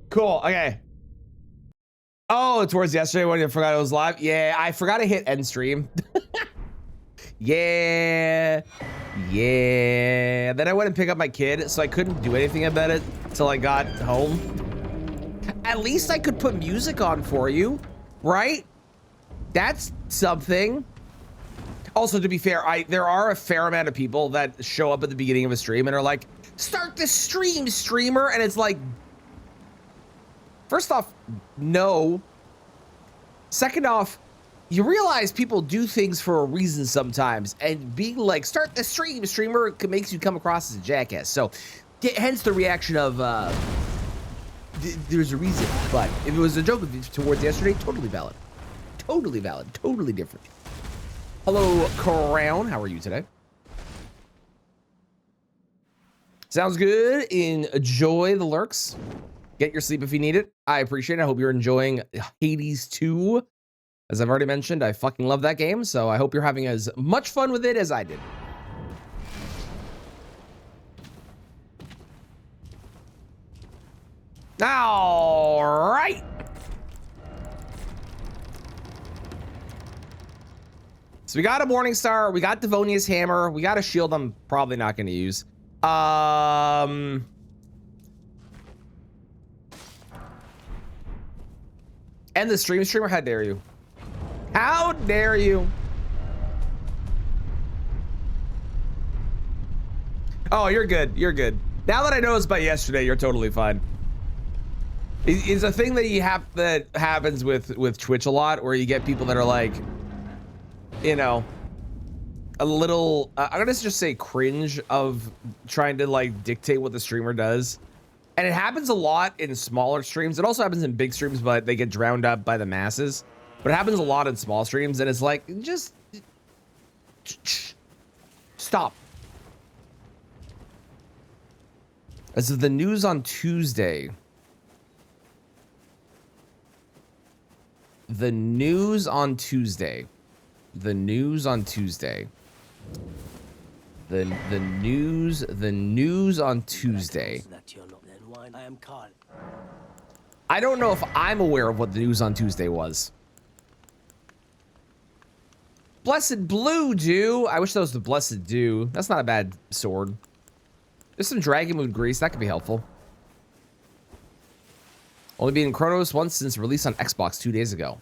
Cool. Okay. Oh, towards yesterday when you forgot it was live. Yeah, I forgot to hit end stream. Yeah. Yeah. Then I went and picked up my kid, so I couldn't do anything about it till I got home. At least I could put music on for you, right? That's something. Also, to be fair, there are a fair amount of people that show up at the beginning of a stream and are like, start the stream, streamer. And it's like, first off, no. Second off, you realize people do things for a reason sometimes, and being like, start the stream, streamer, makes you come across as a jackass. So, hence the reaction of, there's a reason. But if it was a joke towards yesterday, totally valid. Totally valid. Totally different. Hello, Crown. How are you today? Sounds good. Enjoy the lurks. Get your sleep if you need it. I appreciate it. I hope you're enjoying Hades 2. As I've already mentioned, I fucking love that game, so I hope you're having as much fun with it as I did. All right. So we got a Morning Star, we got Devonia's Hammer, we got a shield I'm probably not going to use. And the streamer, how dare you? How dare you? Oh, you're good. You're good. Now that I know it's by yesterday, you're totally fine. It's a thing that that happens with Twitch a lot, where you get people that are like, you know, a little, I'm gonna just say cringe of trying to like dictate what the streamer does. And it happens a lot in smaller streams. It also happens in big streams, but they get drowned out by the masses. But it happens a lot in small streams, and it's like, just stop. This is the news on Tuesday. The news on Tuesday. The news on Tuesday. The news on Tuesday. I don't know if I'm aware of what the news on Tuesday was. Blessed Blue Dew. I wish that was the Blessed Dew. That's not a bad sword. There's some Dragon Moon grease. That could be helpful. Only beaten Chronos once since release on Xbox 2 days ago.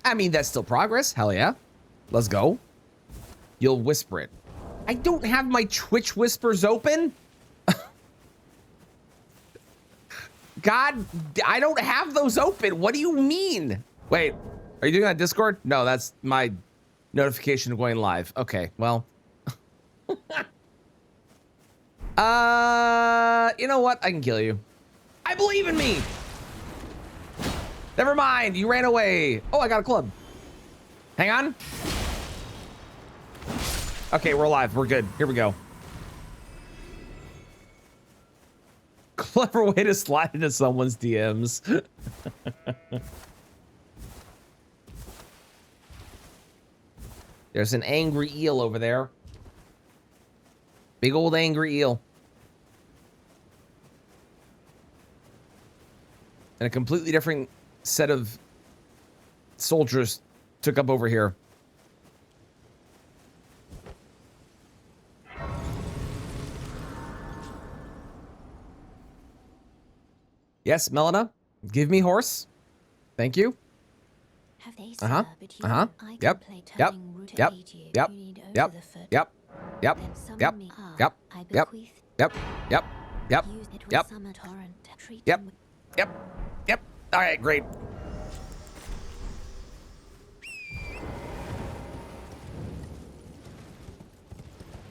I mean, that's still progress. Hell yeah. Let's go. You'll whisper it. I don't have my Twitch whispers open. God, I don't have those open. What do you mean? Wait, are you doing that on Discord? No, that's my notification going live. Okay, well. You know what? I can kill you. I believe in me. Never mind, you ran away. Oh, I got a club. Hang on. Okay, we're alive. We're good. Here we go. Clever way to slide into someone's DMs. There's an angry eel over there. Big old angry eel. And a completely different set of soldiers took up over here. Yes, Melina, give me horse. Thank you. Uh-huh. Uh-huh. Yep. Yep. Yep. Yep. Yep. Yep. Yep. Yep. Yep. Yep. Yep. Yep. Yep. Yep. Yep. Yep. Yep. All right, great.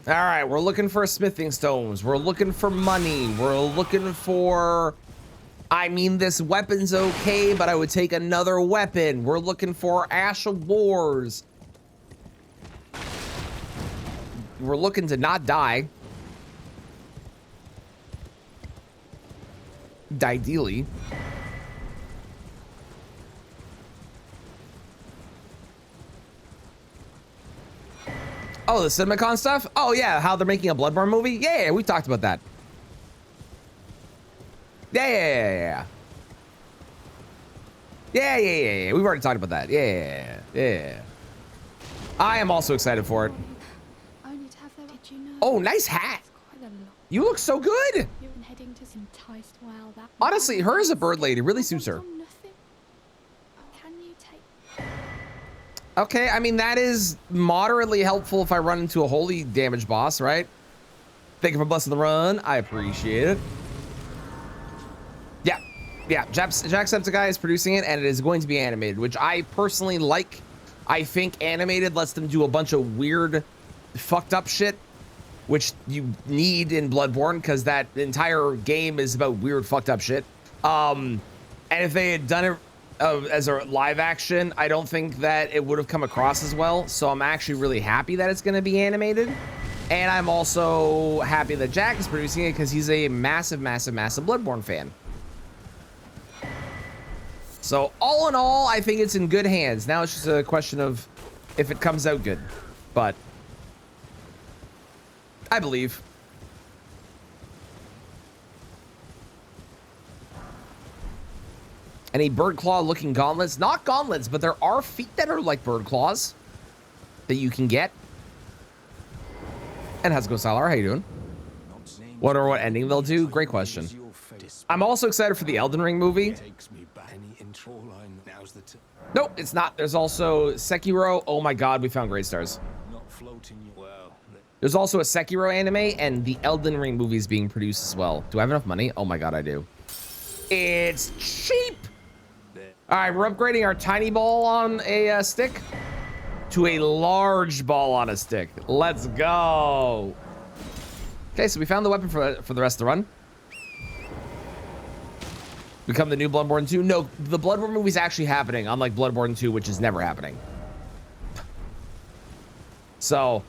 All right, we're looking for smithing stones. We're looking for money. We're looking for... I mean, this weapon's okay, but I would take another weapon. We're looking for Ash of Wars. We're looking to not die. Ideally. Oh, the CinemaCon stuff? Oh, yeah, how they're making a Bloodborne movie? Yeah, we talked about that. Yeah. Yeah. We've already talked about that. Yeah. I am also excited for it. Only to have their, did you know? Oh, nice hat. You look so good. You've been heading to enticed while that. Honestly, her as a bird lady really suits her. Can you take? Okay, I mean, that is moderately helpful if I run into a holy damage boss, right? Thank you for blessing the run. I appreciate it. Yeah. Jacksepticeye is producing it, and it is going to be animated, which I personally like. I think animated lets them do a bunch of weird, fucked up shit, which you need in Bloodborne, because that entire game is about weird, fucked up shit. And if they had done it as a live action, I don't think that it would have come across as well. So I'm actually really happy that it's going to be animated. And I'm also happy that Jack is producing it, because he's a massive Bloodborne fan. So all in all, I think it's in good hands. Now it's just a question of if it comes out good. But I believe. Any bird claw looking gauntlets? Not gauntlets, but there are feet that are like bird claws that you can get. And how's it going, Sylar? How you doing? Wonder what ending they'll do? Great question. I'm also excited for the Elden Ring movie. Nope, it's not. There's also Sekiro. Oh my god, we found Great Stars. There's also a Sekiro anime, and the Elden Ring movie is being produced as well. Do I have enough money? Oh my god, I do. It's cheap. All right, we're upgrading our tiny ball on a stick to a large ball on a stick. Let's go. Okay, so we found the weapon for the rest of the run. Become the new Bloodborne 2. No, the Bloodborne movie is actually happening, unlike Bloodborne 2, which is never happening. So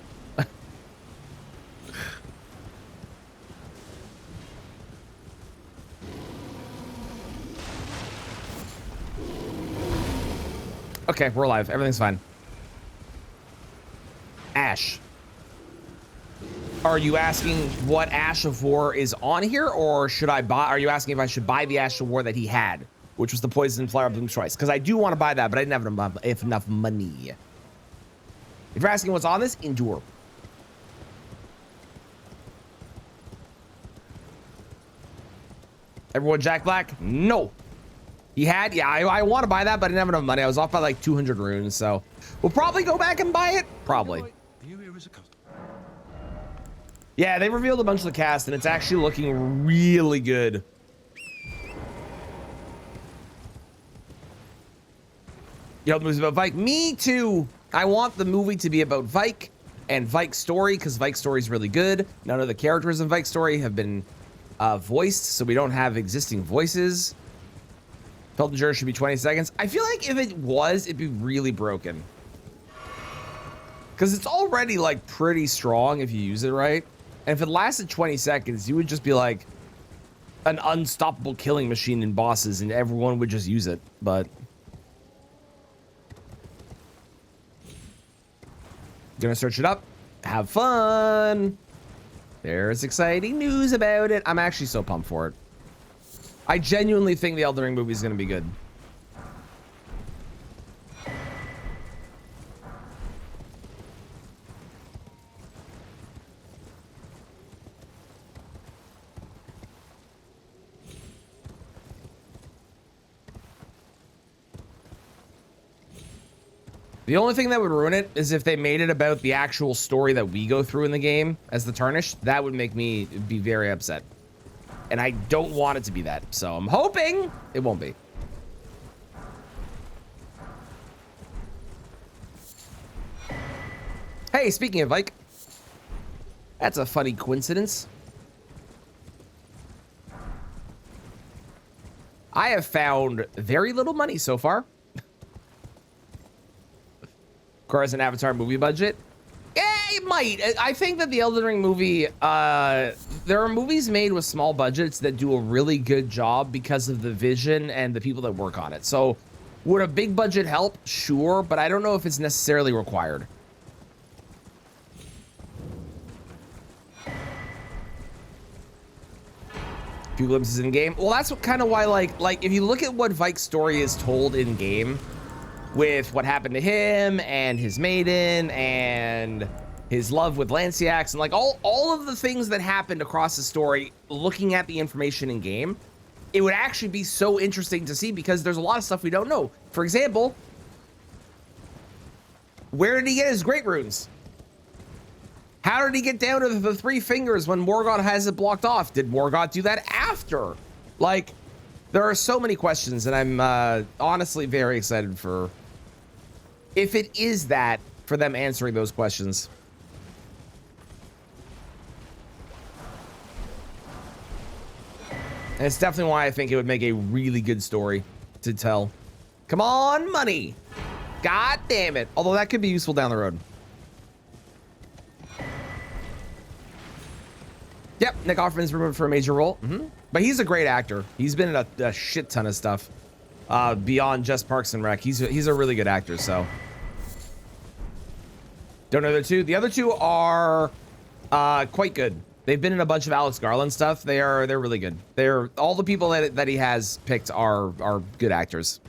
okay, we're alive. Everything's fine. Ash. Are you asking what Ash of War is on here, or should I buy? Are you asking if I should buy the Ash of War that he had, which was the Poison Flower Bloom Choice? Because I do want to buy that, but I didn't have enough money. If you're asking what's on this, Endure. Everyone Jack Black? No. He had, yeah, I want to buy that, but I didn't have enough money. I was off by like 200 runes, so we'll probably go back and buy it. Probably. Yeah, they revealed a bunch of the cast, and it's actually looking really good. You hope the movie's about Vike? Me too. I want the movie to be about Vike and Vike's story, because Vike's story is really good. None of the characters in Vike's story have been voiced, so we don't have existing voices. Felt Endure should be 20 seconds. I feel like if it was, it'd be really broken. Because it's already like pretty strong if you use it right. And if it lasted 20 seconds, you would just be like an unstoppable killing machine in bosses, and everyone would just use it. But gonna search it up. Have fun. There's exciting news about it. I'm actually so pumped for it. I genuinely think the Elden Ring movie is gonna be good. The only thing that would ruin it is if they made it about the actual story that we go through in the game as the Tarnished. That would make me be very upset. And I don't want it to be that. So I'm hoping it won't be. Hey, speaking of Vike, that's a funny coincidence. I have found very little money so far. Of course, an Avatar movie budget. Yeah, it might. I think that the Elden Ring movie, there are movies made with small budgets that do a really good job because of the vision and the people that work on it. So would a big budget help? Sure, but I don't know if it's necessarily required. few glimpses in game. Well, that's kind of why, like if you look at what Vike's story is told in game, with what happened to him and his maiden and his love with Lanciax and like all of the things that happened across the story, looking at the information in game, it would actually be so interesting to see because there's a lot of stuff we don't know. For example, where did he get his great runes? How did he get down to the 3 fingers when Morgoth has it blocked off? Did Morgoth do that after? Like, there are so many questions, and I'm honestly very excited for, if it is that, for them answering those questions. And it's definitely why I think it would make a really good story to tell. Come on, money. God damn it. Although that could be useful down the road. Yep, Nick Offerman's rumored for a major role. But he's a great actor. He's been in a shit ton of stuff beyond just Parks and Rec. He's a really good actor, so. Don't know the two. The other two are quite good. They've been in a bunch of Alex Garland stuff. They're really good. They're all the people that he has picked are good actors.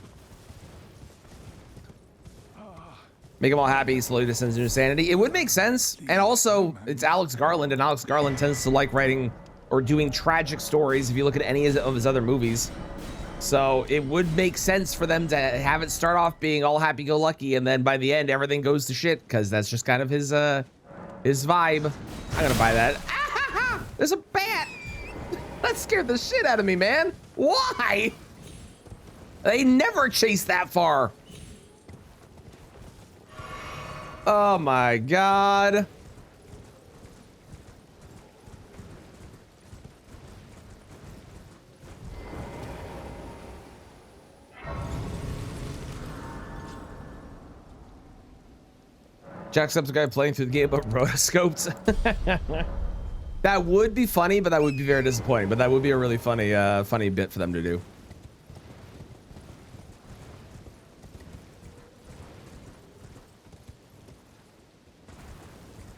Make them all happy, slowly descends into sanity. It would make sense. And also, it's Alex Garland, and Alex Garland tends to like writing or doing tragic stories if you look at any of his other movies. So it would make sense for them to have it start off being all happy-go-lucky, and then by the end, everything goes to shit, because that's just kind of his vibe. I'm gonna buy that. Ah, there's a bat! That scared the shit out of me, man. Why? They never chase that far. Oh my God. Jacksepticeye's guy playing through the game but rotoscoped. That would be funny, but that would be very disappointing. But that would be a really funny, funny bit for them to do.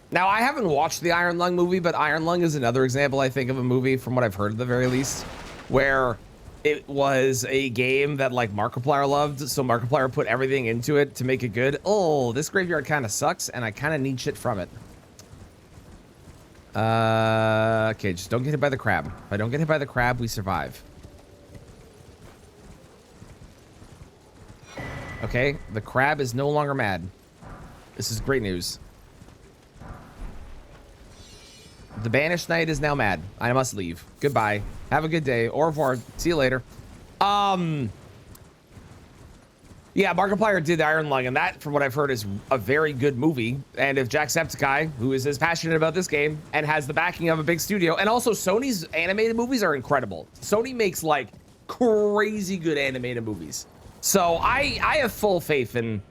Now, I haven't watched the Iron Lung movie, but Iron Lung is another example, I think, of a movie, from what I've heard at the very least, where it was a game that, like, Markiplier loved, so Markiplier put everything into it to make it good. Oh, this graveyard kind of sucks, and I kind of need shit from it. Okay, just don't get hit by the crab. If I don't get hit by the crab, we survive. Okay, the crab is no longer mad. This is great news. The banished knight is now mad. I must leave. Goodbye. Have a good day. Au revoir. See you later. Yeah, Markiplier did Iron Lung, and that, from what I've heard, is a very good movie. And if Jacksepticeye, who is as passionate about this game and has the backing of a big studio, and also Sony's animated movies are incredible. Sony makes like crazy good animated movies. So I have full faith in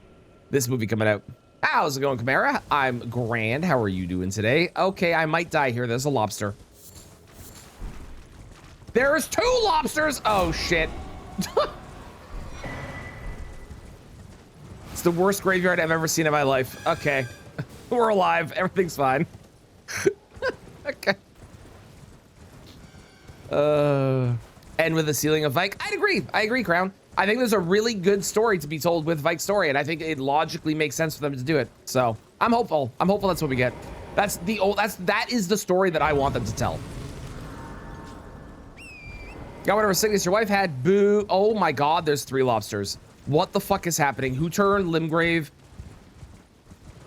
this movie coming out. How's it going, Chimera? I'm grand. How are you doing today? Okay, I might die here. There's a lobster. There's 2 lobsters. Oh, shit. It's the worst graveyard I've ever seen in my life. Okay. We're alive. Everything's fine. Okay. And with the ceiling of Vike. I'd agree. I agree, Crown. I think there's a really good story to be told with Vike's story, and I think it logically makes sense for them to do it. So I'm hopeful. I'm hopeful that's what we get. That is the story that I want them to tell. Got whatever sickness your wife had. Boo. Oh my God, there's 3 lobsters. What the fuck is happening? Who turned Limgrave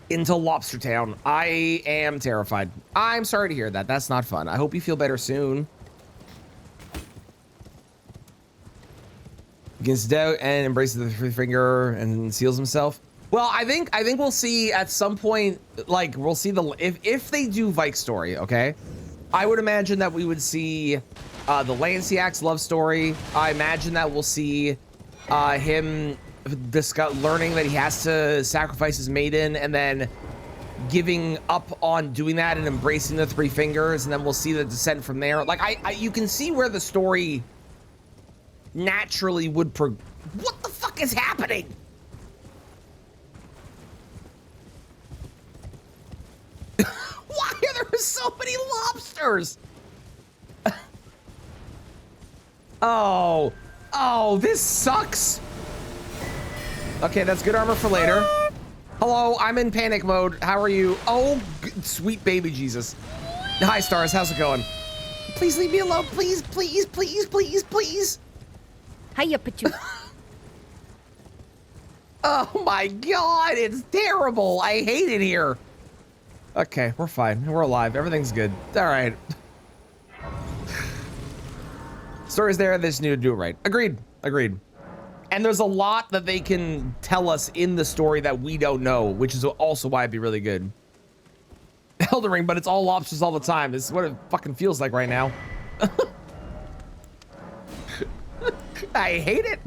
into Lobster Town? I am terrified. I'm sorry to hear that. That's not fun. I hope you feel better soon. Against doubt and embraces the 3 finger and seals himself. Well, I think we'll see at some point, like we'll see if they do Vike's story, okay? I would imagine that we would see the Lanciax love story. I imagine that we'll see him learning that he has to sacrifice his maiden and then giving up on doing that and embracing the 3 fingers, and then we'll see the descent from there. Like you can see where the story naturally would what the fuck is happening? Why are there so many lobsters? Oh, oh, this sucks. Okay, that's good armor for later. Hello, I'm in panic mode. How are you? Oh, sweet baby Jesus. Hi, Stars. How's it going? Please leave me alone. Please, please, please, please, please. Hiya, Pachu. Oh my God, it's terrible. I hate it here. Okay, we're fine. We're alive. Everything's good. All right. Story's there. They just need to do it right. Agreed. Agreed. And there's a lot that they can tell us in the story that we don't know, which is also why it'd be really good. Elden Ring, but it's all lobsters all the time. This is what it fucking feels like right now. I hate it.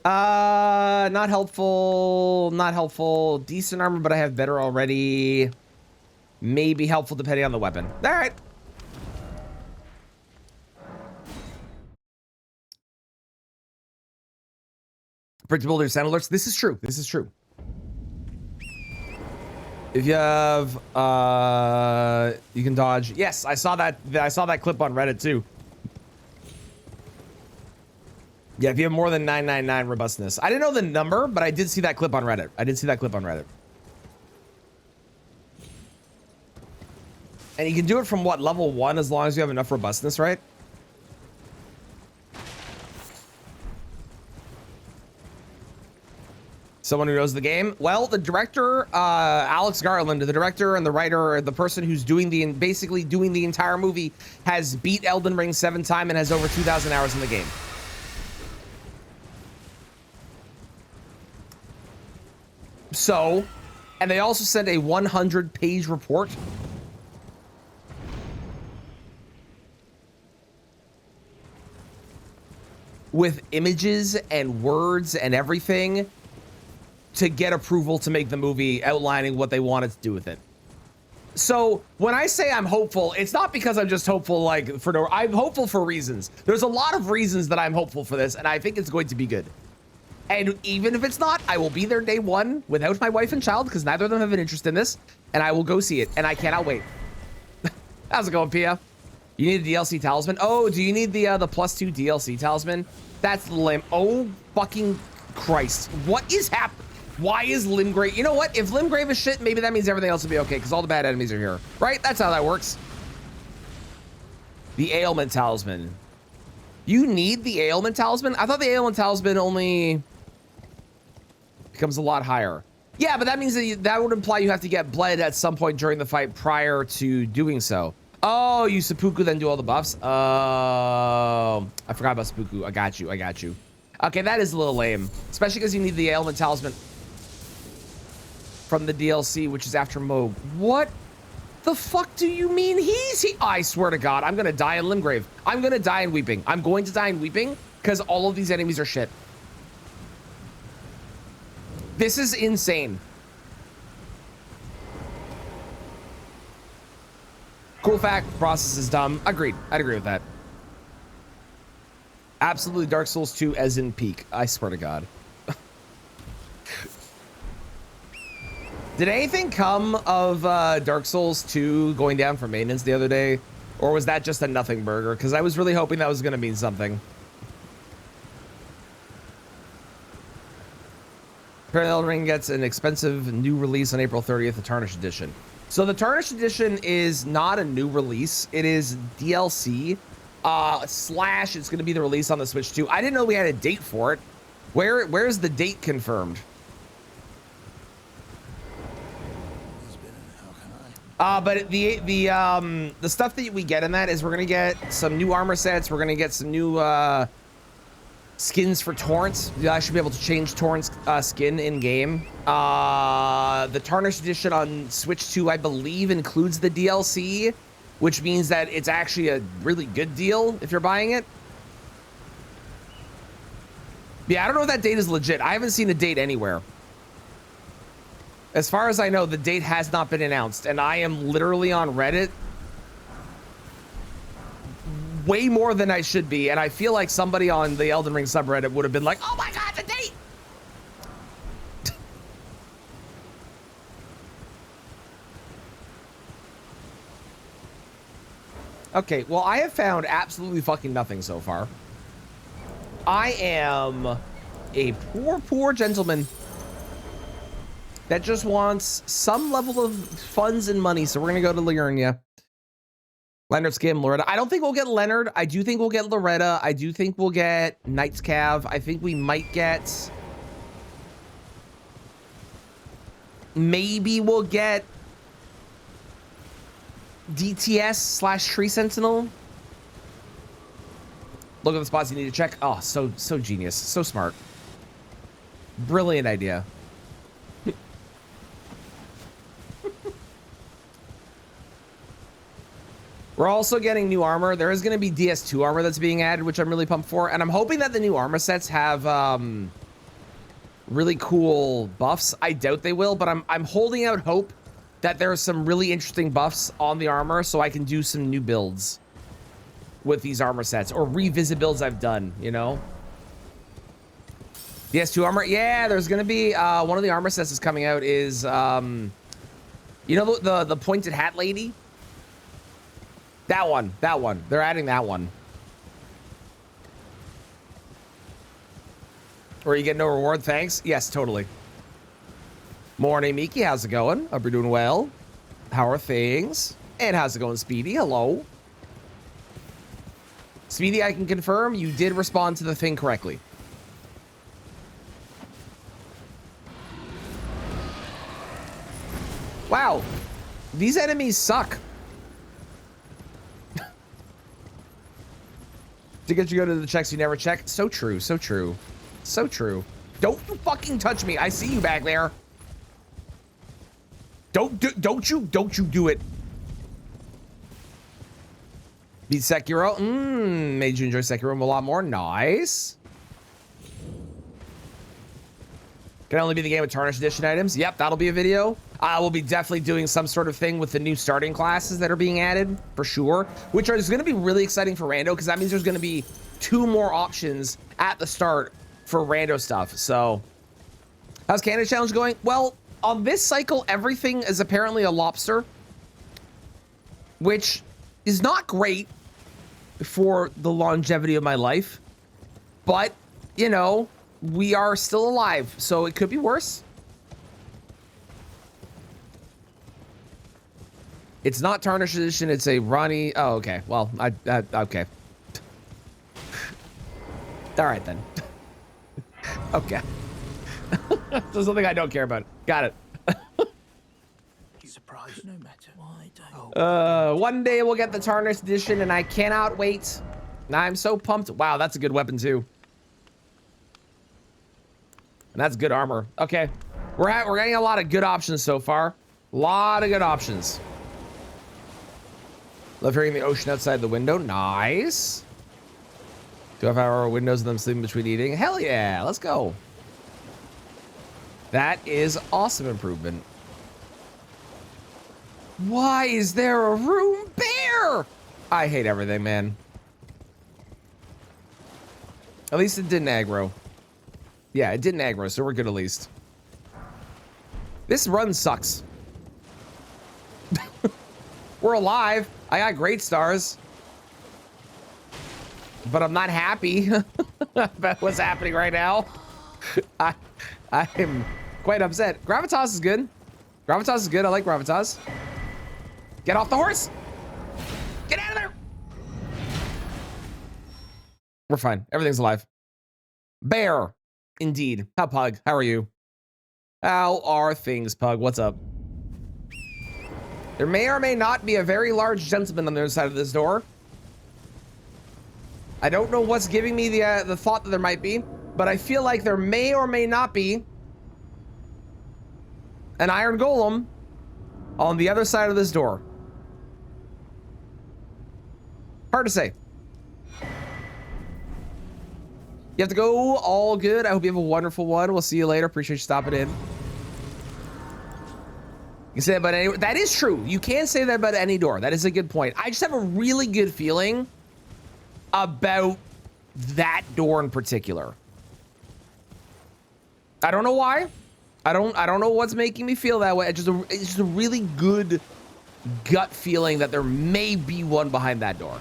Not helpful. Not helpful. Decent armor, but I have better already. Maybe helpful depending on the weapon. All right. Predictability sound alerts. This is true. This is true. If you have, you can dodge. Yes, I saw that. I saw that clip on Reddit too. Yeah, if you have more than 999 robustness. I didn't know the number, but I did see that clip on Reddit. I did see that clip on Reddit. And you can do it from what, level 1 as long as you have enough robustness, right? Someone who knows the game? Well, the director, Alex Garland, the director and the writer, the person who's doing basically doing the entire movie, has beat Elden Ring 7 times and has over 2,000 hours in the game. So, and they also sent a 100-page report. With images and words and everything to get approval to make the movie, outlining what they wanted to do with it. So when I say I'm hopeful, it's not because I'm just hopeful like for no, I'm hopeful for reasons. There's a lot of reasons that I'm hopeful for this, and I think it's going to be good. And even if it's not, I will be there day one without my wife and child because neither of them have an interest in this, and I will go see it, and I cannot wait. How's it going, Pia? You need a DLC talisman? Oh, do you need the +2 DLC talisman? That's lame. Oh, fucking Christ. What is happening? Why is Limgrave? You know what? If Limgrave is shit, maybe that means everything else will be okay because all the bad enemies are here. Right? That's how that works. The ailment talisman. You need the ailment talisman? I thought the ailment talisman only becomes a lot higher. Yeah, but that means that would imply you have to get bled at some point during the fight prior to doing so. Oh, you seppuku then do all the buffs? Oh, I forgot about seppuku. I got you. I got you. Okay, that is a little lame, especially because you need the ailment talisman from the DLC, which is after Moog. What the fuck do you mean I swear to God, I'm gonna die in Limgrave. I'm gonna die in Weeping. I'm going to die in Weeping because all of these enemies are shit. This is insane. Cool fact, process is dumb. Agreed. I'd agree with that. Absolutely Dark Souls 2 as in peak. I swear to God. Did anything come of Dark Souls 2 going down for maintenance the other day? Or was that just a nothing burger? Because I was really hoping that was going to mean something. Apparently Elden Ring gets an expensive new release on April 30th, the Tarnished Edition. So the Tarnished Edition is not a new release. It is DLC. Slash, it's going to be the release on the Switch 2. I didn't know we had a date for it. Where's the date confirmed? But the stuff that we get in that is we're gonna get some new armor sets. We're gonna get some new skins for Torrent's. You'll actually be able to change Torrent's skin in game. The Tarnished Edition on Switch 2, I believe, includes the DLC, which means that it's actually a really good deal if you're buying it. Yeah, I don't know if that date is legit. I haven't seen a date anywhere. As far as I know, the date has not been announced, and I am literally on Reddit way more than I should be, and I feel like somebody on the Elden Ring subreddit would have been like, oh my God, the date! Okay, well, I have found absolutely fucking nothing so far. I am a poor gentleman that just wants some level of funds and money. So we're gonna go to Liurnia. Leonard Skim, Loretta. I don't think we'll get Leonard. I do think we'll get Loretta. I do think we'll get Knight's Cav. I think we might get... Maybe we'll get DTS / Tree Sentinel. Look at the spots you need to check. Oh, so genius. So smart. Brilliant idea. We're also getting new armor. There is going to be DS2 armor that's being added, which I'm really pumped for. And I'm hoping that the new armor sets have really cool buffs. I doubt they will, but I'm holding out hope that there are some really interesting buffs on the armor so I can do some new builds with these armor sets or revisit builds I've done, you know? DS2 armor. Yeah, there's going to be one of the armor sets that's coming out is, you know, the pointed hat lady? That one. They're adding that one. Or you get no reward, thanks? Yes, totally. Morning, Miki. How's it going? Hope you're doing well. How are things? And how's it going, Speedy? Hello. Speedy, I can confirm you did respond to the thing correctly. Wow. These enemies suck. To get you go to the checks you never check. So true, so true. So true. Don't you fucking touch me. I see you back there. Don't you do it. Beat Sekiro. Made you enjoy Sekiro a lot more. Nice. Can only be the game with Tarnished Edition items. Yep, that'll be a video. We'll be definitely doing some sort of thing with the new starting classes that are being added, for sure. Which is going to be really exciting for Rando, because that means there's going to be 2 more options at the start for Rando stuff. So, how's Canada Challenge going? Well, on this cycle, everything is apparently a lobster, which is not great for the longevity of my life. But, you know, we are still alive, so it could be worse. It's not Tarnished Edition, it's a Ronnie. Oh, okay. Well, okay. All right, then. Okay. So something I don't care about. Got it. Surprised no matter why. One day we'll get the Tarnished Edition, and I cannot wait. I'm so pumped. Wow, that's a good weapon, too. And that's good armor. Okay. We're getting a lot of good options so far. A lot of good options. Love hearing the ocean outside the window. Nice. 12-hour windows and them sleeping between eating. Hell yeah. Let's go. That is awesome improvement. Why is there a room bear? I hate everything, man. At least it didn't aggro. Yeah, it didn't aggro, so we're good at least. This run sucks. We're alive. I got great stars. But I'm not happy about what's happening right now. I am quite upset. Gravitas is good. Gravitas is good. I like Gravitas. Get off the horse. Get out of there. We're fine. Everything's alive. Bear. Indeed. How, Pug? How are you? How are things, Pug? What's up? There may or may not be a very large gentleman on the other side of this door. I don't know what's giving me the thought that there might be, but I feel like there may or may not be an iron golem on the other side of this door. Hard to say. You have to go. All good. I hope you have a wonderful one. We'll see you later. Appreciate you stopping in. You can say that about any. That is true. You can say that about any door. That is a good point. I just have a really good feeling about that door in particular. I don't know why. I don't know what's making me feel that way. It's just a really good gut feeling that there may be one behind that door.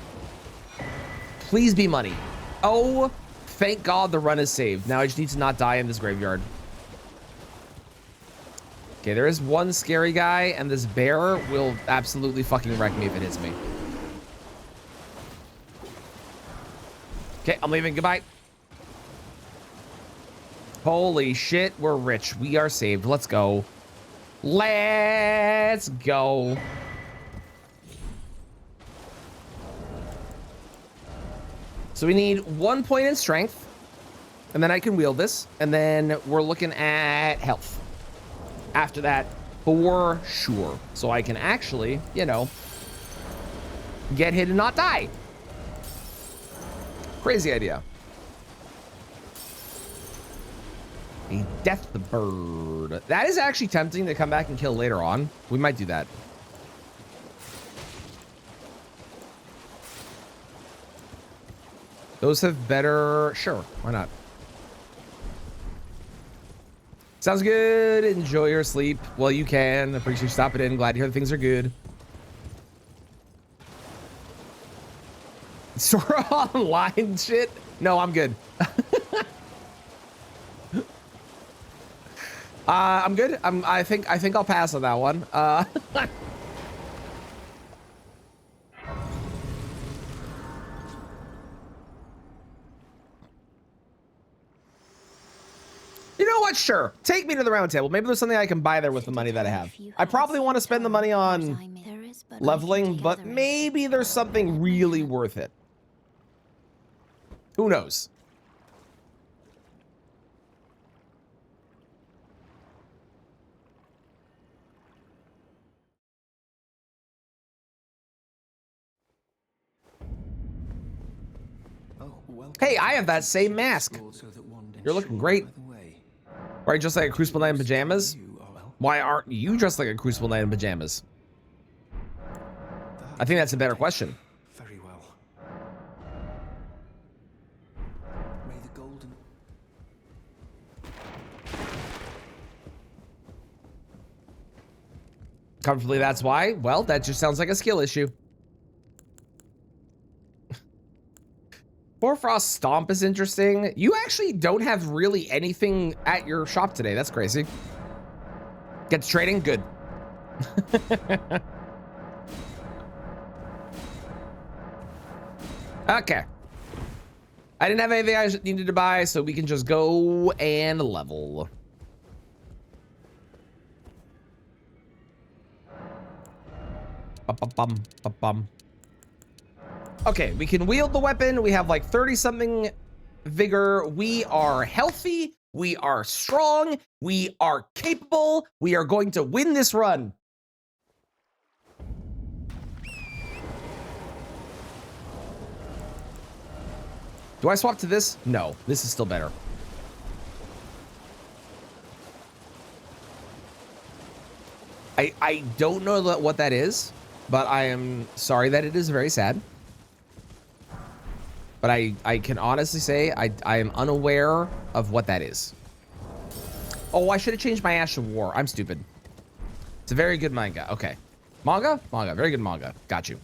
Please be money. Oh, Thank God the run is saved. Now I just need to not die in this graveyard. Okay, there is one scary guy, and this bear will absolutely fucking wreck me if it hits me. Okay, I'm leaving. Goodbye. Holy shit, we're rich. We are saved. Let's go. Let's go. So we need 1 point in strength, and then I can wield this, and then we're looking at health. After that, for sure. So I can actually, you know, get hit and not die. Crazy idea. A death bird. That is actually tempting to come back and kill later on. We might do that. Those have better... Sure, why not? Sounds good. Enjoy your sleep. Well, you can. Appreciate you stopping in. Glad to hear things are good. Sora online shit? No, I'm good. I'm good. I think I'll pass on that one. You know what? Sure. Take me to the round table. Maybe there's something I can buy there with the money that I have. I probably want to spend the money on leveling, but maybe there's something really worth it. Who knows? Hey, I have that same mask. You're looking great. Right, just like a Crucible Knight in pajamas? Why aren't you dressed like a Crucible Knight in pajamas? I think that's a better question. Very well. May the golden... Comfortably, that's why? Well, that just sounds like a skill issue. Borfrost Stomp is interesting. You actually don't have really anything at your shop today. That's crazy. Get to trading? Good. Okay. I didn't have anything I needed to buy, so we can just go and level. Ba-ba-bum, ba-bum. Okay, we can wield the weapon. We have like 30 something vigor. We are healthy. We are strong. We are capable. We are going to win this run. Do I swap to this? No, this is still better. I don't know what that is, but I am sorry that it is very sad. But I can honestly say I am unaware of what that is. Oh, I should have changed my Ash of War. I'm stupid. It's a very good manga. Okay. Manga? Manga. Very good manga. Got you.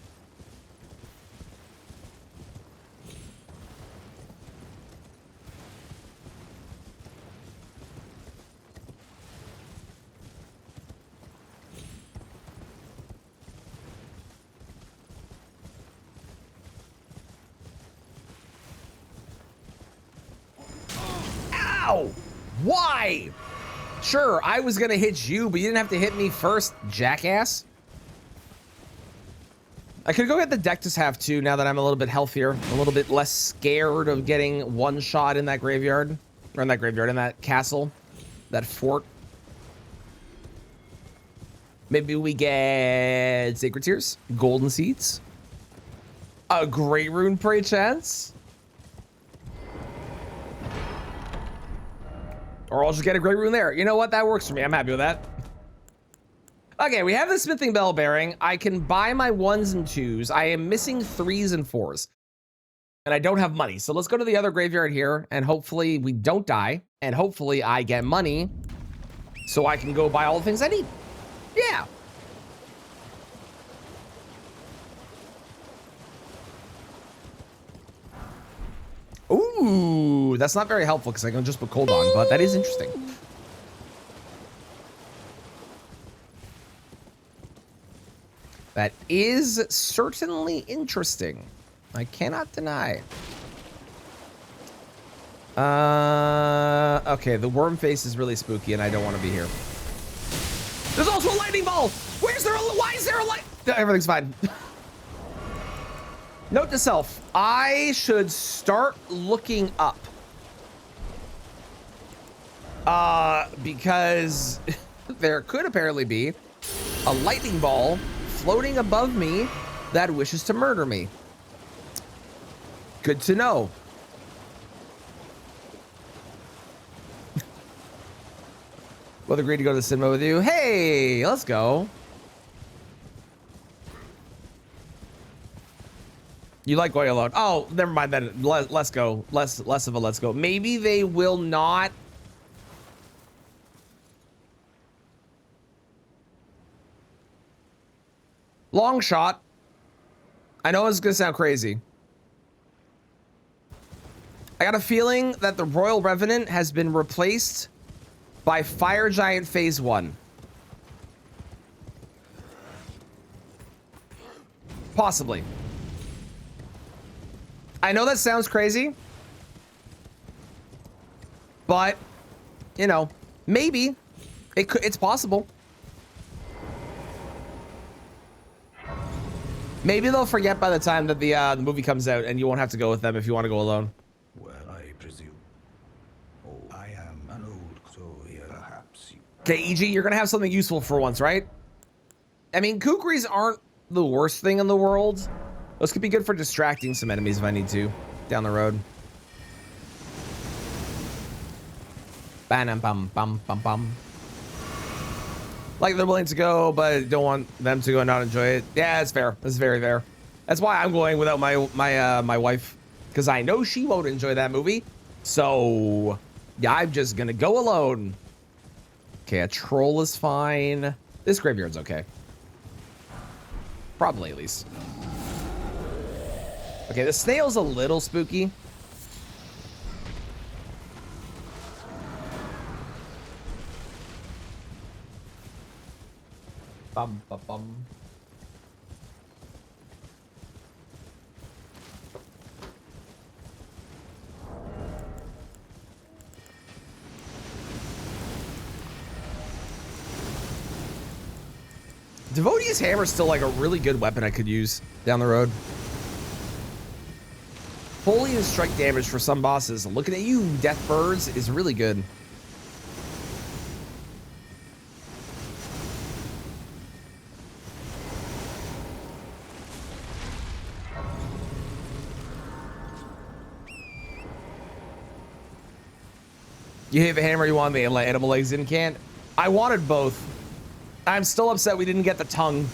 Ow! Why? Sure, I was gonna hit you, but you didn't have to hit me first, jackass. I could go get the Deathless half too now that I'm a little bit healthier, a little bit less scared of getting one shot in that graveyard, or in that castle, that fort. Maybe we get Sacred Tears, Golden Seeds, a Great Rune perchance. Or I'll just get a Great Rune there. You know what? That works for me. I'm happy with that. Okay, we have the Smithing Bell bearing. I can buy my 1s and 2s. I am missing 3s and 4s. And I don't have money. So let's go to the other graveyard here. And hopefully we don't die. And hopefully I get money so I can go buy all the things I need. Yeah. Ooh, that's not very helpful because I can just put cold on, but that is interesting. That is certainly interesting. I cannot deny. Okay, the worm face is really spooky and I don't want to be here. There's also a lightning ball! Why is there a light? Everything's fine. Note to self, I should start looking up. Because there could apparently be a lightning ball floating above me that wishes to murder me. Good to know. Both agreed to go to the cinema with you. Hey, let's go. You like going alone? Oh, never mind then. Let's go. Less of a let's go. Maybe they will not. Long shot. I know it's gonna sound crazy. I got a feeling that the Royal Revenant has been replaced by Fire Giant Phase 1. Possibly. I know that sounds crazy, but you know, maybe it's possible. Maybe they'll forget by the time that the movie comes out and you won't have to go with them if you want to go alone. Well, I presume. Oh, I am an old, so perhaps you. Okay, EG, you're gonna have something useful for once, right? I mean, kukris aren't the worst thing in the world. Those could be good for distracting some enemies if I need to down the road. Bam, bum, bum, bum, bum. Like they're willing to go, but don't want them to go and not enjoy it. Yeah, it's fair. That's very fair. That's why I'm going without my wife, because I know she won't enjoy that movie. So yeah, I'm just gonna go alone. Okay, a troll is fine. This graveyard's okay. Probably at least. Okay, the snail's a little spooky. Bum, bum, bum. Devotee's hammer is still like a really good weapon I could use down the road. Holy and strike damage for some bosses. Looking at you, Death Birds, is really good. You hit the hammer, you want the animal legs in, can't? I wanted both. I'm still upset we didn't get the tongue.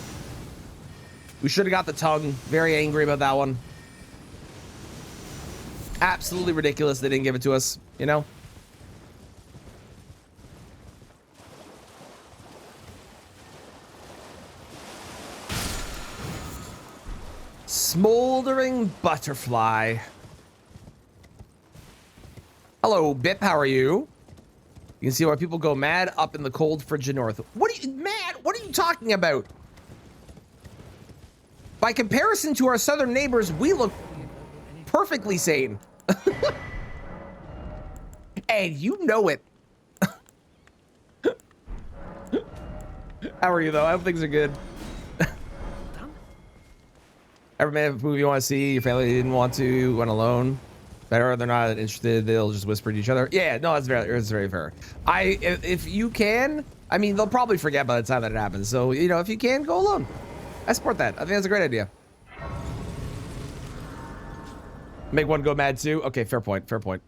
We should have got the tongue. Very angry about that one. Absolutely ridiculous they didn't give it to us, you know? Smoldering butterfly. Hello, Bip, how are you? You can see why people go mad up in the cold, frigid north. What are you, mad? What are you talking about? By comparison to our southern neighbors, we look perfectly sane. And you know it. How are you, though? I hope things are good. Ever made a movie you want to see, your family didn't want to, went alone? Better, they're not interested, they'll just whisper to each other. Yeah, no, it's very fair. If you can, I mean, they'll probably forget by the time that it happens. So, you know, if you can, go alone. I support that. I think that's a great idea. Make one go mad too? Okay, fair point, fair point.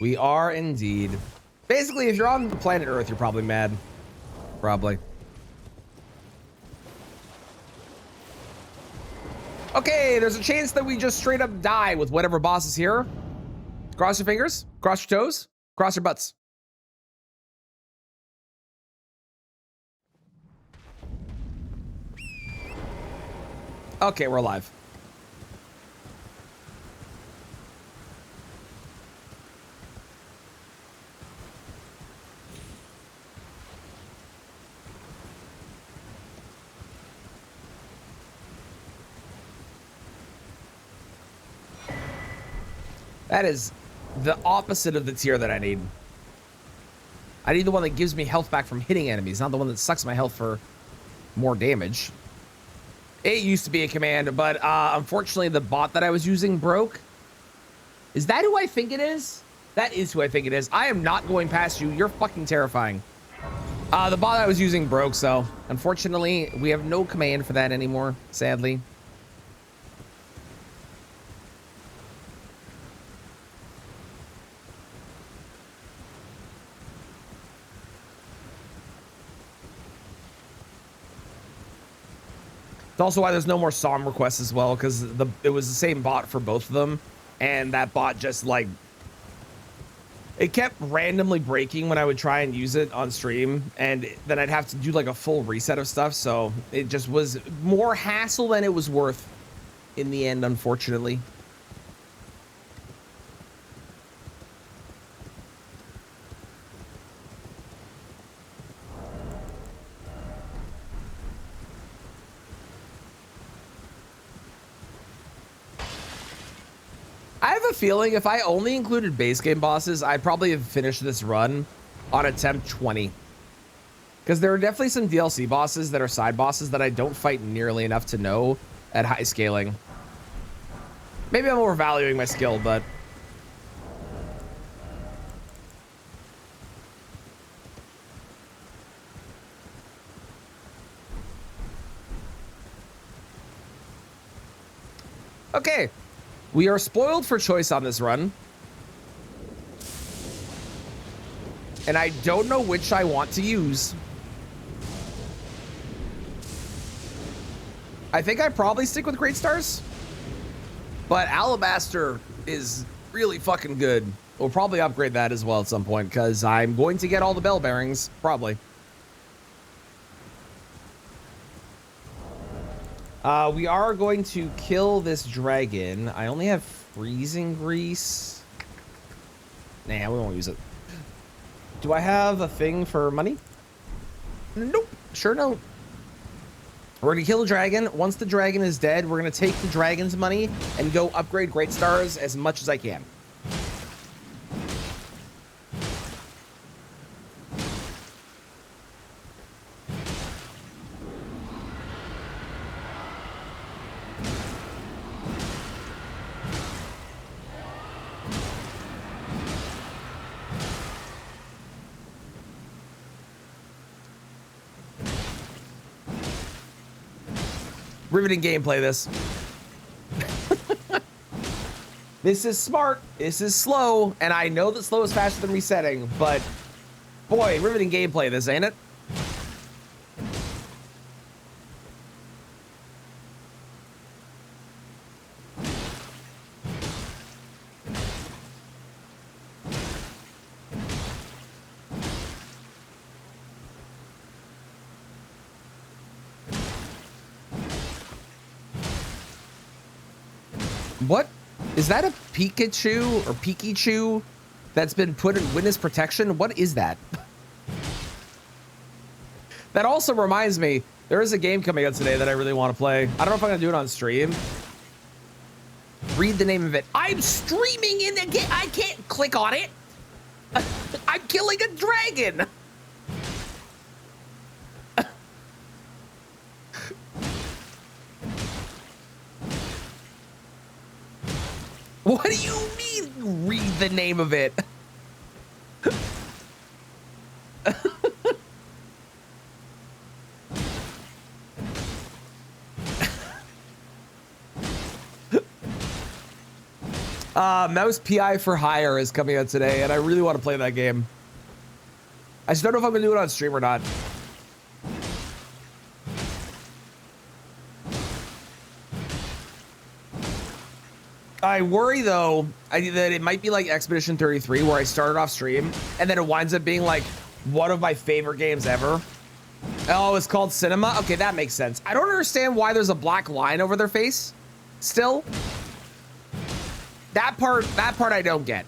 We are indeed. Basically, if you're on the planet Earth, you're probably mad. Probably. Okay, there's a chance that we just straight up die with whatever boss is here. Cross your fingers, cross your toes, cross your butts. Okay, we're live. That is the opposite of the tier that I need. I need the one that gives me health back from hitting enemies, not the one that sucks my health for more damage. It used to be a command, but unfortunately the bot that I was using broke. Is that who I think it is? That is who I think it is. I am not going past you. You're fucking terrifying. The bot I was using broke, so unfortunately we have no command for that anymore, sadly. It's also why there's no more song requests as well, because it was the same bot for both of them, and that bot just like it kept randomly breaking when I would try and use it on stream, and then I'd have to do like a full reset of stuff, so it just was more hassle than it was worth in the end, unfortunately. I have a feeling if I only included base game bosses, I'd probably have finished this run on attempt 20. Because there are definitely some DLC bosses that are side bosses that I don't fight nearly enough to know at high scaling. Maybe I'm overvaluing my skill, but... Okay. We are spoiled for choice on this run. And I don't know which I want to use. I think I probably stick with Great Stars. But Alabaster is really fucking good. We'll probably upgrade that as well at some point, because I'm going to get all the bell bearings, probably. We are going to kill this dragon. I only have freezing grease. Nah, we won't use it. Do I have a thing for money? Nope, sure don't. We're gonna kill the dragon. Once the dragon is dead, we're gonna take the dragon's money and go upgrade Great Stars as much as I can. Riveting gameplay, this. This is smart, this is slow, and I know that slow is faster than resetting, but boy, riveting gameplay, this, ain't it? What? Is that a Pikachu or Pikachu that's been put in witness protection? What is that? That also reminds me, there is a game coming out today that I really want to play. I don't know if I'm gonna do it on stream. Read the name of it. I'm streaming in the game. I can't click on it. I'm killing a dragon. What do you mean, read the name of it? Mouse PI for Hire is coming out today, and I really want to play that game. I just don't know if I'm going to do it on stream or not. I worry though that it might be like Expedition 33, where I started off stream and then it winds up being like one of my favorite games ever, Oh, it's called cinema? Okay, that makes sense. I don't understand why there's a black line over their face still. That part I don't get.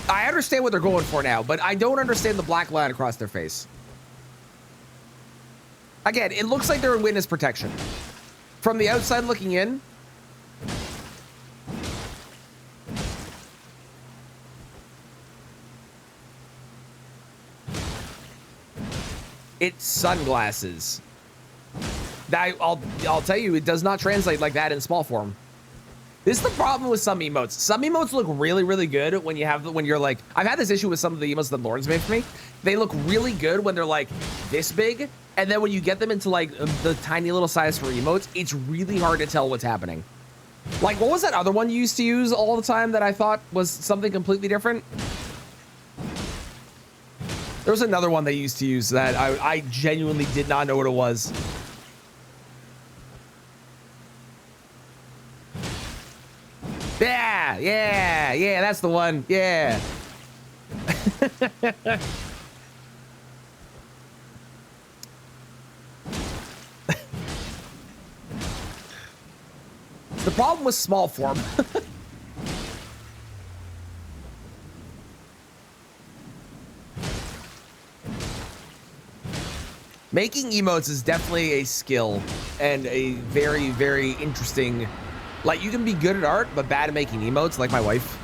I understand what they're going for now, but I don't understand the black line across their face. Again, it looks like they're in witness protection. From the outside looking in, it's sunglasses. I'll tell you, it does not translate like that in small form. This is the problem with some emotes. Some emotes look really, really good when you're like, I've had this issue with some of the emotes that Lauren's made for me. They look really good when they're like this big. And then when you get them into like the tiny little size for emotes, it's really hard to tell what's happening. Like, what was that other one you used to use all the time that I thought was something completely different? There was another one they used to use that I genuinely did not know what it was. Yeah, that's the one. Yeah. The problem with small form. Making emotes is definitely a skill and a very, very interesting. Like, you can be good at art, but bad at making emotes. Like my wife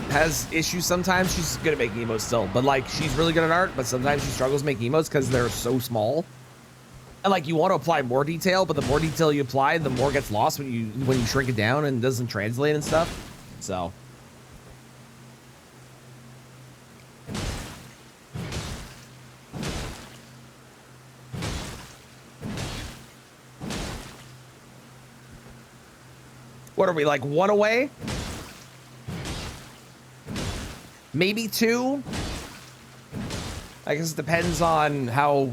has issues sometimes. She's good at making emotes still, but like she's really good at art, but sometimes she struggles making emotes because they're so small. And like you want to apply more detail, but the more detail you apply, the more gets lost when you shrink it down and doesn't translate and stuff. So. What are we, like 1 away? Maybe 2? I guess it depends on how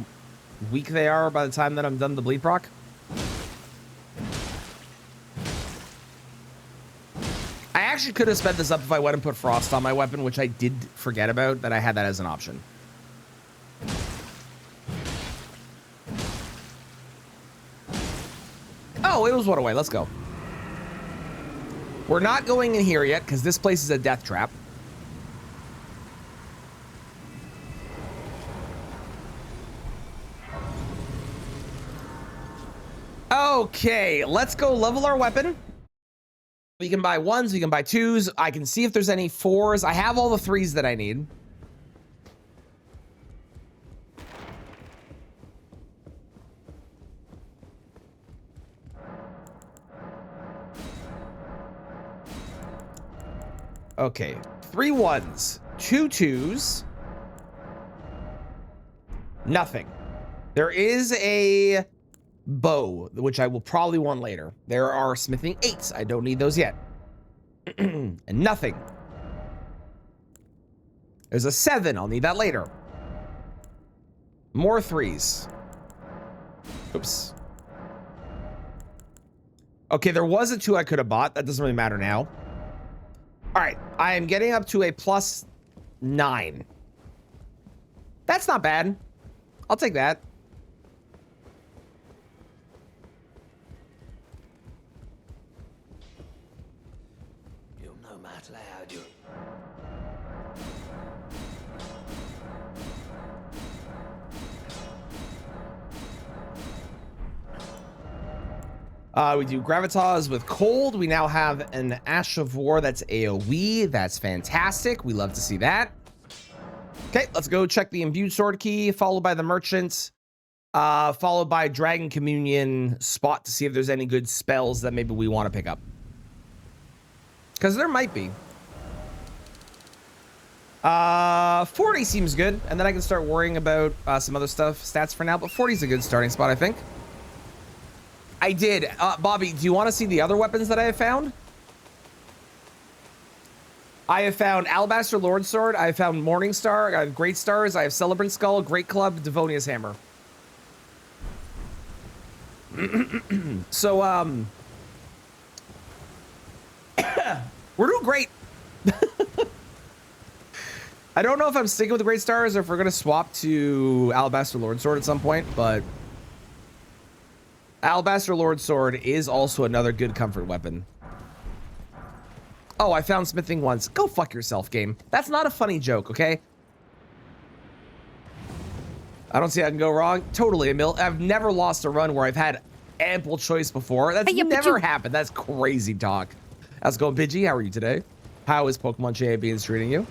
weak they are by the time that I'm done the bleed proc. I actually could have sped this up if I went and put frost on my weapon, which I did forget about, that I had that as an option. Oh, it was 1 away. Let's go. We're not going in here yet because this place is a death trap. Okay, let's go level our weapon. We can buy 1s, we can buy 2s. I can see if there's any 4s. I have all the 3s that I need. Okay, 3 1s, 2 2s. Nothing. There is a bow, which I will probably want later. There are smithing 8s. I don't need those yet. And nothing. There's a 7. I'll need that later. More 3s. Oops. Okay, there was a 2 I could have bought. That doesn't really matter now. All right, I am getting up to a +9. That's not bad. I'll take that. You'll know matter how do. We do gravitas with cold. We now have an Ash of War that's AoE. That's fantastic. We love to see that. Okay, let's go check the imbued sword key, followed by the merchant, followed by Dragon Communion spot to see if there's any good spells that maybe we want to pick up. Because there might be. 40 seems good, and then I can start worrying about some other stuff, stats for now, but 40 is a good starting spot, I think. I did. Bobby, do you want to see the other weapons that I have found? I have found Alabaster Lord Sword. I have found Morning Star. I have Great Stars. I have Celebrant Skull, Great Club, Devonia's Hammer. So, we're doing great. I don't know if I'm sticking with the Great Stars or if we're going to swap to Alabaster Lord Sword at some point, but Alabaster Lord Sword is also another good comfort weapon. Oh, I found smithing once. Go fuck yourself, game. That's not a funny joke, okay? I don't see how I can go wrong. Totally, Emil. I've never lost a run where I've had ample choice before. That's never happened. That's crazy talk. How's it going, Pidgey? How are you today? How is Pokemon Champions treating you?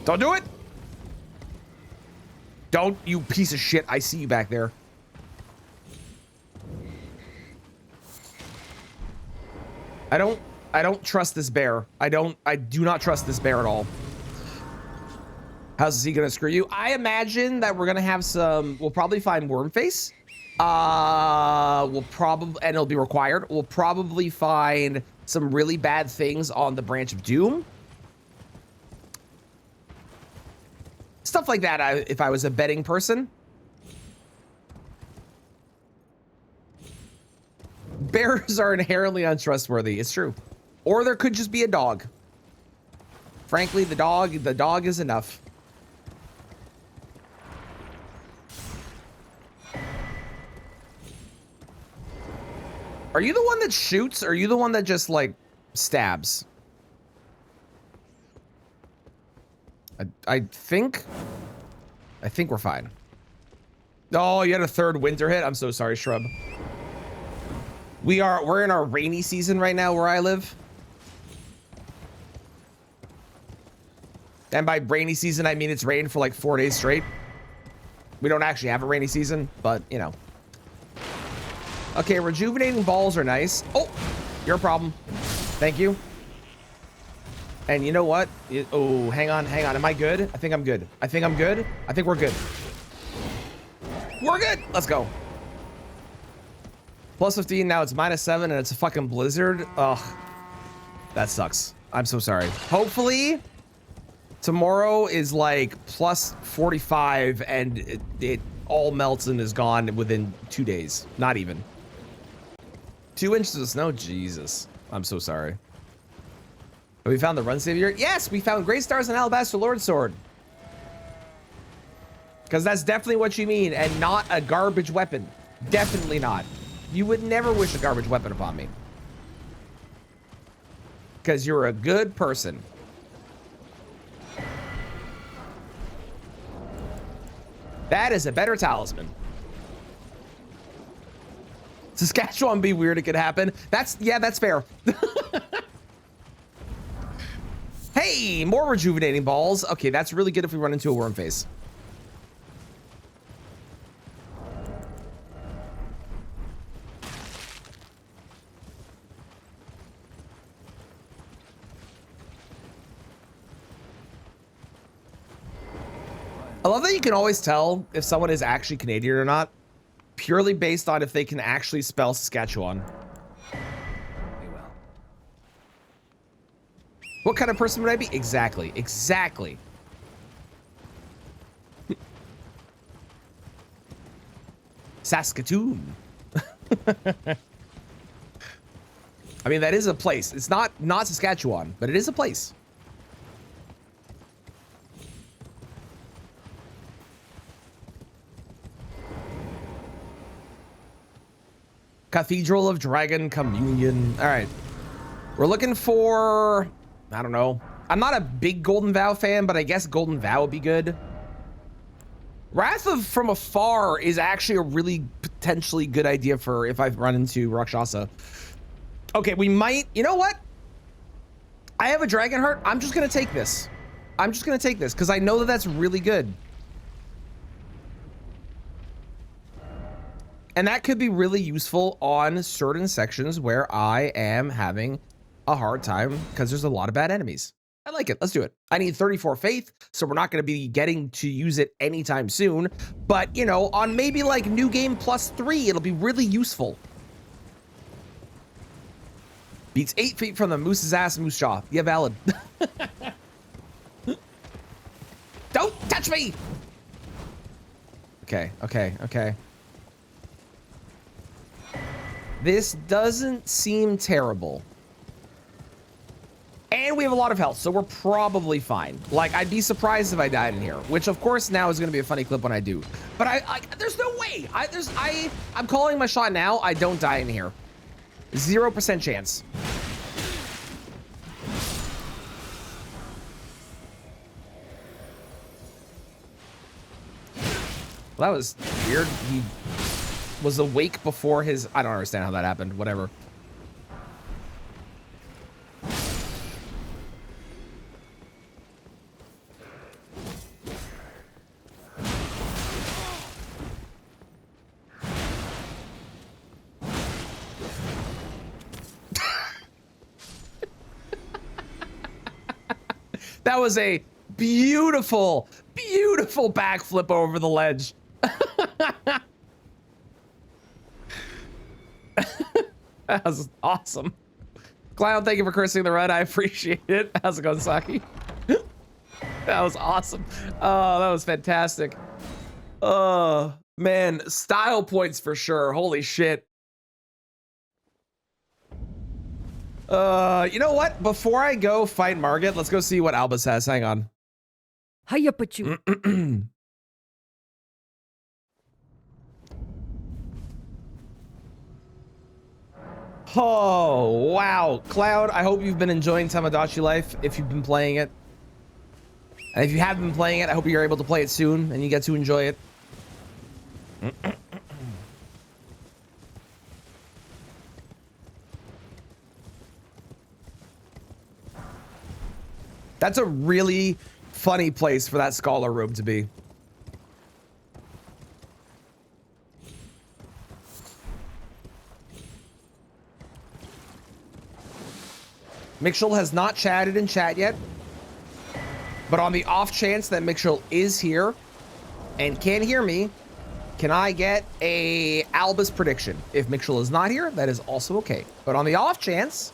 Don't do it! Don't, you piece of shit. I see you back there. I don't trust this bear. I do not trust this bear at all. How's he gonna screw you? I imagine that we're gonna have we'll probably find Wormface. We'll probably, and it'll be required. We'll probably find some really bad things on the Branch of Doom. Stuff like that, if I was a betting person. Bears are inherently untrustworthy. It's true. Or there could just be a dog. Frankly, the dog is enough. Are you the one that shoots, or are you the one that just, like, stabs? I think we're fine. Oh, you had a third winter hit? I'm so sorry, Shrub. We're in our rainy season right now where I live. And by rainy season, I mean it's rained for like 4 days straight. We don't actually have a rainy season, but you know. Okay, rejuvenating balls are nice. Oh, your problem. Thank you. And you know what? Oh, hang on. Am I good? I think I'm good. I think we're good. We're good. Let's go. Plus 15, now it's -7, and it's a fucking blizzard. Ugh. That sucks. I'm so sorry. Hopefully, tomorrow is like plus 45, and it all melts and is gone within 2 days. Not even. 2 inches of snow? Jesus. I'm so sorry. Have we found the run savior? Yes, we found Great Stars and Alabaster Lord Sword. Because that's definitely what you mean, and not a garbage weapon. Definitely not. You would never wish a garbage weapon upon me. Because you're a good person. That is a better talisman. Saskatchewan be weird, it could happen. Yeah, that's fair. Hey, more rejuvenating balls. Okay, that's really good if we run into a worm face. I love that you can always tell if someone is actually Canadian or not, purely based on if they can actually spell Saskatchewan. What kind of person would I be? Exactly. Saskatoon. I mean, that is a place. It's not Saskatchewan, but it is a place. Cathedral of Dragon Communion. All right. We're looking for, I don't know. I'm not a big Golden Vow fan, but I guess Golden Vow would be good. Wrath of from Afar is actually a really potentially good idea for if I've run into Rakshasa. Okay, we might, you know what? I have a Dragon Heart. I'm just going to take this. Because I know that that's really good. And that could be really useful on certain sections where I am having a hard time because there's a lot of bad enemies. I like it. Let's do it. I need 34 faith, so we're not going to be getting to use it anytime soon. But, you know, on maybe like new game +3, it'll be really useful. Beats 8 feet from the moose's ass, moose jaw. Yeah, valid. Don't touch me! Okay. This doesn't seem terrible. lot of health, so we're probably fine. Like, I'd be surprised if I died in here, which of course now is gonna be a funny clip when I do. But there's no way. I'm calling my shot now. I don't die in here. 0% chance. Well, that was weird. He was awake before his... I don't understand how that happened. Whatever. That was a beautiful, beautiful backflip over the ledge. That was awesome. Clown, thank you for cursing the run. I appreciate it. How's it going, Saki? That was awesome. Oh, that was fantastic. Oh, man. Style points for sure. Holy shit. You know what? Before I go fight Margit, let's go see what Albus has. Hang on. Hiya, Pachu. Oh, wow. Cloud, I hope you've been enjoying Tamagotchi Life if you've been playing it. And if you haven't been playing it, I hope you're able to play it soon and you get to enjoy it. That's a really funny place for that scholar room to be. Mixel has not chatted in chat yet, but on the off chance that Mixel is here and can hear me, can I get a Albus prediction? If Mixel is not here, that is also okay. But on the off chance...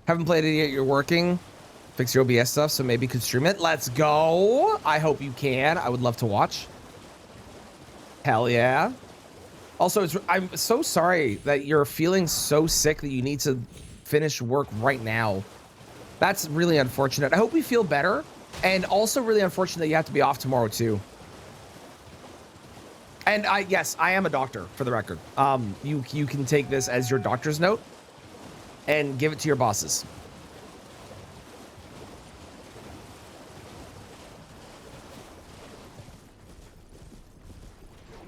Haven't played it yet, you're working. Fix your OBS stuff, so maybe you could stream it. Let's go. I hope you can. I would love to watch. Hell yeah. Also, I'm so sorry that you're feeling so sick that you need to finish work right now. That's really unfortunate. I hope you feel better. And also really unfortunate that you have to be off tomorrow too. And yes, I am a doctor for the record. You can take this as your doctor's note and give it to your bosses.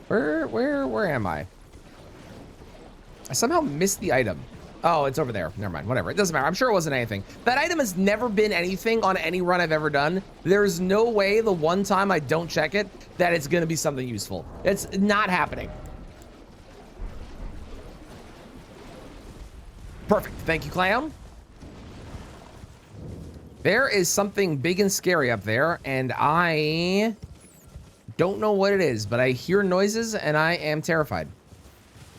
Where am I? I somehow missed the item. Oh, it's over there. Never mind. Whatever. It doesn't matter. I'm sure it wasn't anything. That item has never been anything on any run I've ever done. There's no way the one time I don't check it that it's going to be something useful. It's not happening. Perfect. Thank you, Clown. There is something big and scary up there, and I don't know what it is, but I hear noises and I am terrified.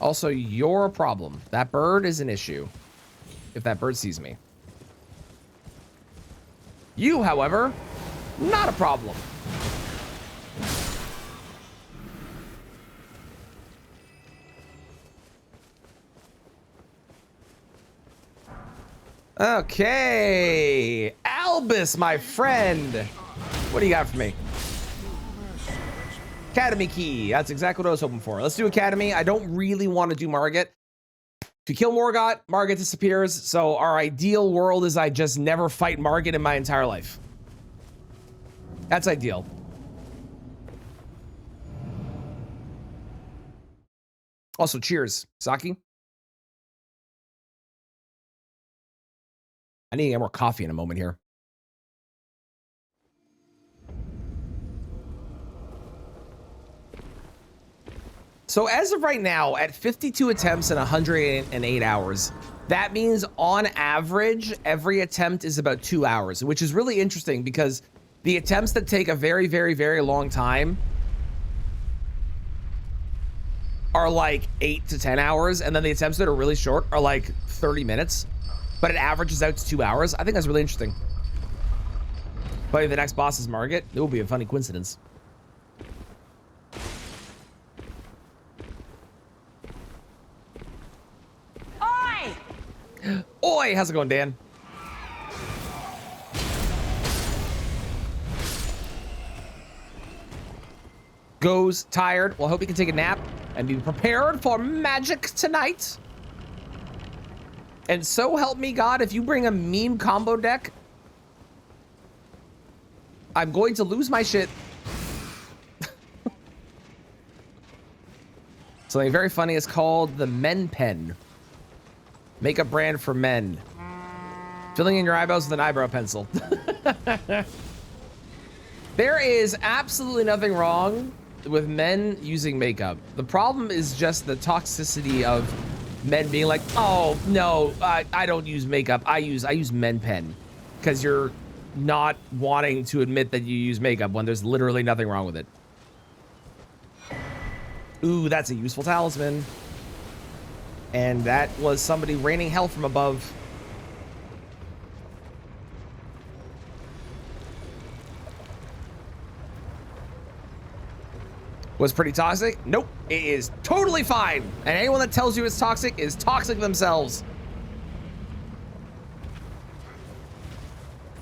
Also, you're a problem. That bird is an issue. If that bird sees me. You, however, not a problem. Okay, Albus, my friend. What do you got for me? Academy key. That's exactly what I was hoping for. Let's do Academy. I don't really want to do Margit. If you kill Morgott, Margit disappears. So our ideal world is I just never fight Margit in my entire life. That's ideal. Also, cheers, Saki. I need to get more coffee in a moment here. So as of right now, at 52 attempts and 108 hours, that means on average, every attempt is about 2 hours, which is really interesting because the attempts that take a very, very, very long time are like 8 to 10 hours. And then the attempts that are really short are like 30 minutes, but it averages out to 2 hours. I think that's really interesting. But if the next boss is Margit, it will be a funny coincidence. Oi, how's it going, Dan? Goes tired. Well, I hope you can take a nap and be prepared for magic tonight. And so help me God, if you bring a meme combo deck, I'm going to lose my shit. Something very funny is called the Men Pen. Makeup brand for men. Filling in your eyebrows with an eyebrow pencil. There is absolutely nothing wrong with men using makeup. The problem is just the toxicity of men being like, oh no, I don't use makeup. I use Men Pen, because you're not wanting to admit that you use makeup when there's literally nothing wrong with it. Ooh, that's a useful talisman. And that was somebody raining hell from above. Was pretty toxic? Nope, it is totally fine. And anyone that tells you it's toxic is toxic themselves.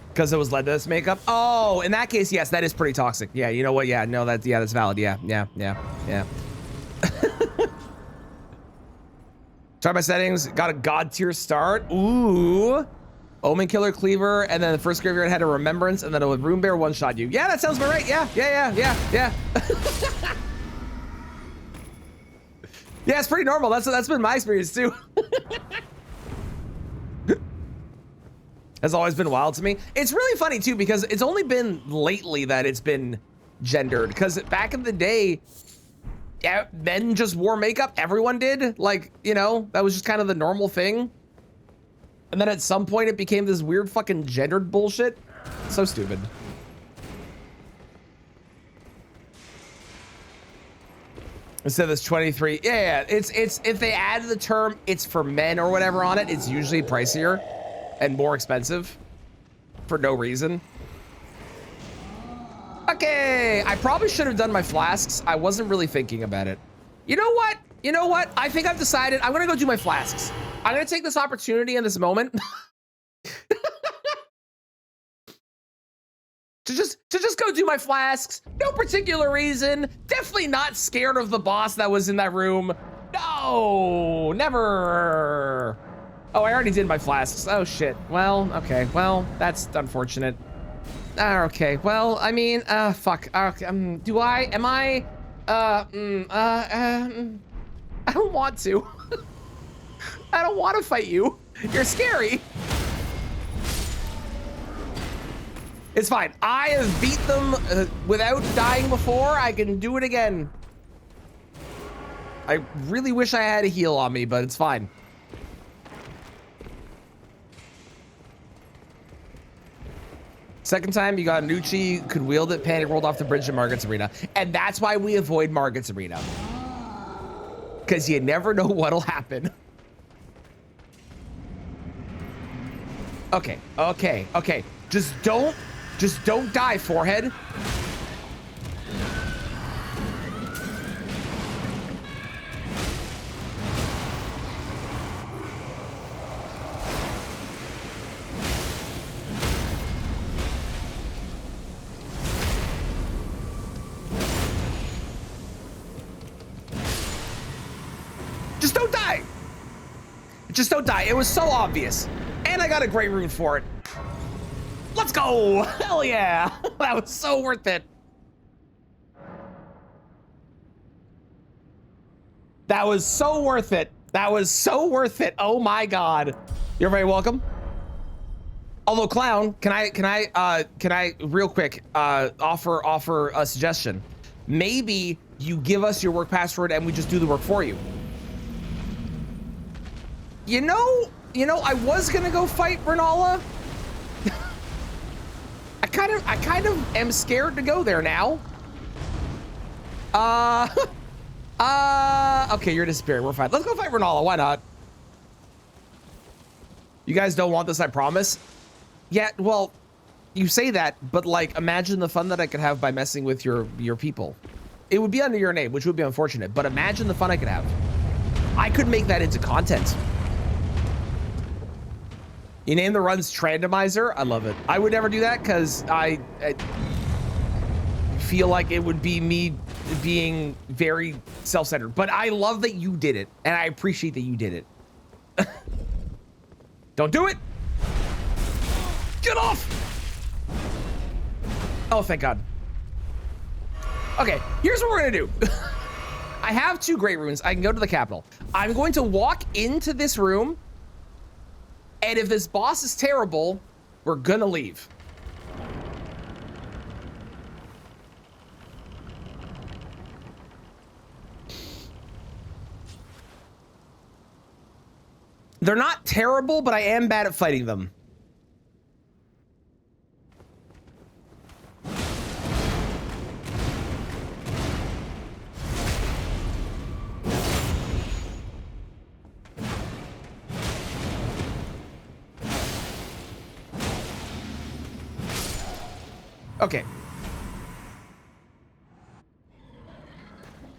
Because it was led to this makeup? Oh, in that case, yes, that is pretty toxic. Yeah, you know what? Yeah, no, that's valid. Yeah. Try my settings, got a god tier start. Ooh. Omen Killer Cleaver, and then the first graveyard had a Remembrance, and then a Rune Bear one-shot you. Yeah, that sounds about right. Yeah. Yeah, it's pretty normal. That's been my experience too. Has always been wild to me. It's really funny too, because it's only been lately that it's been gendered. Because back in the day, yeah, men just wore makeup. Everyone did. Like, you know, that was just kind of the normal thing. And then at some point it became this weird fucking gendered bullshit. So stupid. Instead of this 23, yeah, it's if they add the term "it's for men" or whatever on it, it's usually pricier and more expensive for no reason. Okay, I probably should have done my flasks. I wasn't really thinking about it. You know what? I think I've decided I'm gonna go do my flasks. I'm gonna take this opportunity in this moment to just go do my flasks. No particular reason. Definitely not scared of the boss that was in that room. No, never. Oh, I already did my flasks. Oh shit. Well, okay. Well, that's unfortunate. Okay. Well, I mean, fuck. Do I? Am I? I don't want to. I don't want to fight you. You're scary. It's fine. I have beat them without dying before. I can do it again. I really wish I had a heal on me, but it's fine. Second time you got Nucci, could wield it, panic rolled off the bridge in Margaret's Arena. And that's why we avoid Margaret's Arena. Because you never know what'll happen. Okay. Just don't die, forehead. Just don't die. Just don't die. It was so obvious. And I got a great rune for it. Let's go. Hell yeah. That was so worth it. That was so worth it. That was so worth it. Oh my God. You're very welcome. Although, Clown, can I real quick offer a suggestion? Maybe you give us your work password and we just do the work for you. You know, I was gonna go fight Bernala. I kind of am scared to go there now. Okay, you're disappearing. We're fine. Let's go fight Bernala. Why not? You guys don't want this, I promise. Yeah, well, you say that, but like, imagine the fun that I could have by messing with your people. It would be under your name, which would be unfortunate, but imagine the fun I could have. I could make that into content. You name the runs Randomizer. I love it. I would never do that because I feel like it would be me being very self-centered. But I love that you did it, and I appreciate that you did it. Don't do it. Get off. Oh, thank God. Okay, here's what we're gonna do. I have 2 great runes. I can go to the capital. I'm going to walk into this room, and if this boss is terrible, we're gonna leave. They're not terrible, but I am bad at fighting them. Okay.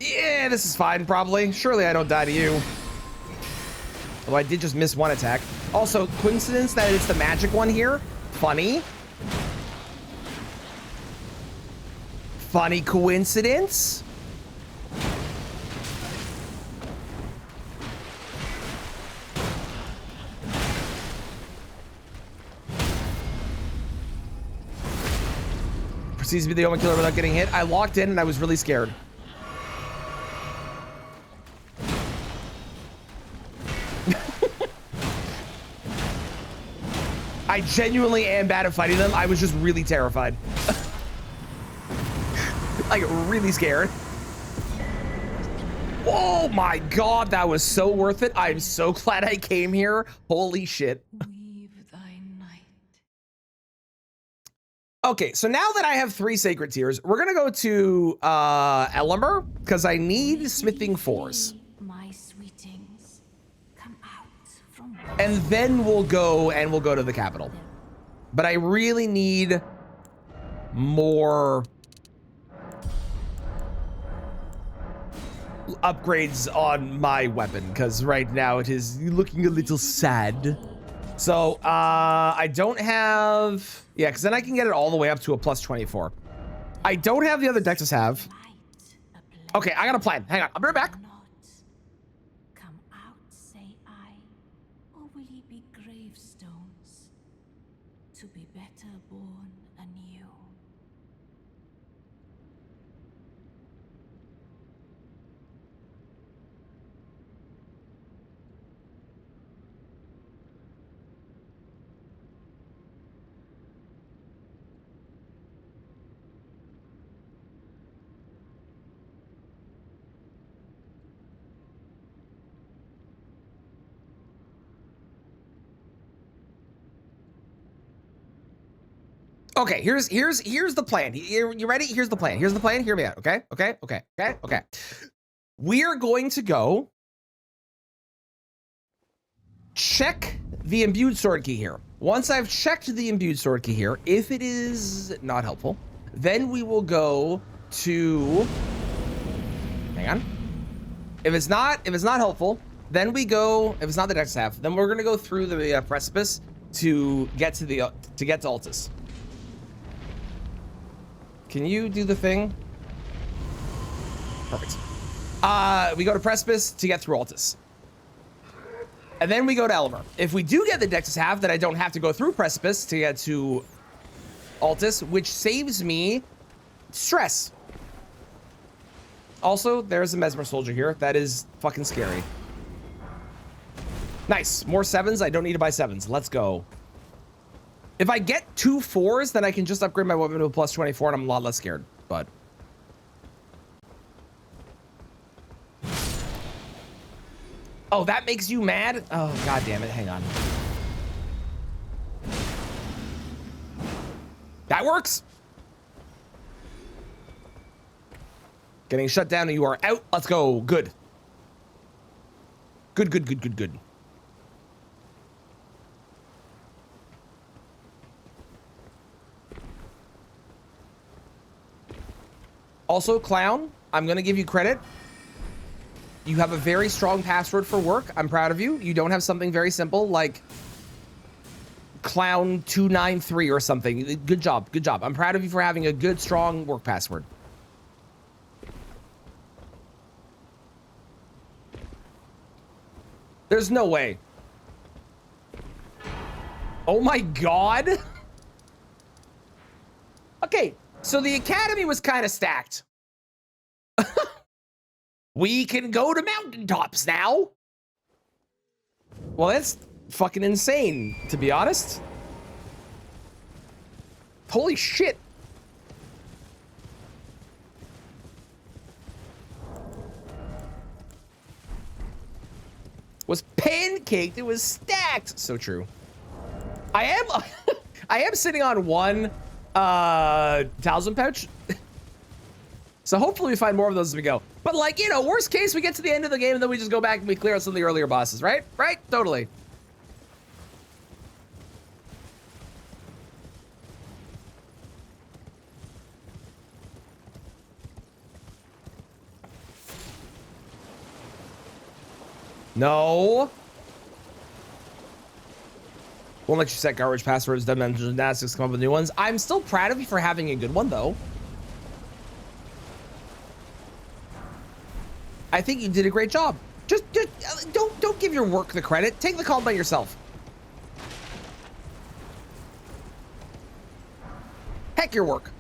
Yeah, this is fine, probably. Surely I don't die to you. Although I did just miss 1 attack. Also, coincidence that it's the magic one here? Funny. Funny coincidence. Proceeds to be the only killer without getting hit. I locked in and I was really scared. I genuinely am bad at fighting them. I was just really terrified. Like, really scared. Oh my God, that was so worth it. I'm so glad I came here. Holy shit. Okay, so now that I have 3 sacred tears, we're gonna go to Elimer, because I need smithing 4s. And then we'll go to the capital. But I really need more upgrades on my weapon, because right now it is looking a little sad. So I don't have, yeah, because then I can get it all the way up to a +24. I don't have the other Deathless have. Okay, I got a plan. Hang on, I'll be right back. Okay, here's the plan. You ready? Here's the plan. Here's the plan. Hear me out. Okay. We are going to go check the imbued sword key here. Once I've checked the imbued sword key here, if it is not helpful, then we will go to, hang on. If it's not helpful, then we go, if it's not the dex half, then we're gonna go through the precipice to get to Altus. Can you do the thing? Perfect. We go to precipice to get through Altus. And then we go to Elimer. If we do get the Dexus half, then I don't have to go through precipice to get to Altus, which saves me stress. Also, there's a Mesmer soldier here. That is fucking scary. Nice. More 7s. I don't need to buy 7s. Let's go. If I get 2 4s, then I can just upgrade my weapon to a +24 and I'm a lot less scared. But oh, that makes you mad? Oh, god damn it. Hang on. That works. Getting shut down and you are out. Let's go. Good. Good. Also, Clown, I'm going to give you credit. You have a very strong password for work. I'm proud of you. You don't have something very simple like clown 293 or something. Good job. Good job. I'm proud of you for having a good, strong work password. There's no way. Oh my God. Okay, so the academy was kind of stacked. We can go to mountaintops now. Well, that's fucking insane, to be honest. Holy shit. Was pancaked, it was stacked. So true. I am sitting on one talisman pouch. So hopefully we find more of those as we go. But like, you know, worst case, we get to the end of the game and then we just go back and we clear out some of the earlier bosses, right? Right? Totally. No. Won't let you set garbage passwords, dimension gymnastics, come up with new ones. I'm still proud of you for having a good one, though. I think you did a great job. Just don't give your work the credit. Take the compliment yourself. Heck your work.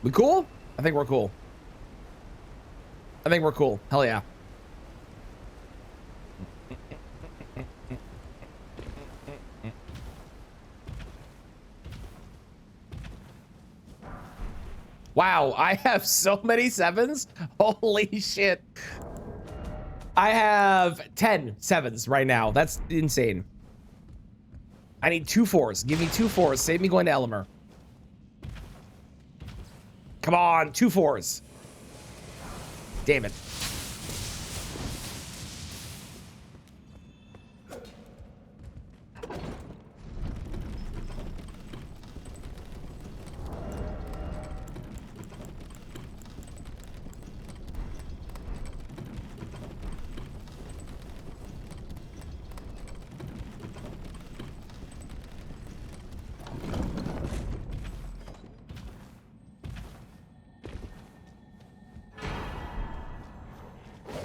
We cool? I think we're cool. I think we're cool. Hell yeah. Wow, I have so many sevens. Holy shit. I have 10 sevens right now. That's insane. I need 2 4s. Give me 2 4s. Save me going to Elimer. Come on, 2 4s. Damn it.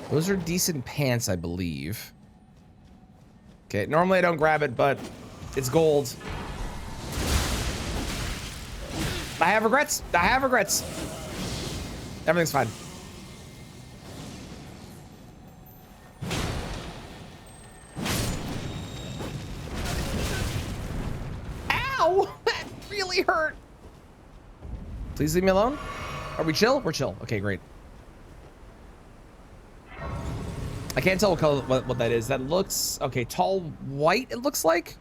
Those are decent pants, I believe. Okay, normally I don't grab it, but it's gold. I have regrets. I have regrets. Everything's fine. Ow! That really hurt. Please leave me alone. Are we chill? We're chill. Okay, great. I can't tell what color, what that is. That looks, okay, tall white, it looks like.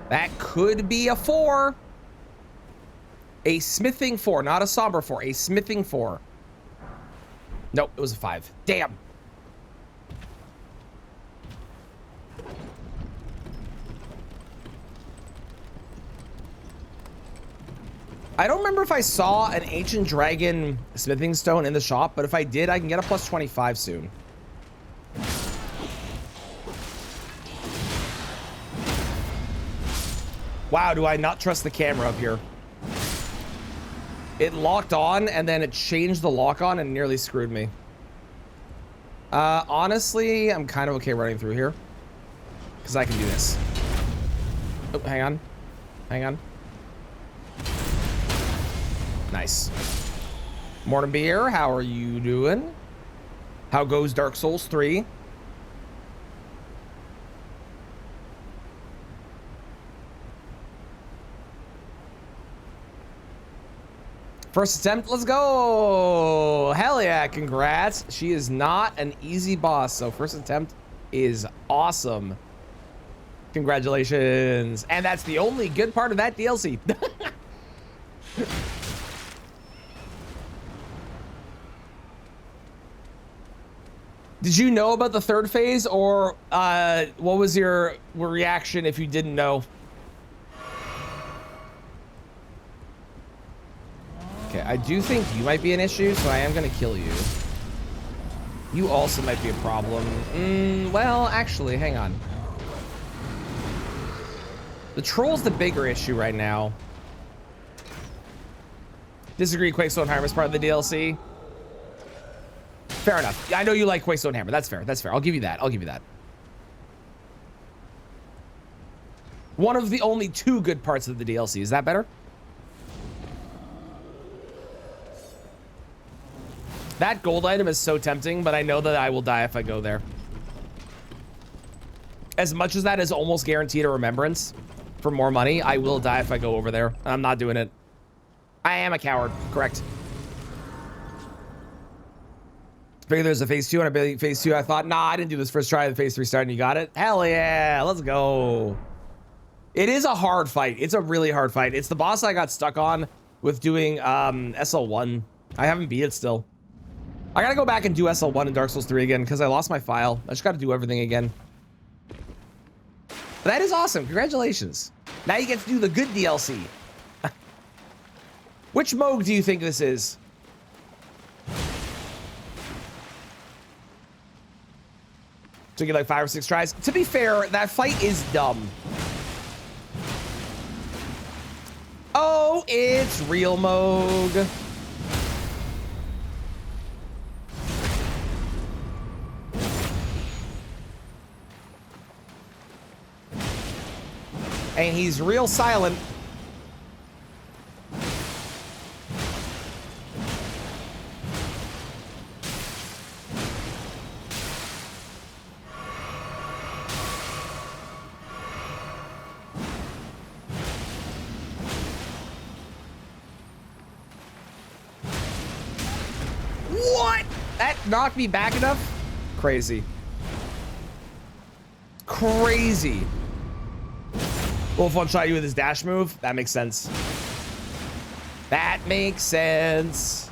That could be a 4. A smithing 4, not a somber 4, a smithing 4. Nope, it was a 5. Damn. I don't remember if I saw an ancient dragon smithing stone in the shop, but if I did, I can get a plus 25 soon. Wow, do I not trust the camera up here? It locked on and then it changed the lock on and nearly screwed me. Honestly, I'm kind of okay running through here because I can do this. Oh, hang on. Hang on. Nice. Morning Beer, how are you doing? How goes Dark Souls 3? First attempt, let's go. Hell yeah, congrats. She is not an easy boss, so first attempt is awesome. Congratulations. And that's the only good part of that DLC. Did you know about the third phase, or what was your reaction if you didn't know? Okay, I do think you might be an issue, so I am gonna kill you. You also might be a problem. Well, actually, hang on. The troll's the bigger issue right now. Disagree, Quakestone Hammer is part of the DLC. Fair enough. I know you like Quakestone Hammer. That's fair. That's fair. I'll give you that. I'll give you that. One of the only two good parts of the DLC. Is that better? That gold item is so tempting, but I know that I will die if I go there. As much as that is almost guaranteed a remembrance for more money, I will die if I go over there. I'm not doing it. I am a coward, correct. Figured there's a phase 2 and a phase 2. I thought, nah, I didn't do this first try. The phase 3 started and you got it. Hell yeah, let's go. It is a hard fight. It's a really hard fight. It's the boss I got stuck on with doing SL1. I haven't beat it still. I gotta go back and do SL1 in Dark Souls 3 again because I lost my file. I just gotta do everything again. But that is awesome. Congratulations. Now you get to do the good DLC. Which Moog do you think this is? Took you like 5 or 6 tries. To be fair, that fight is dumb. Oh, it's real Moog. And he's real silent. What? That knocked me back enough? Crazy. Crazy. Wolf one-shot you with his dash move? That makes sense. That makes sense.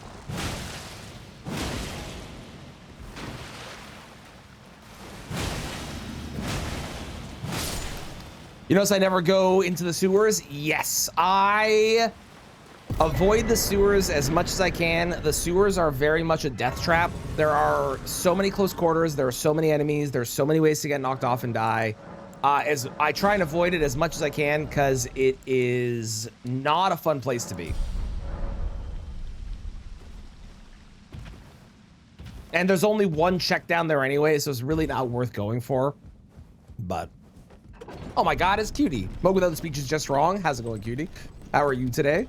You notice I never go into the sewers? Yes, I avoid the sewers as much as I can. The sewers are very much a death trap. There are so many close quarters. There are so many enemies. There's so many ways to get knocked off and die. As I try and avoid it as much as I can because it is not a fun place to be. And there's only one check down there anyway, so it's really not worth going for. But, oh my God, it's Cutie. Moog without the speech is just wrong. How's it going, Cutie? How are you today?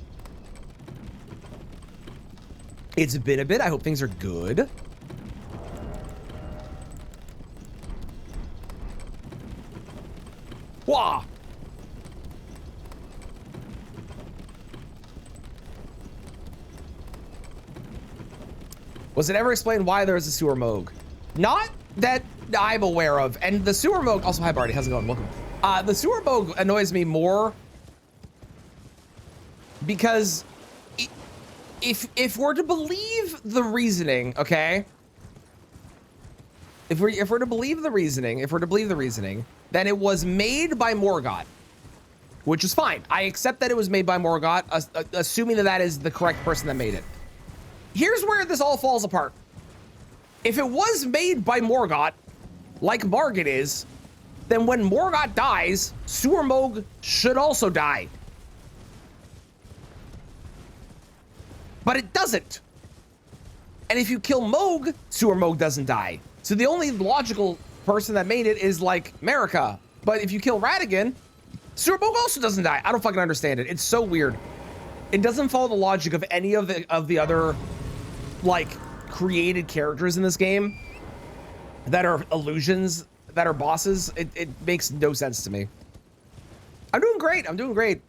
It's been a bit. I hope things are good. Wah! Was it ever explained why there is a sewer Moog? Not that I'm aware of. And the sewer Moog, also, hi Barty, how's it going? Welcome. The sewer Moog annoys me more because if we're to believe the reasoning, okay? If we're to believe the reasoning, then it was made by Morgott, which is fine. I accept that it was made by Morgott, assuming that that is the correct person that made it. Here's where this all falls apart. If it was made by Morgott, like Margit is, then when Morgott dies, Sewer Moog should also die. But it doesn't. And if you kill Moog, Sewer Moog doesn't die. So the only logical person that made it is like Marika. But if you kill Radigan, Sewer Moog also doesn't die. I don't fucking understand it. It's so weird. It doesn't follow the logic of any of the other like created characters in this game that are illusions, that are bosses. It makes no sense to me. I'm doing great. I'm doing great.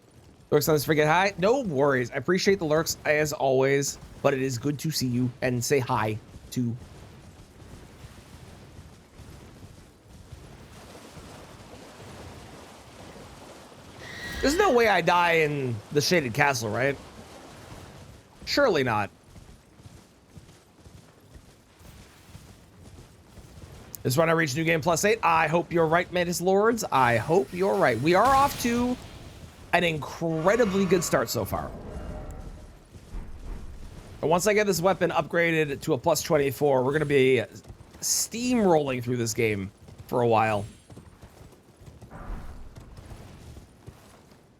Lurks on this forget hi. No worries. I appreciate the lurks as always, but it is good to see you and say hi to. There's no way I die in the Shaded Castle, right? Surely not. This run I reached New Game +8. I hope you're right, Mantis Lords. I hope you're right. We are off to an incredibly good start so far. And once I get this weapon upgraded to a +24, we're going to be steamrolling through this game for a while.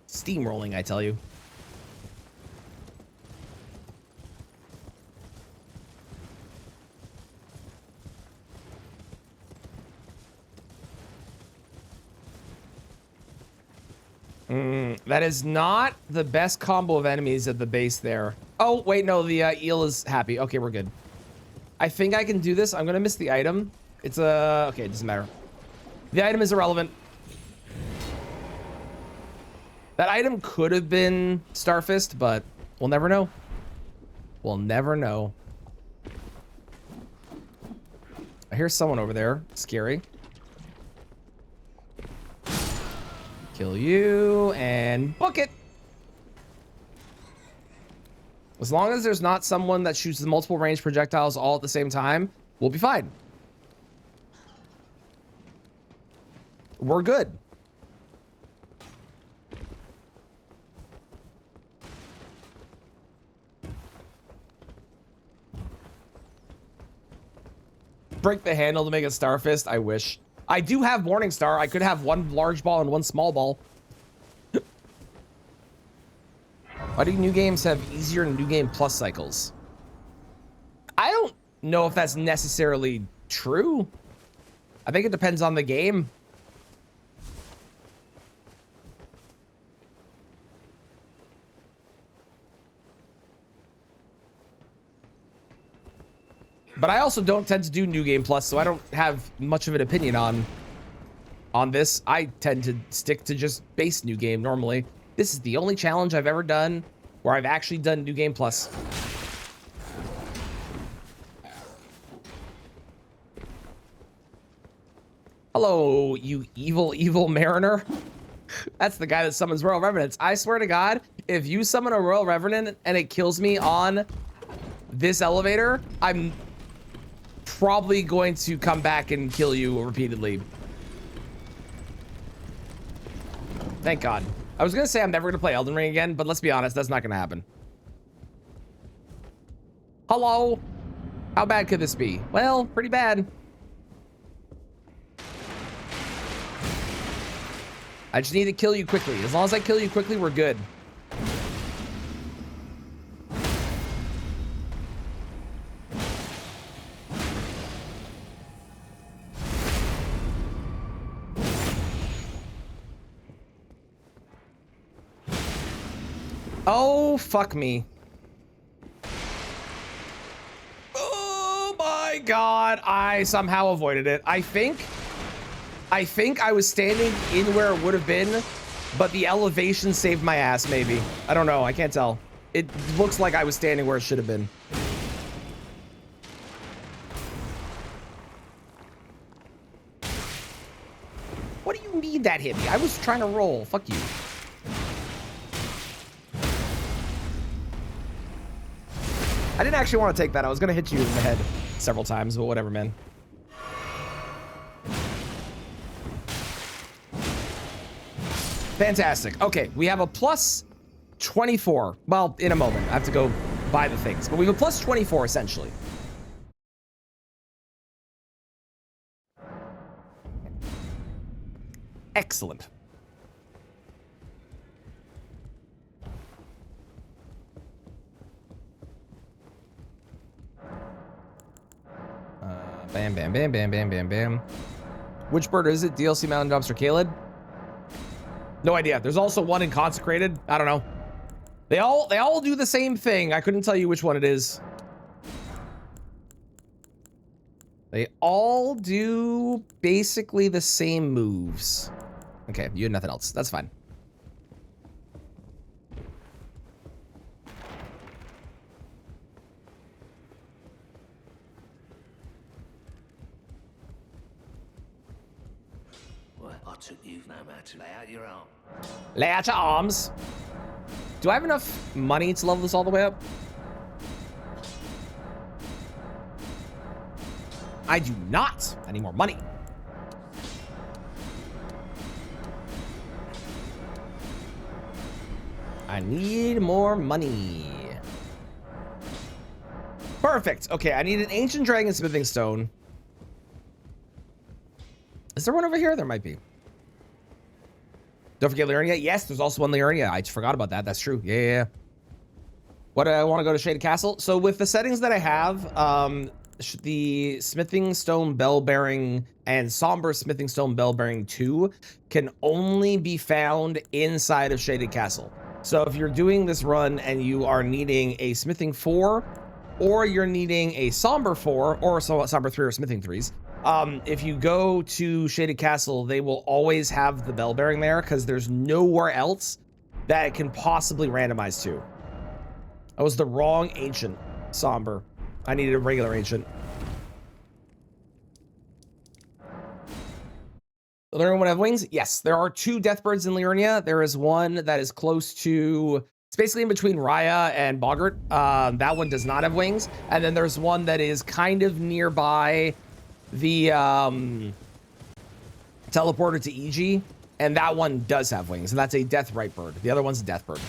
Steamrolling, I tell you. That is not the best combo of enemies at the base there. Oh, wait, no, the eel is happy. Okay, we're good. I think I can do this. I'm gonna miss the item. It's okay, it doesn't matter. The item is irrelevant. That item could have been Starfist, but we'll never know. We'll never know. I hear someone over there. Scary. Kill you and book it. As long as there's not someone that shoots the multiple range projectiles all at the same time, we'll be fine. We're good. Break the handle to make a Starfist. I wish. I do have Morningstar. I could have one large ball and one small ball. Why do new games have easier New Game Plus cycles? I don't know if that's necessarily true. I think it depends on the game. But I also don't tend to do New Game Plus, so I don't have much of an opinion on this. I tend to stick to just base New Game normally. This is the only challenge I've ever done where I've actually done New Game Plus. Hello, you evil, evil mariner. That's the guy that summons Royal Revenants. I swear to God, if you summon a Royal Revenant and it kills me on this elevator, I'm probably going to come back and kill you repeatedly. Thank God. I was gonna say I'm never gonna play Elden Ring again, but let's be honest, that's not gonna happen. Hello? How bad could this be? Well, pretty bad. I just need to kill you quickly. As long as I kill you quickly, we're good. Oh, fuck me. Oh my God. I somehow avoided it. I think I was standing in where it would have been, but the elevation saved my ass, maybe. I don't know. I can't tell. It looks like I was standing where it should have been. What do you mean that hit me? I was trying to roll. Fuck you. I didn't actually want to take that. I was going to hit you in the head several times, but whatever, man. Fantastic. Okay, we have a plus 24. Well, in a moment. I have to go buy the things. But we have a plus 24, essentially. Excellent. Bam, bam, bam, bam, bam, bam, bam. Which bird is it? DLC Mountain Dumpster Kaled? No idea. There's also one in Consecrated. I don't know. They all do the same thing. I couldn't tell you which one it is. They all do basically the same moves. Okay, you had nothing else. That's fine. what you've no matter. Lay out your arm. Lay out your arms. Do I have enough money to level this all the way up? I do not. I need more money. I need more money. Perfect. Okay, I need an ancient dragon smithing stone. Is there one over here? There might be. Don't forget Liurnia. Yes, there's also one Liurnia. I forgot about that. That's true. Yeah. What do I want to go to Shaded Castle? So with the settings that I have, the Smithing Stone Bell Bearing and Somber Smithing Stone Bell Bearing 2 can only be found inside of Shaded Castle. So if you're doing this run and you are needing a Smithing 4, or you're needing a Somber 4, or Somber 3 or Smithing 3s, if you go to Shaded Castle, they will always have the Bell Bearing there because there's nowhere else that it can possibly randomize to. I was the wrong ancient Somber. I needed a regular ancient. Liurnia would have wings? Yes, there are 2 Deathbirds in Liurnia. There is one that is close to, it's basically in between Raya and Boggart. That one does not have wings. And then there's one that is kind of nearby the teleporter to EG. And that one does have wings. And that's a Deathrite bird. The other one's a Deathbird.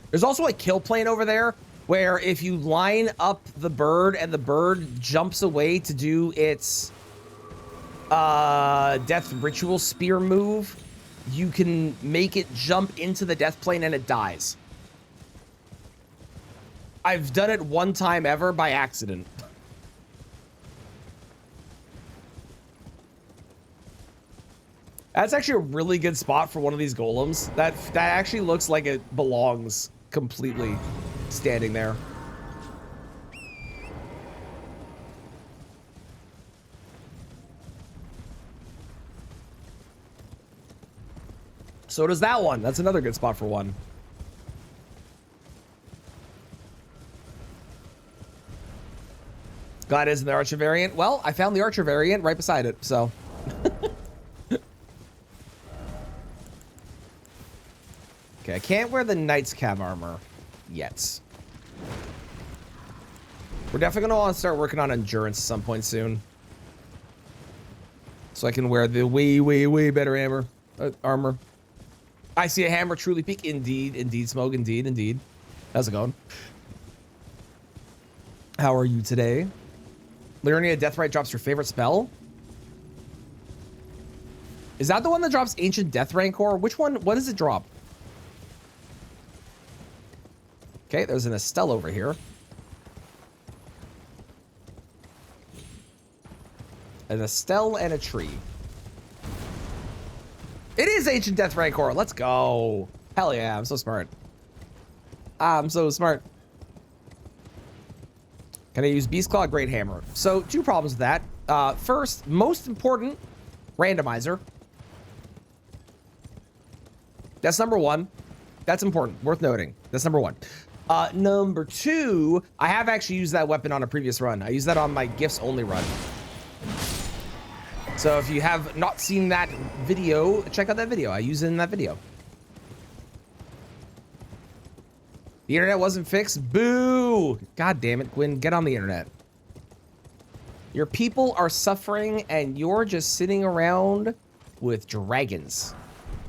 There's also a kill plane over there where if you line up the bird and the bird jumps away to do its death ritual spear move, you can make it jump into the death plane and it dies. I've done it one time ever by accident. That's actually a really good spot for one of these golems. That actually looks like it belongs completely standing there. So does that one. That's another good spot for one. Glad it isn't the Archer variant. Well, I found the Archer variant right beside it, so. Okay, I can't wear the Knight's Cav armor yet. We're definitely going to want to start working on endurance at some point soon. So I can wear the way better armor. I see a hammer truly peak. Indeed, Smoke. Indeed. How's it going? How are you today? Liurnia Deathrite drops your favorite spell? Is that the one that drops Ancient Death Rancor? Which one? What does it drop? Okay, there's an Estelle over here. An Estelle and a tree. It is Ancient Death Rancor. Let's go. Hell yeah, I'm so smart. I'm so smart. Can I use Beast Claw? Great Hammer. So, 2 problems with that. First, most important, randomizer. That's number 1. That's important. Worth noting. That's number 1. Number 2, I have actually used that weapon on a previous run. I used that on my gifts only run. So if you have not seen that video, check out that video. I use it in that video. The internet wasn't fixed. Boo! God damn it, Gwyn, get on the internet. Your people are suffering and you're just sitting around with dragons.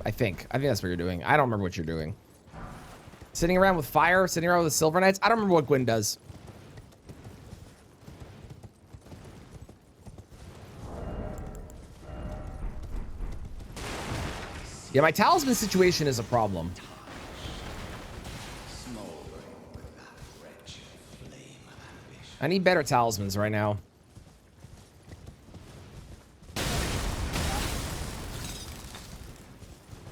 I think that's what you're doing. I don't remember what you're doing. Sitting around with fire, sitting around with the Silver Knights. I don't remember what Gwyn does. Yeah, my talisman situation is a problem. I need better talismans right now.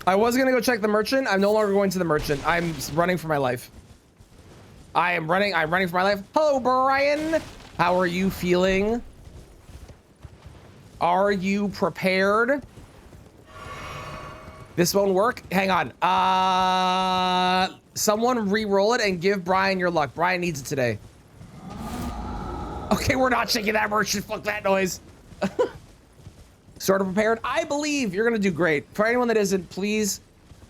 I was gonna go check the merchant. I'm no longer going to the merchant. I'm running for my life. I'm running for my life. Hello, Brian. How are you feeling? Are you prepared? This won't work. Hang on. Someone re-roll it and give Brian your luck. Brian needs it today. Okay, we're not shaking that merchant. Fuck that noise. Sort of prepared. I believe you're gonna do great. For anyone that isn't, please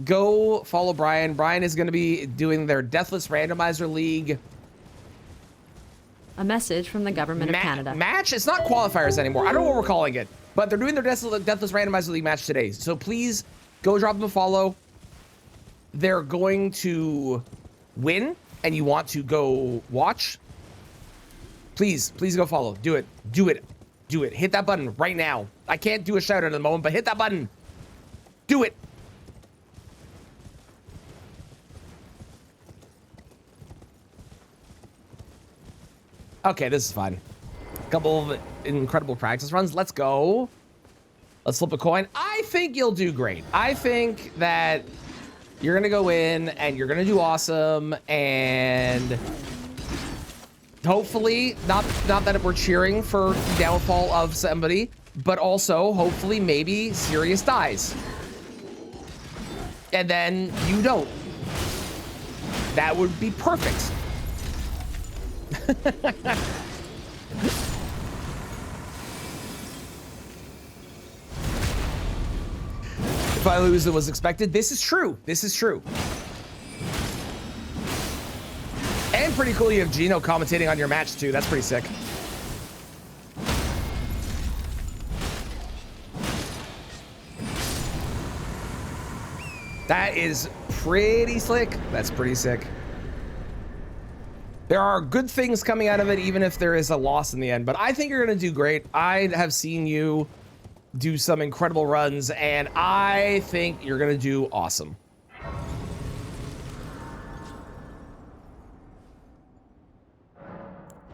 go follow Brian. Brian is gonna be doing their Deathless Randomizer League. A message from the government of Canada. Match? It's not qualifiers anymore. I don't know what we're calling it, but they're doing their Deathless Randomizer League match today. So please go drop them a follow. They're going to win, and you want to go watch. Please go follow. Do it. Do it. Do it. Hit that button right now. I can't do a shout out at the moment, but hit that button. Do it. Okay, this is fine. A couple of incredible practice runs. Let's go. Let's flip a coin. I think you'll do great. I think that you're going to go in and you're going to do awesome, and hopefully, not that we're cheering for the downfall of somebody, but also hopefully maybe Sirius dies. And then you don't. That would be perfect. If I lose, it was expected. This is true. This is true. And pretty cool you have Gino commentating on your match too. That's pretty sick. That is pretty slick. That's pretty sick. There are good things coming out of it, even if there is a loss in the end. But I think you're going to do great. I have seen you do some incredible runs, and I think you're going to do awesome.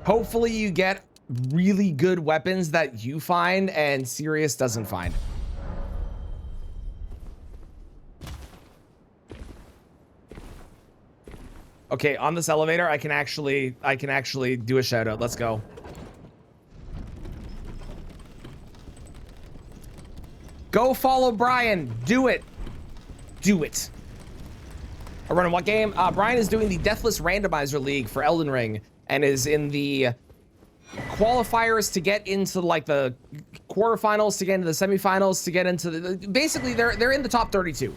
Hopefully you get really good weapons that you find and Sirius doesn't find. Okay, on this elevator, I can actually do a shout out. Let's go. Go follow Brian. Do it. Do it. I run in what game? Brian is doing the Deathless Randomizer League for Elden Ring and is in the qualifiers to get into like the quarterfinals, to get into the semifinals, to get into the, basically they're in the top 32.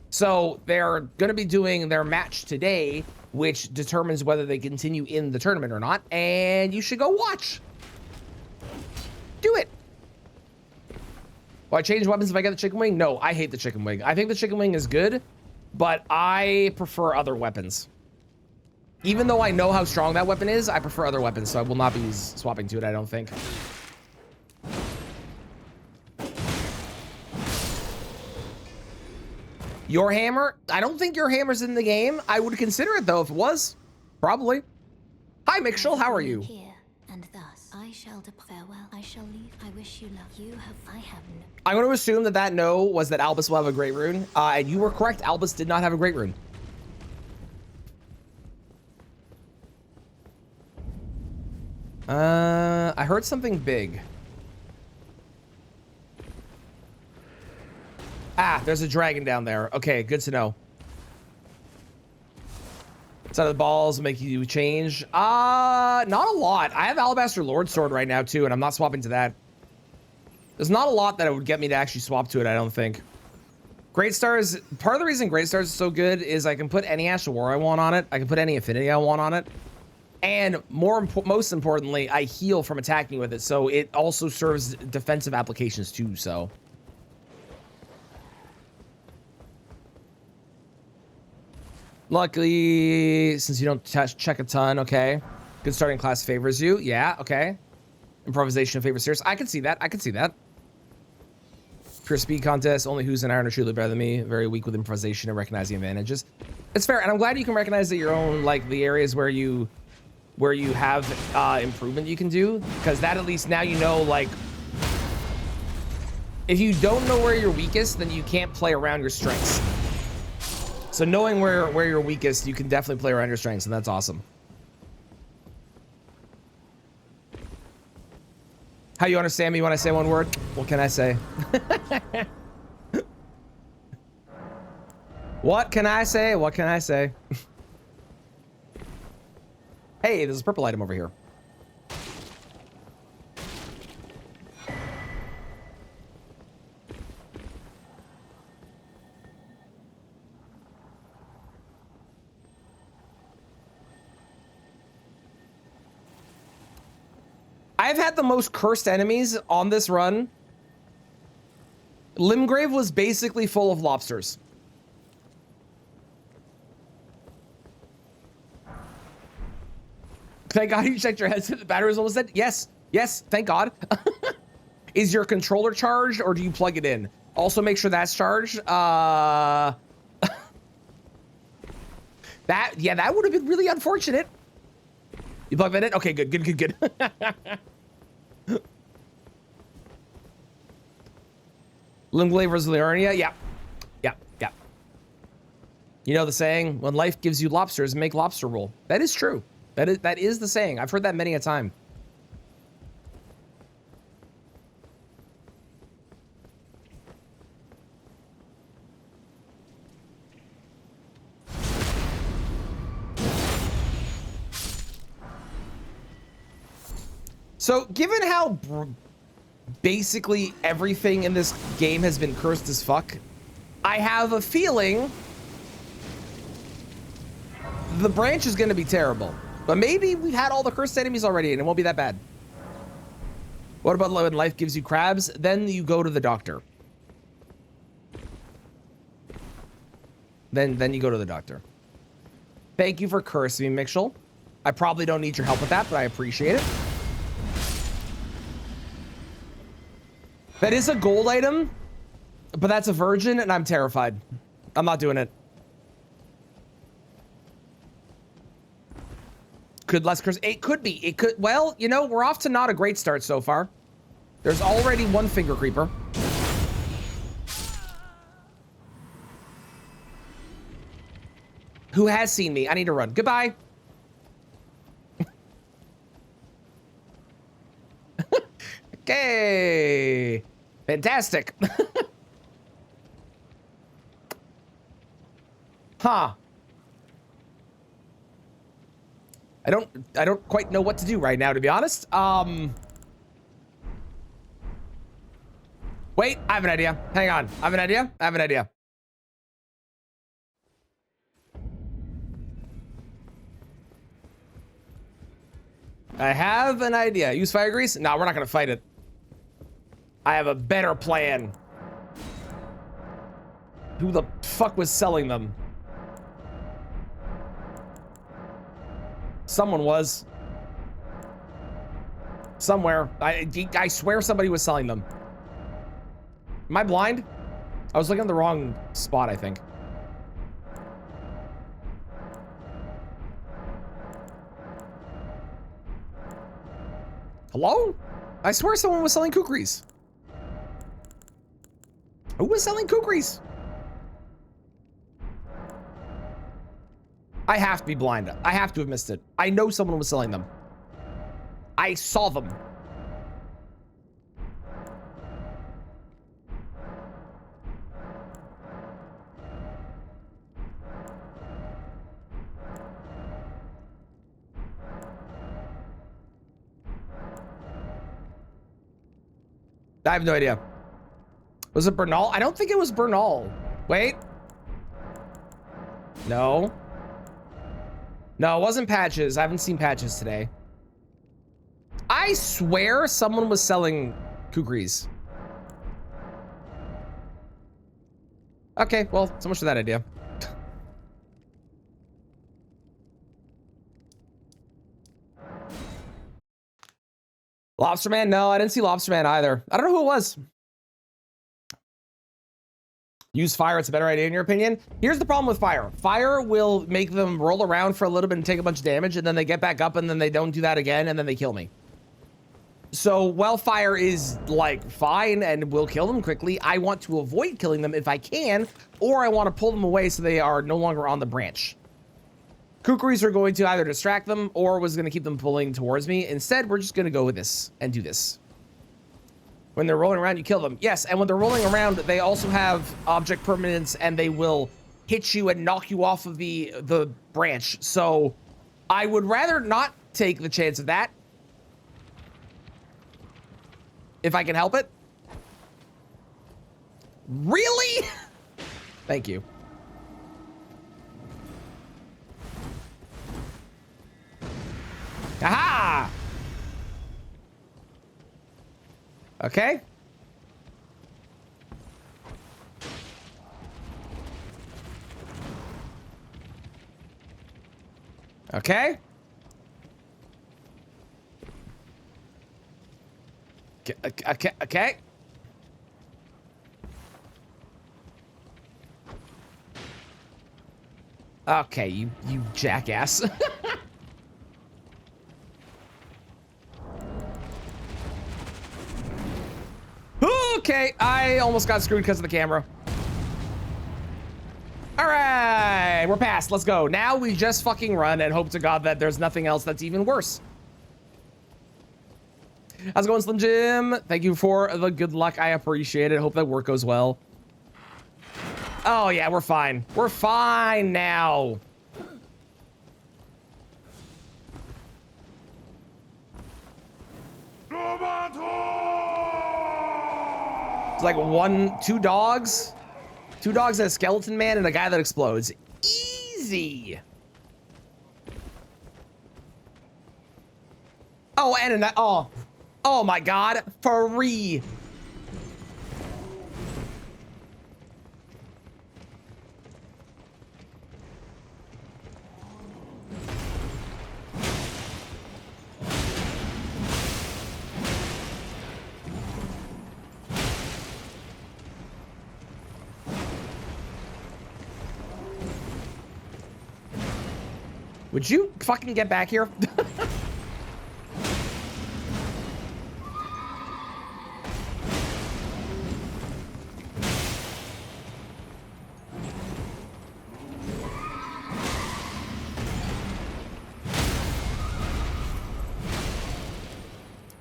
So they're going to be doing their match today, which determines whether they continue in the tournament or not. And you should go watch. Do it. Will I change weapons if I get the chicken wing? No, I hate the chicken wing. I think the chicken wing is good, but I prefer other weapons. Even though I know how strong that weapon is, I prefer other weapons, so I will not be swapping to it, I don't think. Your hammer? I don't think your hammer's in the game. I would consider it, though, if it was. Probably. Hi, Mikshel. How are you? Here, and thus I shall farewell. I shall leave. I wish you luck. You have. I have no. I'm going to assume that that no was that Albus will have a great rune. And you were correct. Albus did not have a great rune. I heard something big. Ah, there's a dragon down there. Okay, good to know. Side of the balls make you change. Not a lot. I have Alabaster Lord Sword right now too, and I'm not swapping to that. There's not a lot that would get me to actually swap to it, I don't think. Great Stars, part of the reason Great Stars is so good is I can put any Ash of War I want on it. I can put any Affinity I want on it. And most importantly, I heal from attacking with it, so it also serves defensive applications too, so. Luckily, since you don't check a ton, okay. Good starting class favors you, yeah, okay. Improvisation favors Sirius. I can see that, I can see that. Pure speed contest, only who's an iron or truly better than me. Very weak with improvisation and recognizing advantages. It's fair, and I'm glad you can recognize that your own, like, the areas where you have improvement you can do, because that at least now you know, like, if you don't know where you're weakest, then you can't play around your strengths. So knowing where you're weakest, you can definitely play around your strengths, and that's awesome. How you understand me when I say one word? What can I say? What can I say? What can I say? Hey, there's a purple item over here. I've had the most cursed enemies on this run. Limgrave was basically full of lobsters. Thank God you checked your headset. The battery was almost dead. Yes, yes, thank God. Is your controller charged or do you plug it in? Also make sure that's charged. That would have been really unfortunate. You plug that in? Okay, good. Limgrave versus Liurnia? Yeah. You know the saying, when life gives you lobsters, make lobster roll. That is true. That is the saying. I've heard that many a time. So, given how basically everything in this game has been cursed as fuck, I have a feeling the branch is going to be terrible. But maybe we've had all the cursed enemies already and it won't be that bad. What about when life gives you crabs? Then you go to the doctor. Then you go to the doctor. Thank you for cursing me, Mitchell. I probably don't need your help with that, but I appreciate it. That is a gold item, but that's a virgin and I'm terrified. I'm not doing it. Could less curse? It could be. It could. Well, you know, we're off to not a great start so far. There's already one finger creeper. Who has seen me? I need to run. Goodbye. Okay. Fantastic. Huh. I don't quite know what to do right now, to be honest. Wait, I have an idea. Hang on. I have an idea. Use fire grease? No, we're not gonna fight it. I have a better plan. Who the fuck was selling them? Someone was. Somewhere. I swear somebody was selling them. Am I blind? I was looking at the wrong spot, I think. Hello? I swear someone was selling kukris. Who was selling kukris? I have to be blind. I have to have missed it. I know someone was selling them. I saw them. I have no idea. Was it Bernal? I don't think it was Bernal. Wait. No. No, it wasn't Patches. I haven't seen Patches today. I swear someone was selling kukris. Okay, well, so much for that idea. Lobster Man? No, I didn't see Lobster Man either. I don't know who it was. Use fire, it's a better idea in your opinion. Here's the problem with fire. Fire will make them roll around for a little bit and take a bunch of damage, and then they get back up and then they don't do that again, and then they kill me. So while fire is like fine and will kill them quickly, I want to avoid killing them if I can, or I want to pull them away so they are no longer on the branch. Kukris are going to either distract them or was going to keep them pulling towards me. Instead, we're just going to go with this and do this. When they're rolling around, you kill them. Yes, and when they're rolling around, they also have object permanence and they will hit you and knock you off of the branch. So I would rather not take the chance of that. If I can help it. Really? Thank you. Aha! Okay. Okay. Okay. Okay. Okay, you jackass. Okay, I almost got screwed because of the camera. All right, we're past. Let's go. Now we just fucking run and hope to God that there's nothing else that's even worse. How's it going, Slim Jim? Thank you for the good luck. I appreciate it. Hope that work goes well. Oh, yeah, we're fine. We're fine now. It's like two dogs and a skeleton man and a guy that explodes. Easy. Oh, and oh my God, free. Would you fucking get back here?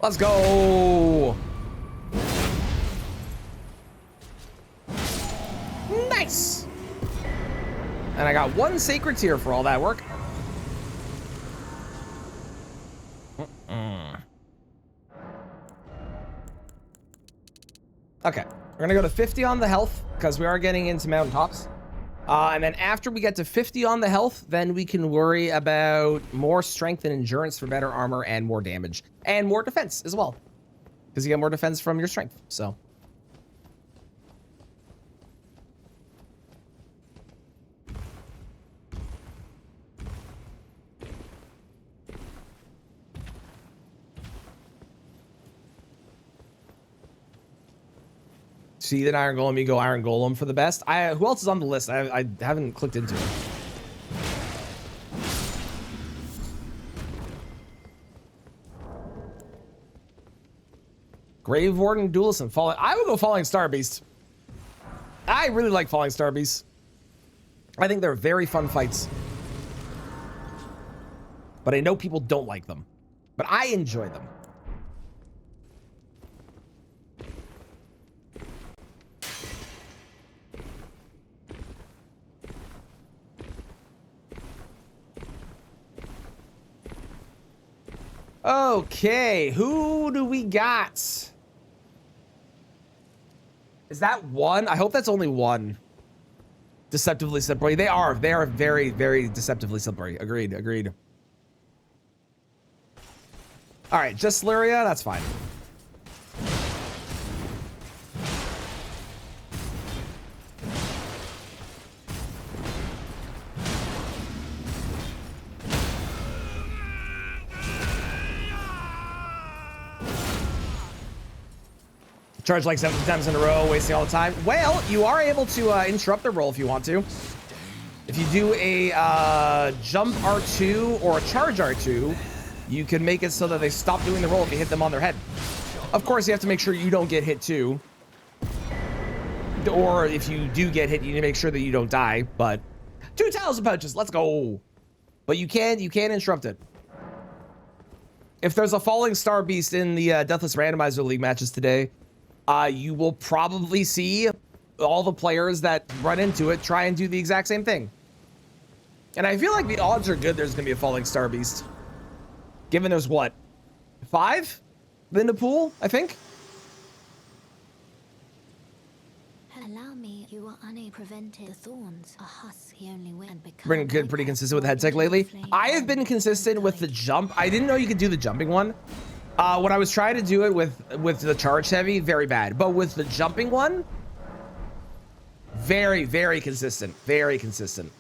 Let's go. Nice. And I got one sacred tear for all that work. Okay, we're gonna go to 50 on the health because we are getting into mountaintops. And then after we get to 50 on the health, then we can worry about more strength and endurance for better armor and more damage and more defense as well. Because you get more defense from your strength, so. See an Iron Golem, you go Iron Golem for the best. Who else is on the list? I haven't clicked into it. Grave Warden, Duelist, and Falling. I would go Falling Star Beast. I really like Falling Star Beast. I think they're very fun fights. But I know people don't like them. But I enjoy them. Okay, who do we got? Is that one? I hope that's only one. Deceptively slippery. They are very, very deceptively slippery. Agreed, agreed. All right, just Lyria, that's fine. Charge like 7 times in a row, wasting all the time. Well, you are able to interrupt the roll if you want to. If you do a jump R2 or a charge R2, you can make it so that they stop doing the roll if you hit them on their head. Of course, you have to make sure you don't get hit too. Or if you do get hit, you need to make sure that you don't die. But 2,000 punches, let's go. But you can interrupt it. If there's a Falling Star Beast in the Deathless Randomizer League matches today, you will probably see all the players that run into it try and do the exact same thing. And I feel like the odds are good there's going to be a Falling Star Beast. Given there's what? 5 in the pool, I think? Allow me, you are unable to prevent the thorns. A husk he only went and become. Been good, pretty consistent with the head tech lately. I have been consistent with the jump. I didn't know you could do the jumping one. When I was trying to do it with the charge heavy, very bad. But with the jumping one, very, very consistent. Very consistent.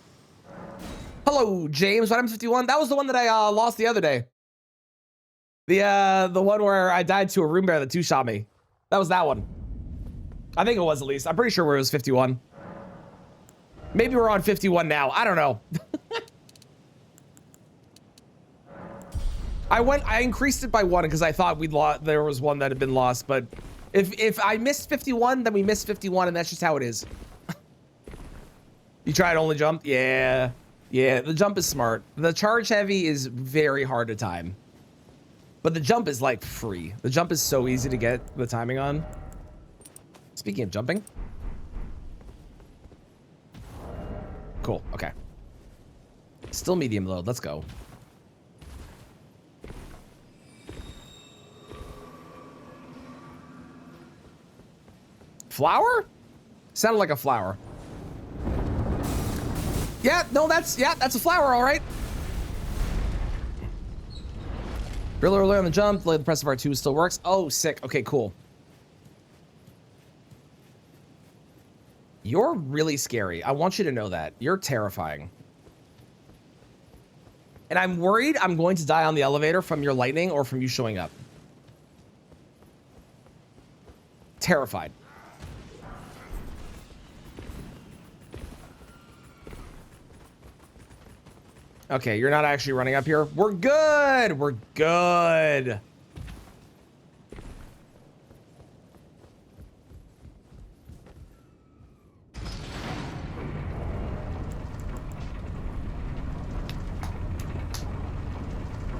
Hello, James. What happened to 51? That was the one that I lost the other day. The one where I died to a room bear that two-shot me. That was that one. I think it was, at least. I'm pretty sure it was 51. Maybe we're on 51 now. I don't know. I increased it by 1 because I thought there was one that had been lost, but if I missed 51, then we missed 51, and that's just how it is. You tried only jump? Yeah. Yeah, the jump is smart. The charge heavy is very hard to time. But the jump is like free. The jump is so easy to get the timing on. Speaking of jumping. Cool, okay. Still medium load, let's go. Flower? Sounded like a flower. Yeah, no, that's a flower, all right. Real early on the jump, the press of R2 still works. Oh, sick. Okay, cool. You're really scary. I want you to know that. You're terrifying. And I'm worried I'm going to die on the elevator from your lightning or from you showing up. Terrified. Okay, you're not actually running up here. We're good. We're good.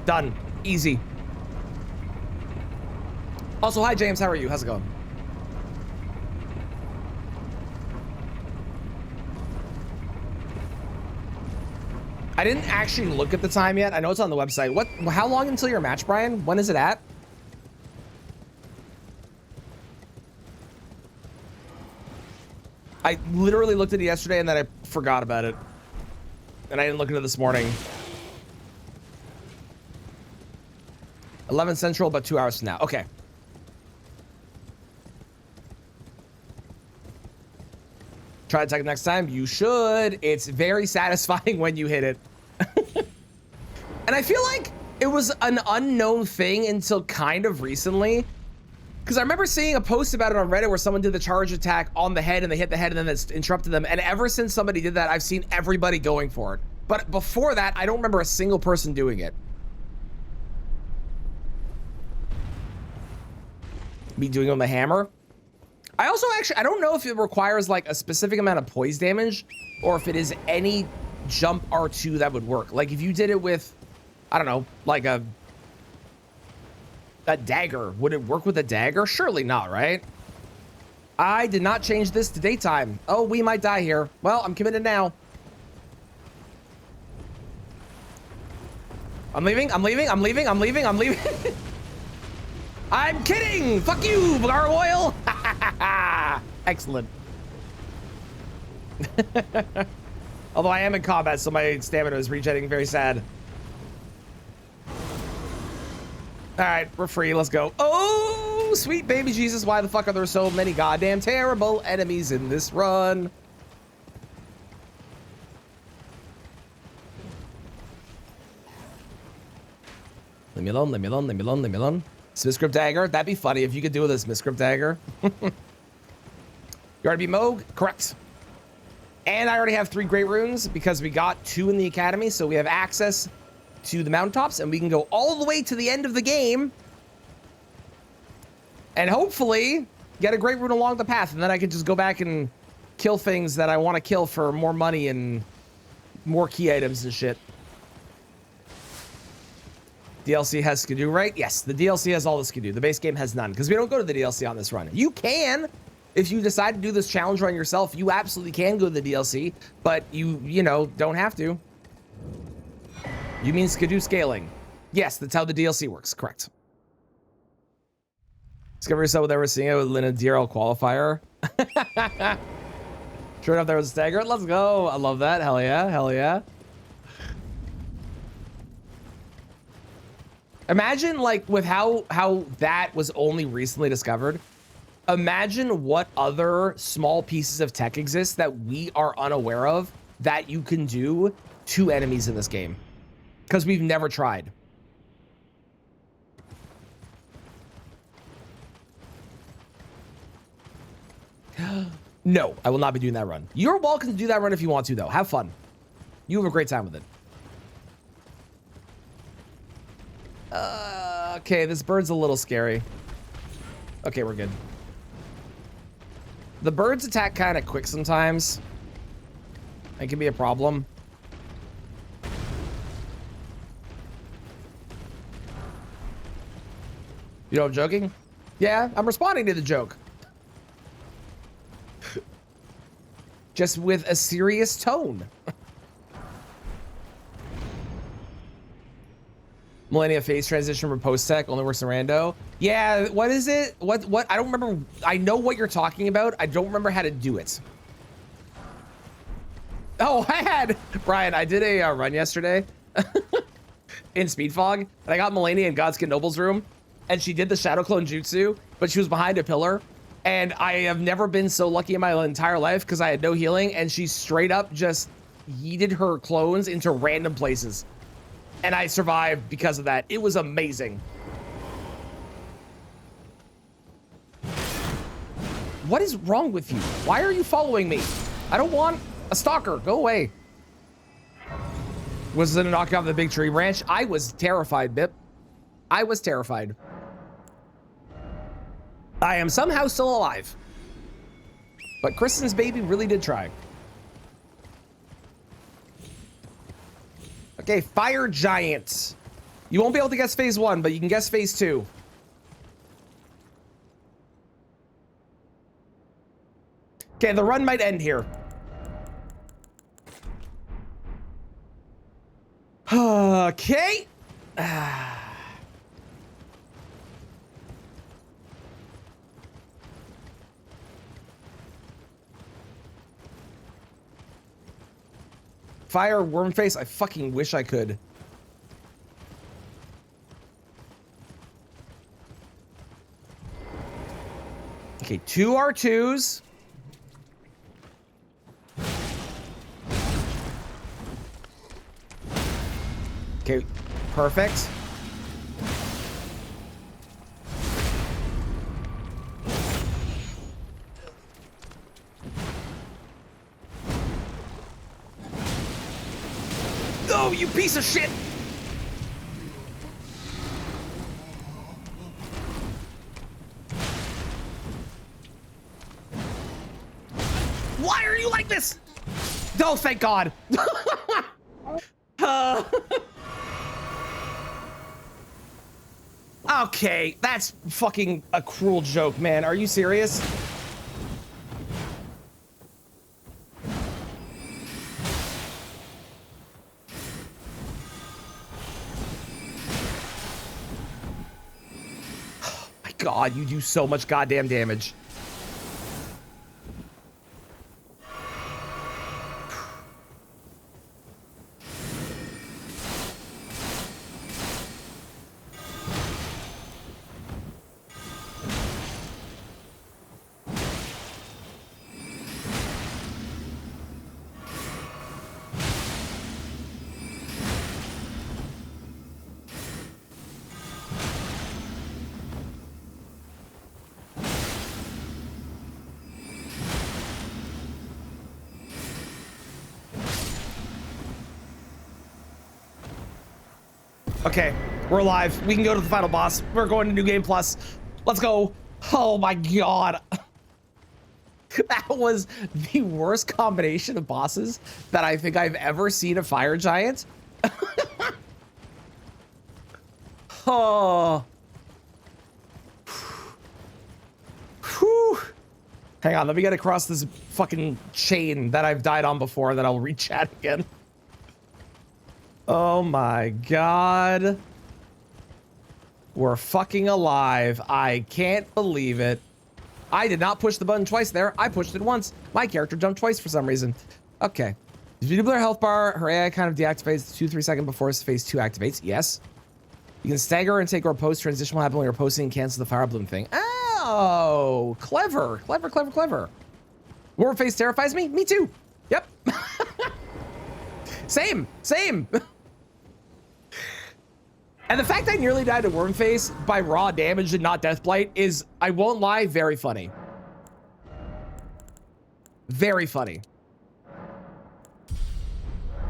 Done. Easy. Also, hi, James. How are you? How's it going? I didn't actually look at the time yet. I know it's on the website. How long until your match, Brian? When is it at? I literally looked at it yesterday and then I forgot about it. And I didn't look at it this morning. 11 Central, about 2 hours from now. Okay. Try to attack it next time. You should. It's very satisfying when you hit it. And I feel like it was an unknown thing until kind of recently. Because I remember seeing a post about it on Reddit where someone did the charge attack on the head and they hit the head and then it's interrupted them. And ever since somebody did that, I've seen everybody going for it. But before that, I don't remember a single person doing it. Me doing it with a hammer. I also I don't know if it requires like a specific amount of poise damage or if it is any jump R2 that would work. Like if you did it with, I don't know, like a dagger, would it work with a dagger? Surely not, right? I did not change this to daytime. Oh, we might die here. Well, I'm committed now. I'm leaving. I'm kidding! Fuck you, gargoyle! Excellent. Although I am in combat, so my stamina is regenerating very sad. Alright, we're free, let's go. Oh, sweet baby Jesus, why the fuck are there so many goddamn terrible enemies in this run? Leave me alone. Smithscript dagger, that'd be funny if you could do with a Smithscript dagger. You already beat Moog? Correct. And I already have 3 great runes because we got 2 in the academy, so we have access to the mountaintops and we can go all the way to the end of the game and hopefully get a great rune along the path, and then I can just go back and kill things that I want to kill for more money and more key items and shit. DLC has Skidoo, right? Yes, the DLC has all the Skidoo. The base game has none because we don't go to the DLC on this run. You can, if you decide to do this challenge run yourself, you absolutely can go to the DLC, but you know, don't have to. You mean Skidoo scaling? Yes, that's how the DLC works. Correct. Discover yourself with ever seeing it with Lina DRL qualifier. Sure enough, there was a stagger. Let's go. I love that. Hell yeah. Hell yeah. Imagine like with how that was only recently discovered. Imagine what other small pieces of tech exist that we are unaware of that you can do to enemies in this game, because we've never tried. No, I will not be doing that run. You're welcome to do that run if you want to, though. Have fun. You have a great time with it. Okay, this bird's a little scary. Okay, we're good. The birds attack kind of quick sometimes. It can be a problem. You know I'm joking? Yeah, I'm responding to the joke. Just with a serious tone. Millennia phase transition from post-tech only works in rando. Yeah, what is it? What? I don't remember. I know what you're talking about. I don't remember how to do it. Oh, Brian, I did a run yesterday in Speed Fog, and I got Millennia in Godskin Noble's room, and she did the Shadow Clone Jutsu, but she was behind a pillar. And I have never been so lucky in my entire life because I had no healing, and she straight up just yeeted her clones into random places. And I survived because of that. It was amazing. What is wrong with you? Why are you following me? I don't want a stalker. Go away. Was it a knockoff of the big tree branch? I was terrified, Bip. I was terrified. I am somehow still alive. But Kristen's baby really did try. Okay, fire giants. You won't be able to guess phase 1, but you can guess phase 2. Okay, the run might end here. Okay. Fire worm face. I fucking wish I could. Okay, 2 R2s. Okay, perfect. Oh, you piece of shit! Why are you like this? Oh, thank God. Okay, that's fucking a cruel joke, man. Are you serious? Oh my God, you do so much goddamn damage. Okay, we're alive. We can go to the final boss. We're going to New Game Plus. Let's go. Oh my God. That was the worst combination of bosses that I think I've ever seen a fire giant. Oh. Whew. Hang on, let me get across this fucking chain that I've died on before, then I'll re-chat again. Oh my God. We're fucking alive. I can't believe it. I did not push the button twice there. I pushed it once. My character jumped twice for some reason. Okay. If you double her health bar, her AI kind of deactivates 2-3 seconds before phase 2 activates. Yes. You can stagger and take or post. Transition will happen when you're posting and cancel the fire bloom thing. Oh, clever, clever, clever, clever. Worm face terrifies me. Me too. Yep. Same, same. And the fact I nearly died to worm face by raw damage and not death blight is, I won't lie, very funny. Very funny.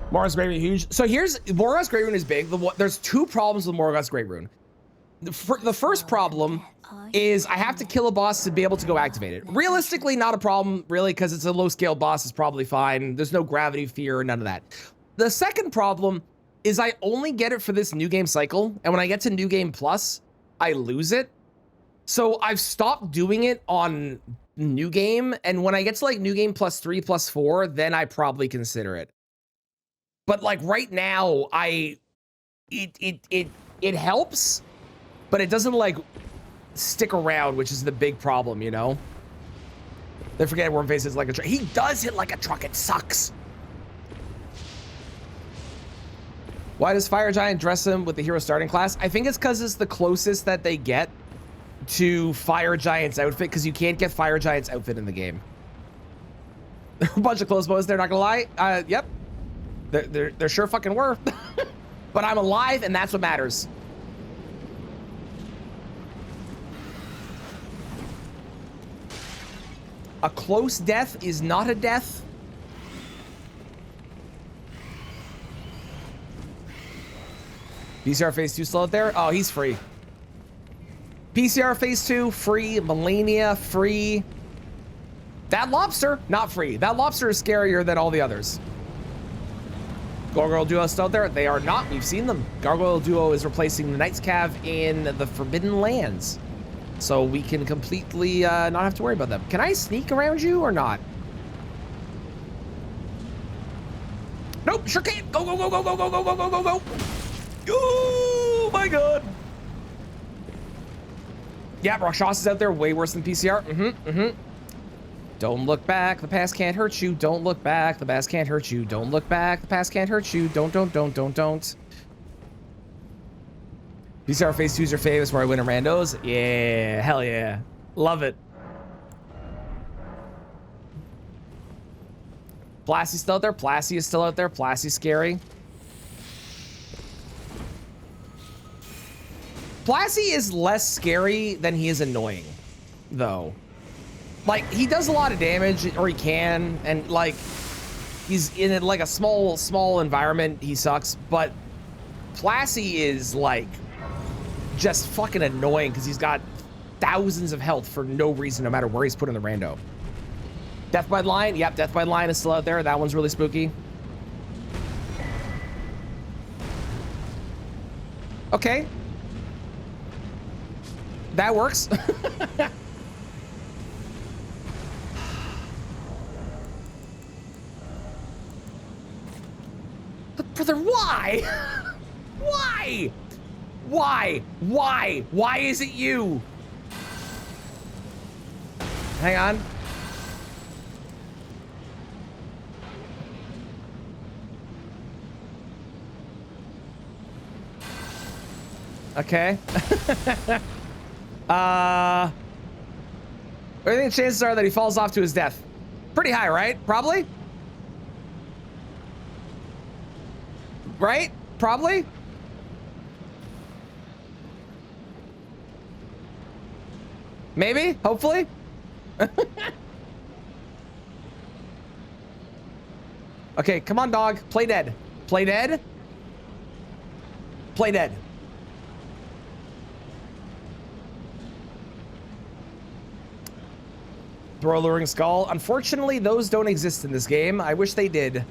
Morgoth's Great Rune huge. So here's, Morgoth's Great Rune is big. There's two problems with Morgoth's Great Rune. The first problem is I have to kill a boss to be able to go activate it. Realistically, not a problem, really, because it's a low scale boss. It's probably fine. There's no gravity fear, none of that. The second problem is I only get it for this new game cycle. And when I get to New Game Plus, I lose it. So I've stopped doing it on New Game. And when I get to like New Game Plus 3, Plus 4, then I probably consider it. But like right now, it helps, but it doesn't like stick around, which is the big problem, you know? They forget Worm Face is like a truck. He does hit like a truck. It sucks. Why does Fire Giant dress him with the hero starting class? I think it's because it's the closest that they get to Fire Giant's outfit, because you can't get Fire Giant's outfit in the game. A bunch of close bows, they're not gonna lie. Yep. There sure fucking were. But I'm alive, and that's what matters. A close death is not a death. PCR phase 2 still out there? Oh, he's free. PCR phase 2, free. Melania, free. That lobster, not free. That lobster is scarier than all the others. Gargoyle Duo still out there? They are not. We've seen them. Gargoyle Duo is replacing the Knight's Cav in the Forbidden Lands. So we can completely not have to worry about them. Can I sneak around you or not? Nope, sure can't. Go, go, go, go, go, go, go, go, go, go, go. Oh my god. Yeah, Rakshas is out there way worse than PCR. Don't look back, the past can't hurt you. Don't look back, the past can't hurt you. Don't look back, the past can't hurt you. Don't. PCR phase 2 is your favorite where I win in randos. Yeah, hell yeah. Love it. Plassy's still out there. Plassy is still out there. Plassy's scary. Plassy is less scary than he is annoying, though. Like, he does a lot of damage, or he can, and like, he's in like a small environment, he sucks, but Plassy is like, just fucking annoying, because he's got thousands of health for no reason, no matter where he's put in the rando. Death by Lion, yep, Death by Lion is still out there, that one's really spooky. Okay. That works. But brother, why? Why? Why? Why? Why is it you? Hang on. Okay. I think chances are that he falls off to his death. Pretty high, right? Probably? Right? Probably? Maybe? Hopefully? Okay, come on, dog. Play dead. Play dead? Play dead. Throw a luring skull. Unfortunately, those don't exist in this game. I wish they did.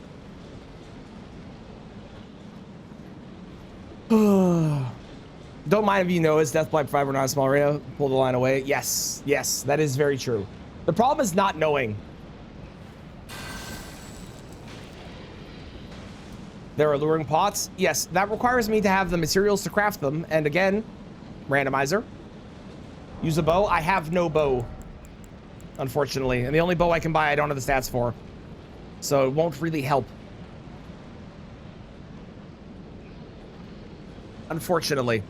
Don't mind if you know it's Death Blight 5 or not a small area. Pull the line away. Yes, yes, that is very true. The problem is not knowing. There are luring pots. Yes, that requires me to have the materials to craft them. And again, randomizer. Use a bow. I have no bow, unfortunately. And the only bow I can buy, I don't have the stats for. So it won't really help. Unfortunately.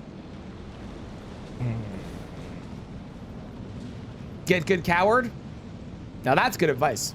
Get good, coward. Now that's good advice.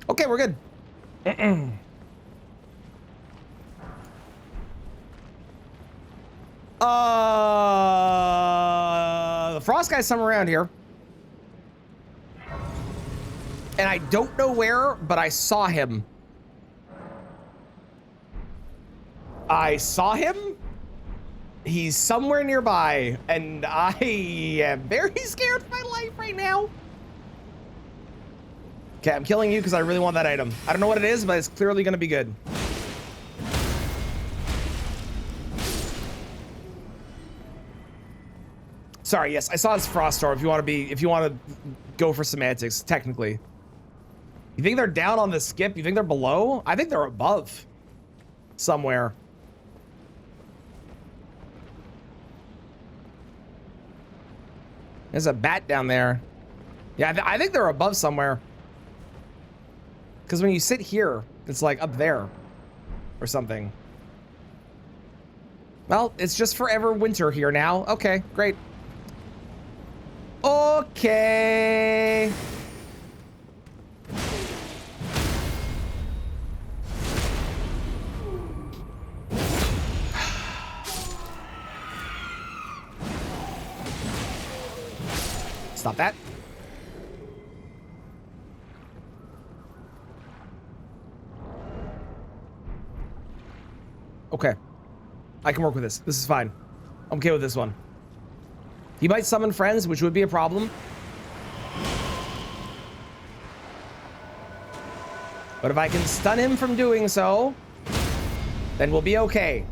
Okay, we're good. The frost guy's somewhere around here. And I don't know where, but I saw him. I saw him. He's somewhere nearby, and I am very scared for my life right now. Okay, I'm killing you because I really want that item. I don't know what it is, but it's clearly going to be good. Sorry, yes, I saw this frost storm. If you want to go for semantics, technically. You think they're down on the skip? You think they're below? I think they're above somewhere. There's a bat down there. Yeah, I think they're above somewhere. Because when you sit here, it's like up there or something. Well, it's just forever winter here now. Okay, great. Okay. Stop that. Okay. I can work with this. This is fine. I'm okay with this one. He might summon friends, which would be a problem. But if I can stun him from doing so, then we'll be okay.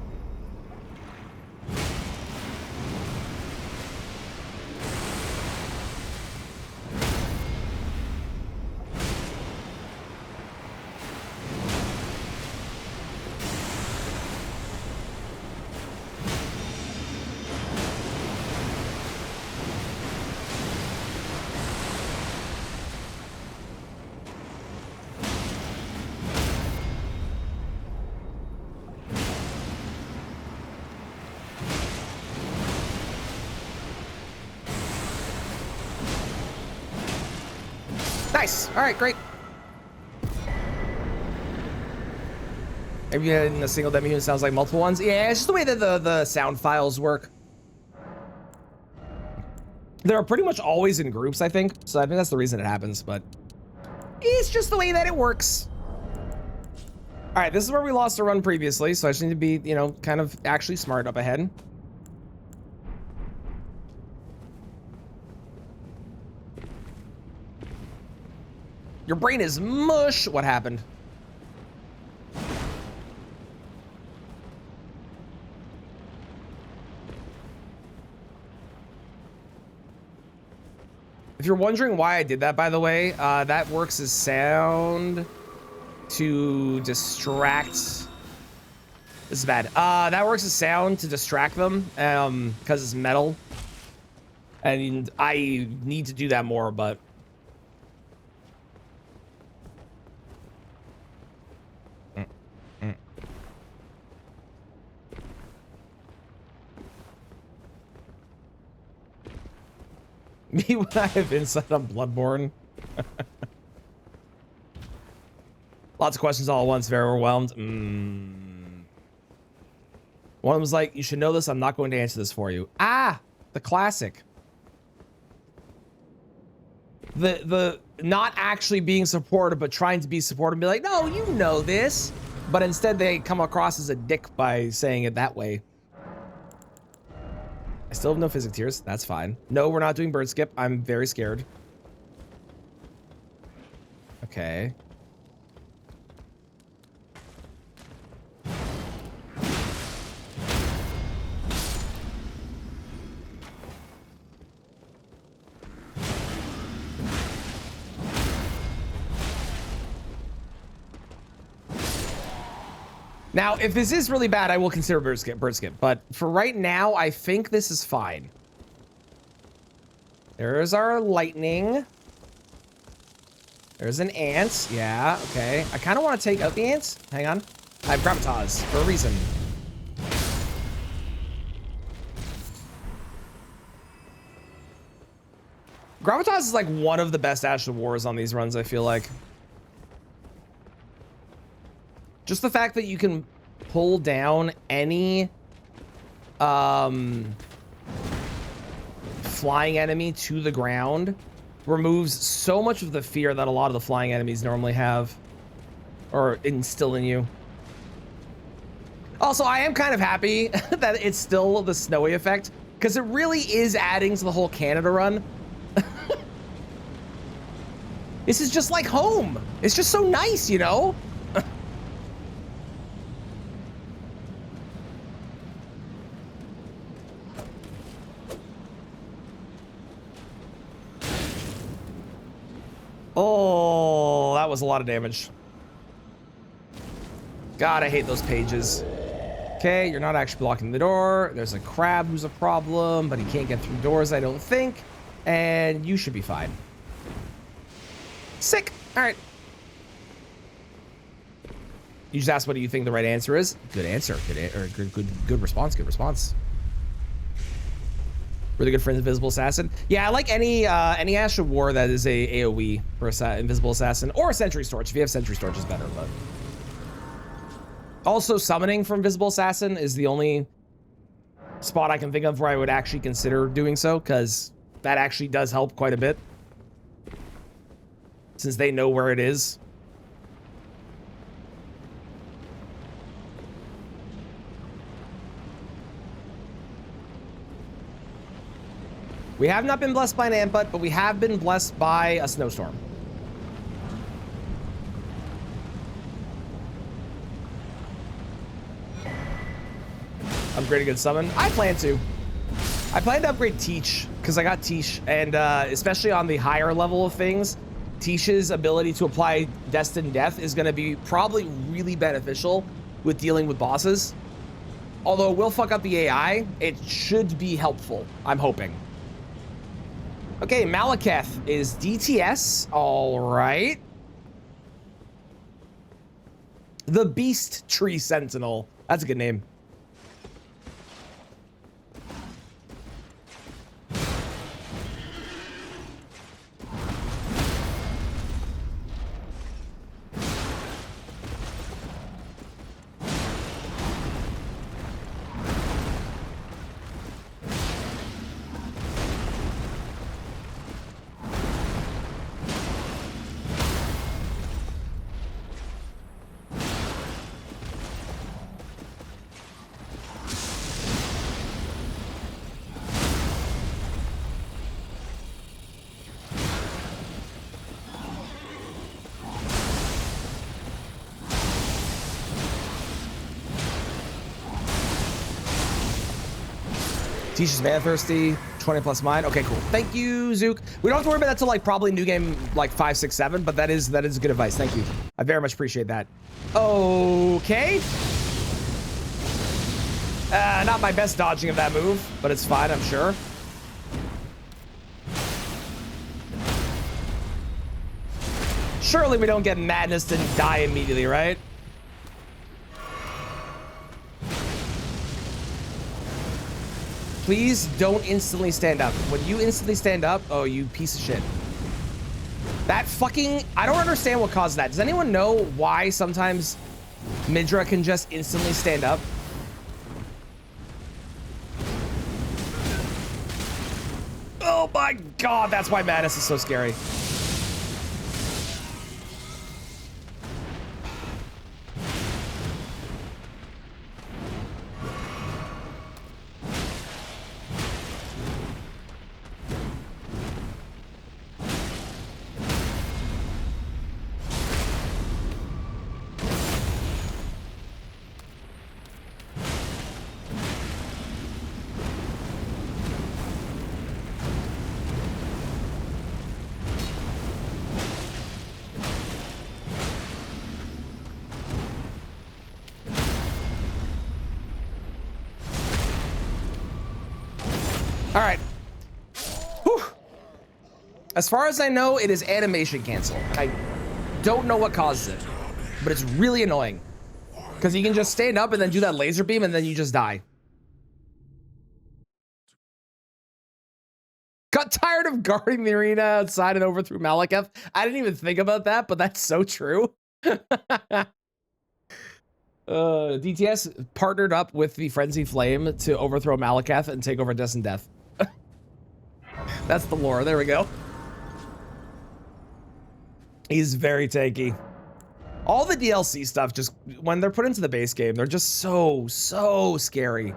Nice. All right, great. Maybe in a single demi unit sounds like multiple ones. Yeah, it's just the way that the sound files work. They're pretty much always in groups, I think. So I think that's the reason it happens, but it's just the way that it works. All right, this is where we lost a run previously, so I just need to be, you know, kind of actually smart up ahead. Your brain is mush. What happened? If you're wondering why I did that, by the way, that works as sound to distract. This is bad. That works as sound to distract them, because it's metal. And I need to do that more, but me when I have insight on Bloodborne. Lots of questions all at once, very overwhelmed. One of them was like, you should know this. I'm not going to answer this for you. Ah, the classic. The not actually being supportive, but trying to be supportive and be like, no, you know this. But instead they come across as a dick by saying it that way. I still have no physics tears. That's fine. No, we're not doing bird skip. I'm very scared. Okay. Now, if this is really bad, I will consider bird skip. But for right now, I think this is fine. There's our lightning. There's an ant. Yeah, okay. I kind of want to take out the ants. Hang on. I have gravitas for a reason. Gravitas is like one of the best Ash of Wars on these runs, I feel like. Just the fact that you can pull down any flying enemy to the ground removes so much of the fear that a lot of the flying enemies normally have or instill in you. Also, I am kind of happy that it's still the snowy effect because it really is adding to the whole Canada run. This is just like home. It's just so nice, you know? Oh, that was a lot of damage. God, I hate those pages. Okay, you're not actually blocking the door. There's a crab who's a problem, but he can't get through doors, I don't think. And you should be fine. Sick. All right. You just asked what do you think the right answer is? Good answer. Good response. Good response. Really good for Invisible Assassin. Yeah, I like any Ash of War that is a AoE for Invisible Assassin or a Sentry Storage. If you have Sentry Storage, is better. But also summoning from Invisible Assassin is the only spot I can think of where I would actually consider doing so, because that actually does help quite a bit since they know where it is. We have not been blessed by an ant butt, but we have been blessed by a snowstorm. Upgrade a good summon. I plan to. I plan to upgrade Teach because I got Teach, and especially on the higher level of things, Teach's ability to apply Destined Death is going to be probably really beneficial with dealing with bosses. Although it will fuck up the AI, it should be helpful. I'm hoping. Okay, Malekith is DTS. All right. The Beast Tree Sentinel. That's a good name. Teach is mana thirsty, 20 plus mine. Okay, cool. Thank you, Zook. We don't have to worry about that till like probably new game like 5, 6, 7, but that is good advice. Thank you. I very much appreciate that. Okay. Not my best dodging of that move, but it's fine, I'm sure. Surely we don't get madness and die immediately, right? Please don't instantly stand up. When you instantly stand up, oh, you piece of shit. That fucking... I don't understand what caused that. Does anyone know why sometimes Midra can just instantly stand up? my god, that's why Madness is so scary. All right. Whew. As far as I know, it is animation cancel. I don't know what causes it, but it's really annoying because you can just stand up and then do that laser beam and then you just die. Got tired of guarding the arena outside and overthrew Malekith. I didn't even think about that, but that's so true. DTS partnered up with the Frenzy Flame to overthrow Malekith and take over Destined Death. That's the lore. There we go. He's very tanky. All the DLC stuff, just when they're put into the base game, they're just so scary.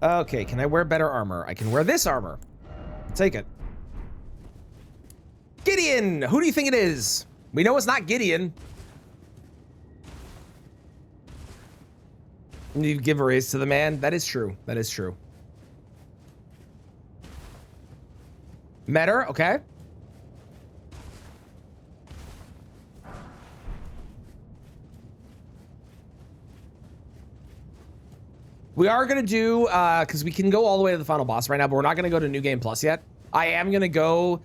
Okay, can I wear better armor? I can wear this armor. I'll take it. Gideon! Who do you think it is? We know it's not Gideon. You give a raise to the man. That is true. That is true. Metter, okay. We are gonna do, because we can go all the way to the final boss right now, but we're not gonna go to New Game Plus yet. I am gonna go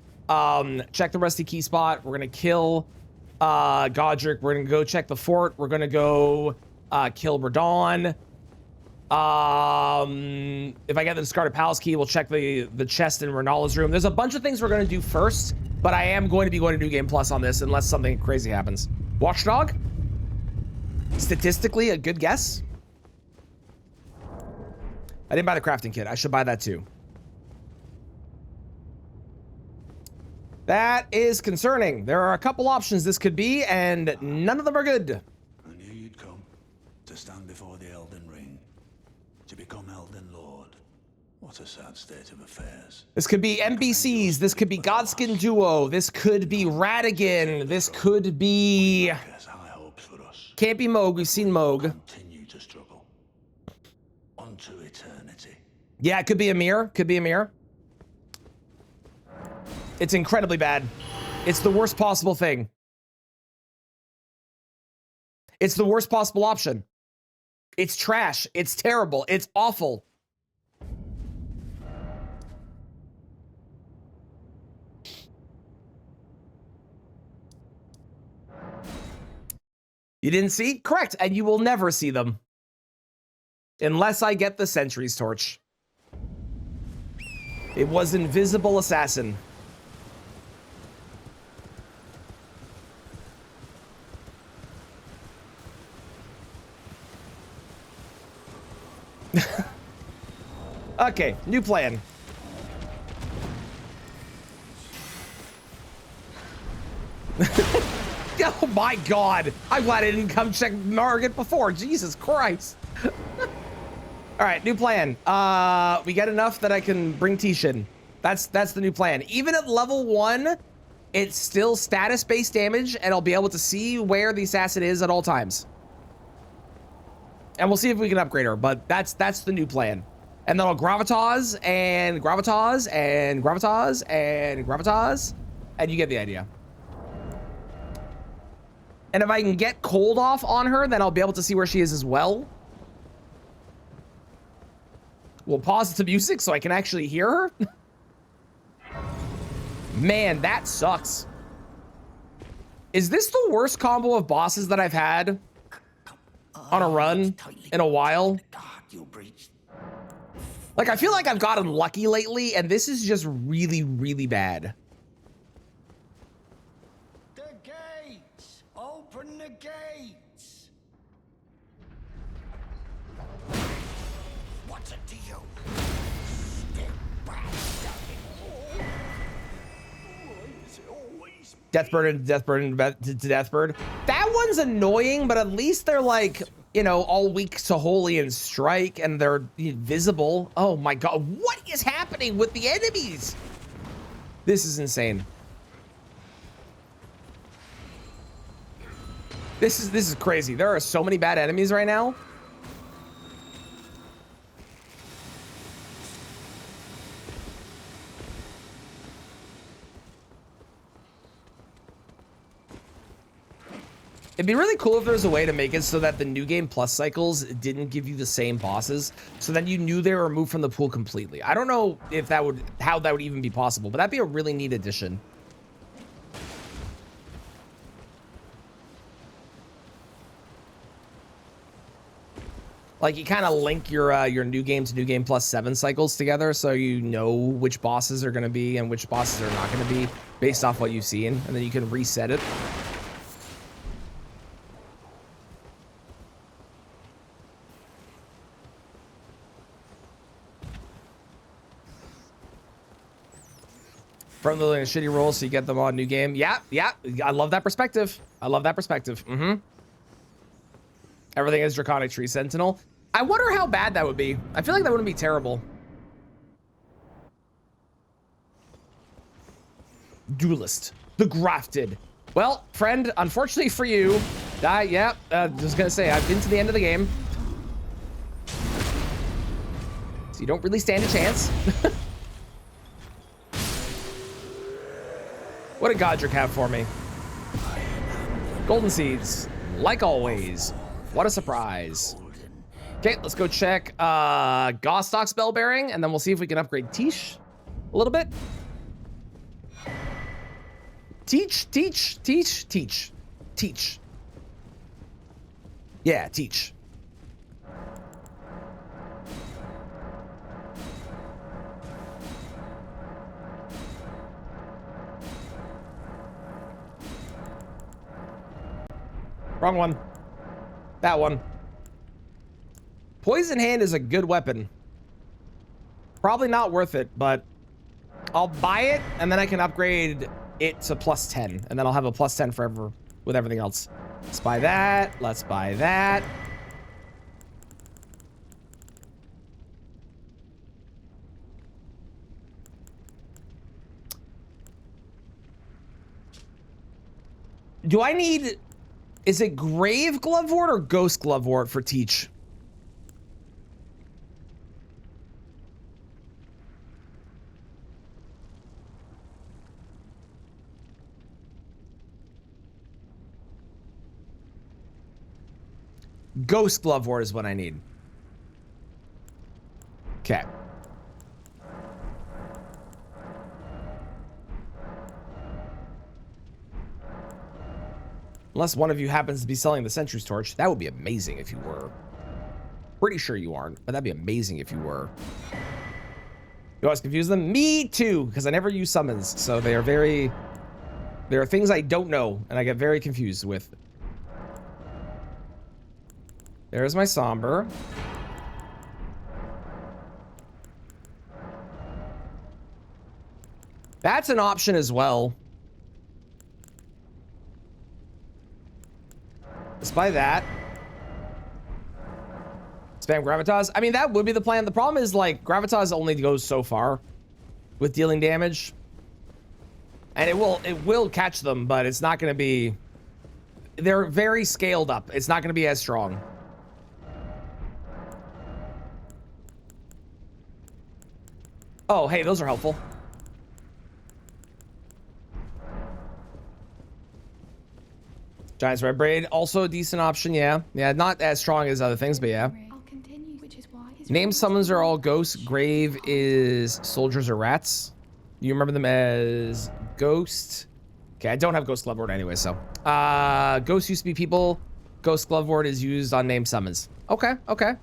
check the Rusty Key spot. We're gonna kill Godric. We're gonna go check the fort. We're gonna go kill Radon. If I get the discarded palace key, we'll check the chest in Renala's room. There's a bunch of things we're gonna do first, but I am going to be going to New Game Plus on this unless something crazy happens. Watchdog? Statistically, a good guess. I didn't buy the crafting kit. I should buy that too. That is concerning. There are a couple options this could be, and none of them are good. I knew you'd come to stand before the Elden Ring, to become Elden Lord. What a sad state of affairs. This could be NPCs. This could be Godskin Duo. This could be Radigan. This could be... High hopes for us. Can't be Moog. We've seen Moog. Continue to struggle. Unto eternity. Yeah, it could be Amir. Could be Amir. It's incredibly bad. It's the worst possible thing. It's the worst possible option. It's trash. It's terrible. It's awful. You didn't see? Correct. And you will never see them. Unless I get the Sentry's Torch. It was Invisible Assassin. Okay, new plan. Oh my god! I'm glad I didn't come check Margit before. Jesus Christ. Alright, new plan. We get enough that I can bring Tishin. That's the new plan. Even at level 1, it's still status-based damage, and I'll be able to see where the assassin is at all times. And we'll see if we can upgrade her, but that's the new plan. And then I'll gravitas and gravitas and gravitas and gravitas, and you get the idea. And if I can get cold off on her, then I'll be able to see where she is as well. We'll pause the music so I can actually hear her. Man, that sucks. Is this the worst combo of bosses that I've had on a run in a while? Like, I feel like I've gotten lucky lately, and this is just really, really bad. The gates! Open the gates! What's it to you? Deathbird to Deathbird. That one's annoying, but at least they're like, you know, all weak to Holy and Strike, and they're visible. Oh my god, what is happening with the enemies? This is insane. This is crazy. There are so many bad enemies right now. It'd be really cool if there was a way to make it so that the New Game Plus cycles didn't give you the same bosses, so then you knew they were removed from the pool completely. I don't know if that would, how that would even be possible, but that'd be a really neat addition. Like, you kind of link your New Game to New Game Plus 7 cycles together, so you know which bosses are going to be and which bosses are not going to be based off what you've seen, and then you can reset it. From the shitty rolls, so you get them on New Game. Yeah, yeah, I love that perspective. I love that perspective. Everything is Draconic Tree Sentinel. I wonder how bad that would be. I feel like that wouldn't be terrible. Duelist, the Grafted. Well, friend, unfortunately for you, just gonna say, I've been to the end of the game. So you don't really stand a chance. What did Godric have for me? Golden Seeds, like always. What a surprise. Okay, let's go check Gostock Spell Bearing, and then we'll see if we can upgrade Teach a little bit. Teach. Yeah, Teach. Wrong one. That one. Poison Hand is a good weapon. Probably not worth it, but I'll buy it, and then I can upgrade it to +10, and then I'll have a +10 forever with everything else. Let's buy that. Let's buy that. Do I need... Is it Grave Glovewort or Ghost Glovewort for Teach? Ghost Glovewort is what I need. Okay. Unless one of you happens to be selling the Sentry's Torch. That would be amazing if you were. Pretty sure you aren't, but that'd be amazing if you were. You always confuse them? Me too, because I never use summons. So they are very... There are things I don't know, and I get very confused with. There's my Somber. That's an option as well. Let's buy that. Spam Gravitas. I mean, that would be the plan. The problem is, like, Gravitas only goes so far with dealing damage. And it will catch them, but it's not going to be... They're very scaled up. It's not going to be as strong. Oh, hey, those are helpful. Giant's Red Braid, also a decent option, yeah. Yeah, not as strong as other things, but yeah. I'll continue, which is why Name summons are all ghosts. Grave is soldiers or rats. You remember them as ghost. Okay, I don't have Ghost Glovewort anyway, so. Ghosts used to be people. Ghost Glovewort is used on name summons. Okay, okay.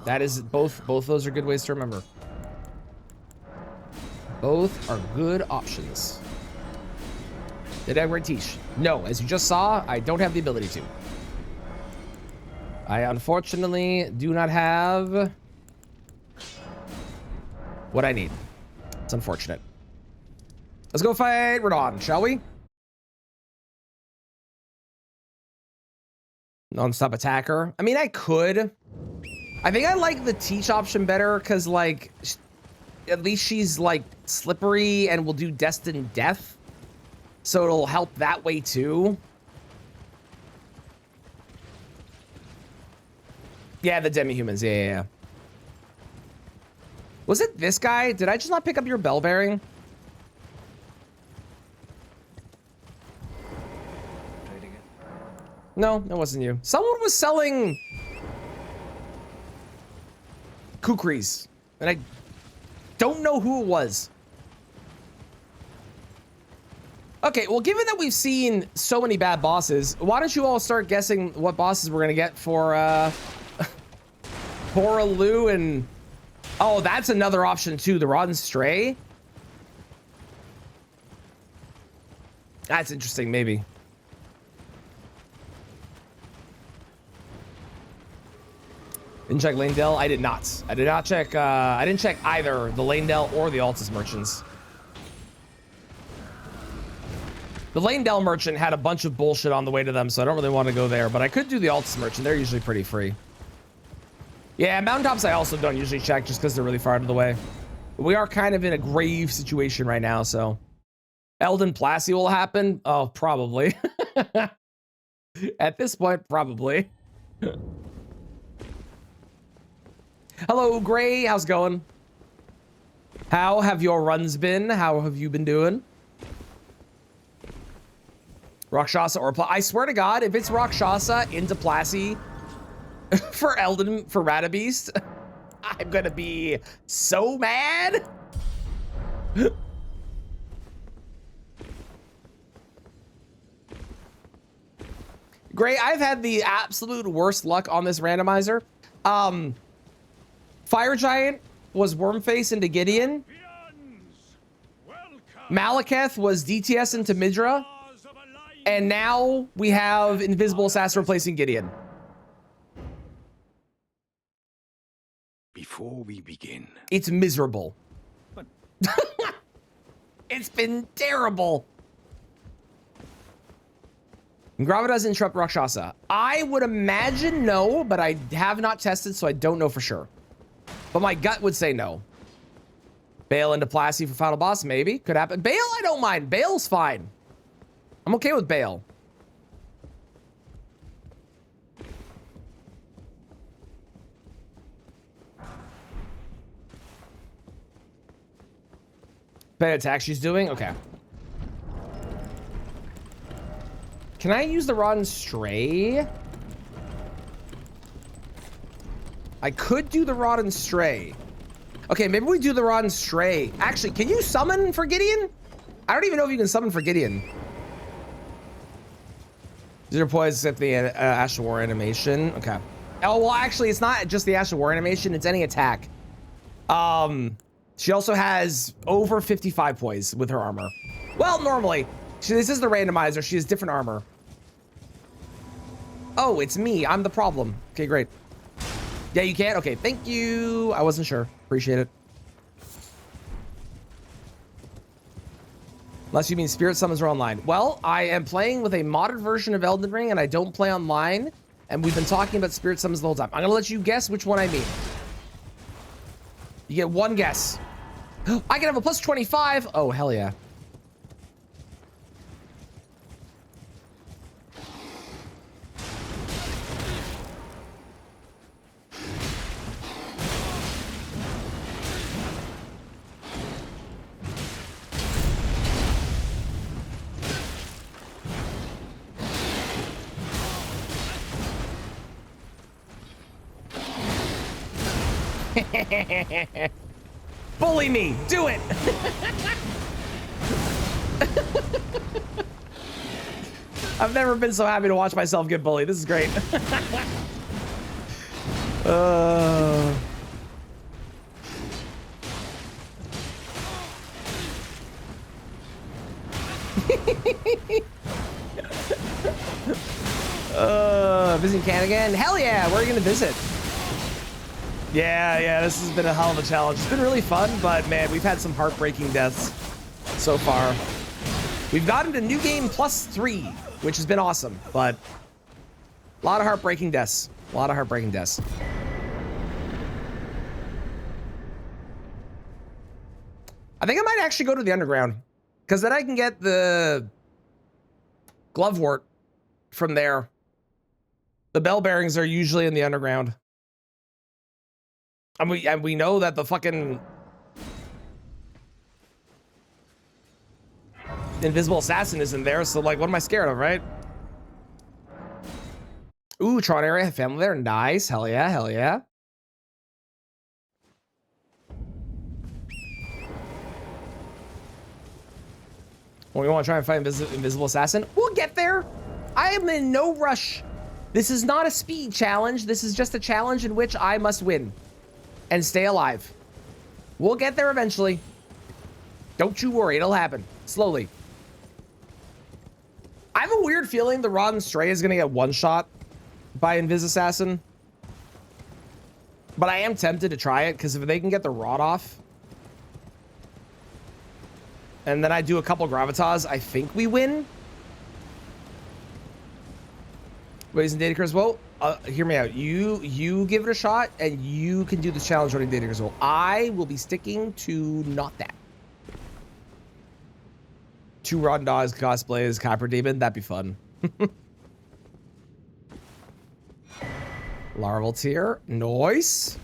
That is both those are good ways to remember. Both are good options. Did I wear Tish? No, as you just saw, I don't have the ability to. I unfortunately do not have what I need. It's unfortunate. Let's go fight Radon, shall we? Non-stop attacker. I mean, I could. I think I like the teach option better because, like, at least she's, like, slippery and will do destined death. So it'll help that way, too. Yeah, the demi-humans. Yeah. Was it this guy? Did I just not pick up your bell bearing? No, that wasn't you. Someone was selling kukris, and I don't know who it was. Okay, well, given that we've seen so many bad bosses, why don't you all start guessing what bosses we're gonna get for Poraloo and... Oh, that's another option too, the Rotten Stray. That's interesting, maybe. Didn't check Lanedale? I did not. I did not check, I didn't check either the Lanedale or the Altus merchants. The Lanedale merchant had a bunch of bullshit on the way to them, so I don't really want to go there, but I could do the Altus merchant. They're usually pretty free. Yeah, mountaintops I also don't usually check just because they're really far out of the way. But we are kind of in a grave situation right now, so. Eldon Plassey will happen? Oh, probably. At this point, probably. Hello, Gray. How's it going? How have your runs been? How have you been doing? Rakshasa or I swear to God, if it's Rakshasa into Plassey for Eldon, for Radabeast, I'm gonna be so mad. Gray, I've had the absolute worst luck on this randomizer. Fire Giant was Wormface into Gideon. Malekith was DTS into Midra. And now we have Invisible Assassin replacing Gideon. Before we begin, it's miserable. But it's been terrible. Grava doesn't interrupt Rakshasa. I would imagine no, but I have not tested, so I don't know for sure. But my gut would say no. Bale into Plassey for final boss, maybe. Could happen. Bale, I don't mind. Bale's fine. I'm okay with Bale. Bad attack she's doing? Okay. Can I use the Rotten Stray? I could do the Rotten Stray. Okay, maybe we do the Rotten Stray. Actually, can you summon for Gideon? I don't even know if you can summon for Gideon. Zero poise except the Ash of War animation. Okay. Oh, well, actually, it's not just the Ash of War animation. It's any attack. She also has over 55 poise with her armor. Well, normally. This is the randomizer. She has different armor. Oh, it's me. I'm the problem. Okay, great. Yeah, you can? Okay, thank you. I wasn't sure. Appreciate it. Unless you mean spirit summons are online. Well, I am playing with a modded version of Elden Ring, and I don't play online. And we've been talking about spirit summons the whole time. I'm going to let you guess which one I mean. You get one guess. I can have a plus 25. Oh, hell yeah. Bully me, do it. I've never been so happy to watch myself get bullied. This is great. Visiting Canada again? Hell yeah, where are you gonna visit? Yeah, this has been a hell of a challenge. It's been really fun, but man, we've had some heartbreaking deaths so far. We've gotten to new game +3, which has been awesome, but a lot of heartbreaking deaths. A lot of heartbreaking deaths. I think I might actually go to the underground, because then I can get the glovewort from there. The bell bearings are usually in the underground. And we know that the fucking invisible assassin is in there, so like, what am I scared of, right? Ooh, Tron area, family there, nice, hell yeah, hell yeah. Well, we want to try and find invisible assassin. We'll get there. I am in no rush. This is not a speed challenge. This is just a challenge in which I must win and stay alive. We'll get there eventually. Don't you worry, it'll happen slowly. I have a weird feeling the Rotten Stray is gonna get one shot by Invis Assassin, but I am tempted to try it because if they can get the rod off, and then I do a couple gravitas, I think we win. Ways and data curves. Well, hear me out. You give it a shot, and you can do the challenge running data curves. Well, I will be sticking to not that. 2 Rod Dogs cosplays Copper Demon. That'd be fun. Larval tier. Nice.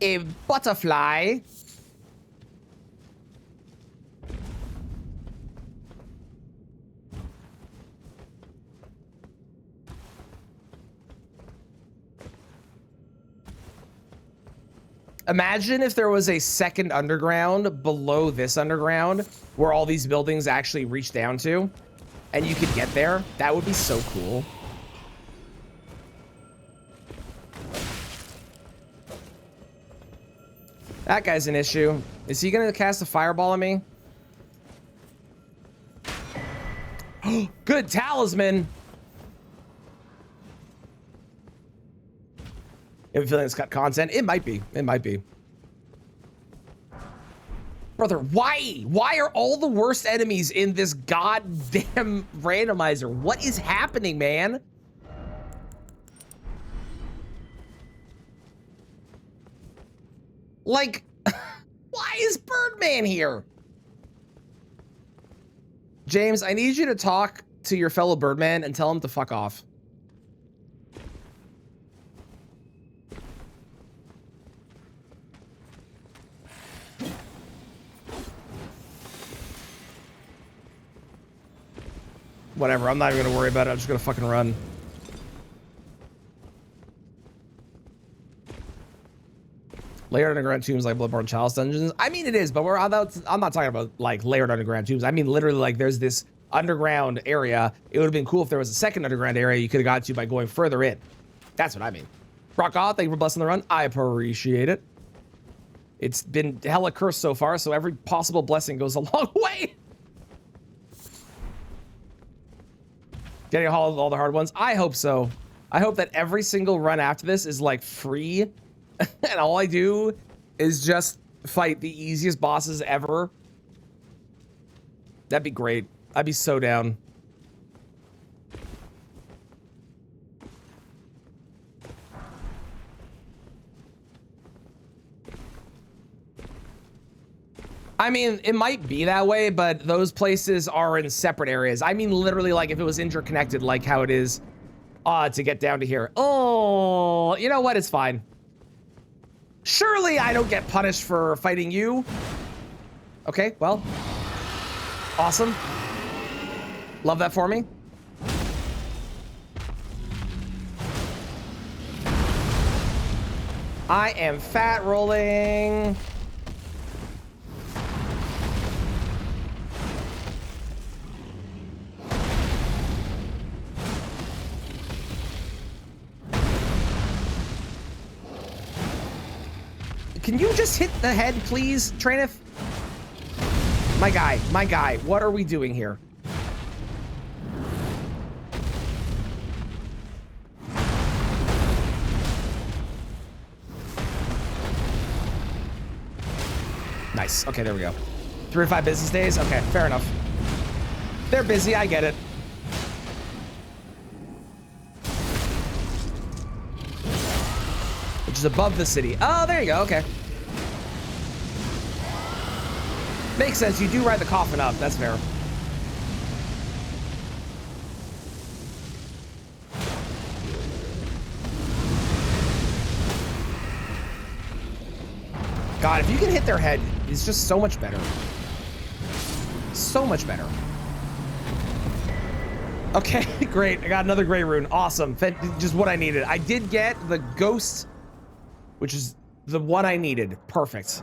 A butterfly. Imagine if there was a second underground below this underground where all these buildings actually reach down to, and you could get there. That would be so cool. That guy's an issue. Is he gonna cast a fireball on me? Good talisman. You have a feeling it's got content? It might be. It might be. Brother, why? Why are all the worst enemies in this goddamn randomizer? What is happening, man? Like, why is Birdman here? James, I need you to talk to your fellow Birdman and tell him to fuck off. Whatever, I'm not even gonna worry about it. I'm just gonna fucking run. Layered underground tombs like Bloodborne Chalice dungeons. I mean, it is, but I'm not talking about like layered underground tombs. I mean, literally, like there's this underground area. It would have been cool if there was a second underground area you could have got to by going further in. That's what I mean. Rock off, thank you for blessing the run. I appreciate it. It's been hella cursed so far, so every possible blessing goes a long way. Getting all the hard ones? I hope so. I hope that every single run after this is like free and all I do is just fight the easiest bosses ever. That'd be great. I'd be so down. I mean, it might be that way, but those places are in separate areas. I mean, literally, like, if it was interconnected, like how it is to get down to here. Oh, you know what? It's fine. Surely I don't get punished for fighting you. Okay, well. Awesome. Love that for me. I am fat rolling. Can you just hit the head, please, Trainif? My guy, what are we doing here? Nice. Okay, there we go. 3 to 5 business days. Okay, fair enough. They're busy. I get it. Which is above the city. Oh, there you go. Okay. Makes sense. You do ride the coffin up. That's fair. God, if you can hit their head, it's just so much better. So much better. Okay, great. I got another gray rune. Awesome. Just what I needed. I did get the ghost, which is the one I needed. Perfect.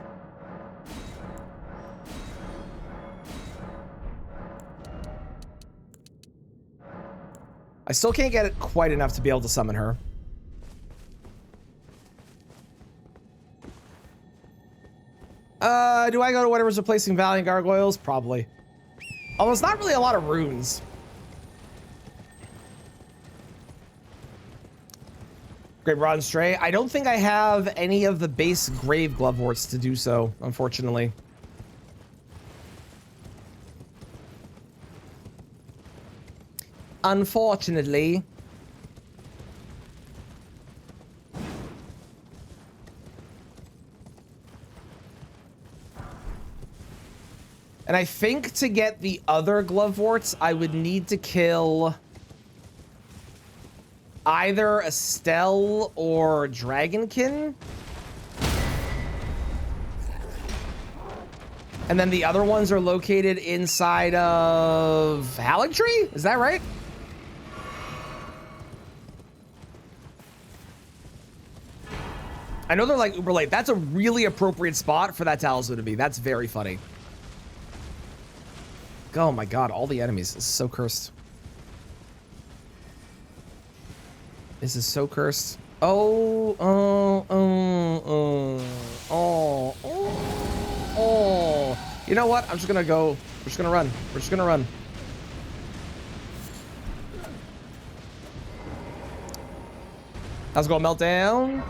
I still can't get it quite enough to be able to summon her. Do I go to whatever's replacing Valiant Gargoyles? Probably. Although it's not really a lot of runes. Great Rod and Stray. I don't think I have any of the base Grave Gloveworts to do so, unfortunately. Unfortunately. And I think to get the other Gloveworts, I would need to kill either Estelle or Dragonkin. And then the other ones are located inside of Haligtree? Is that right? I know they're like uber late. That's a really appropriate spot for that talisman to be. That's very funny. Oh my god, all the enemies. This is so cursed. This is so cursed. Oh. You know what? I'm just gonna go. We're just gonna run. We're just gonna run. How's it going, Meltdown?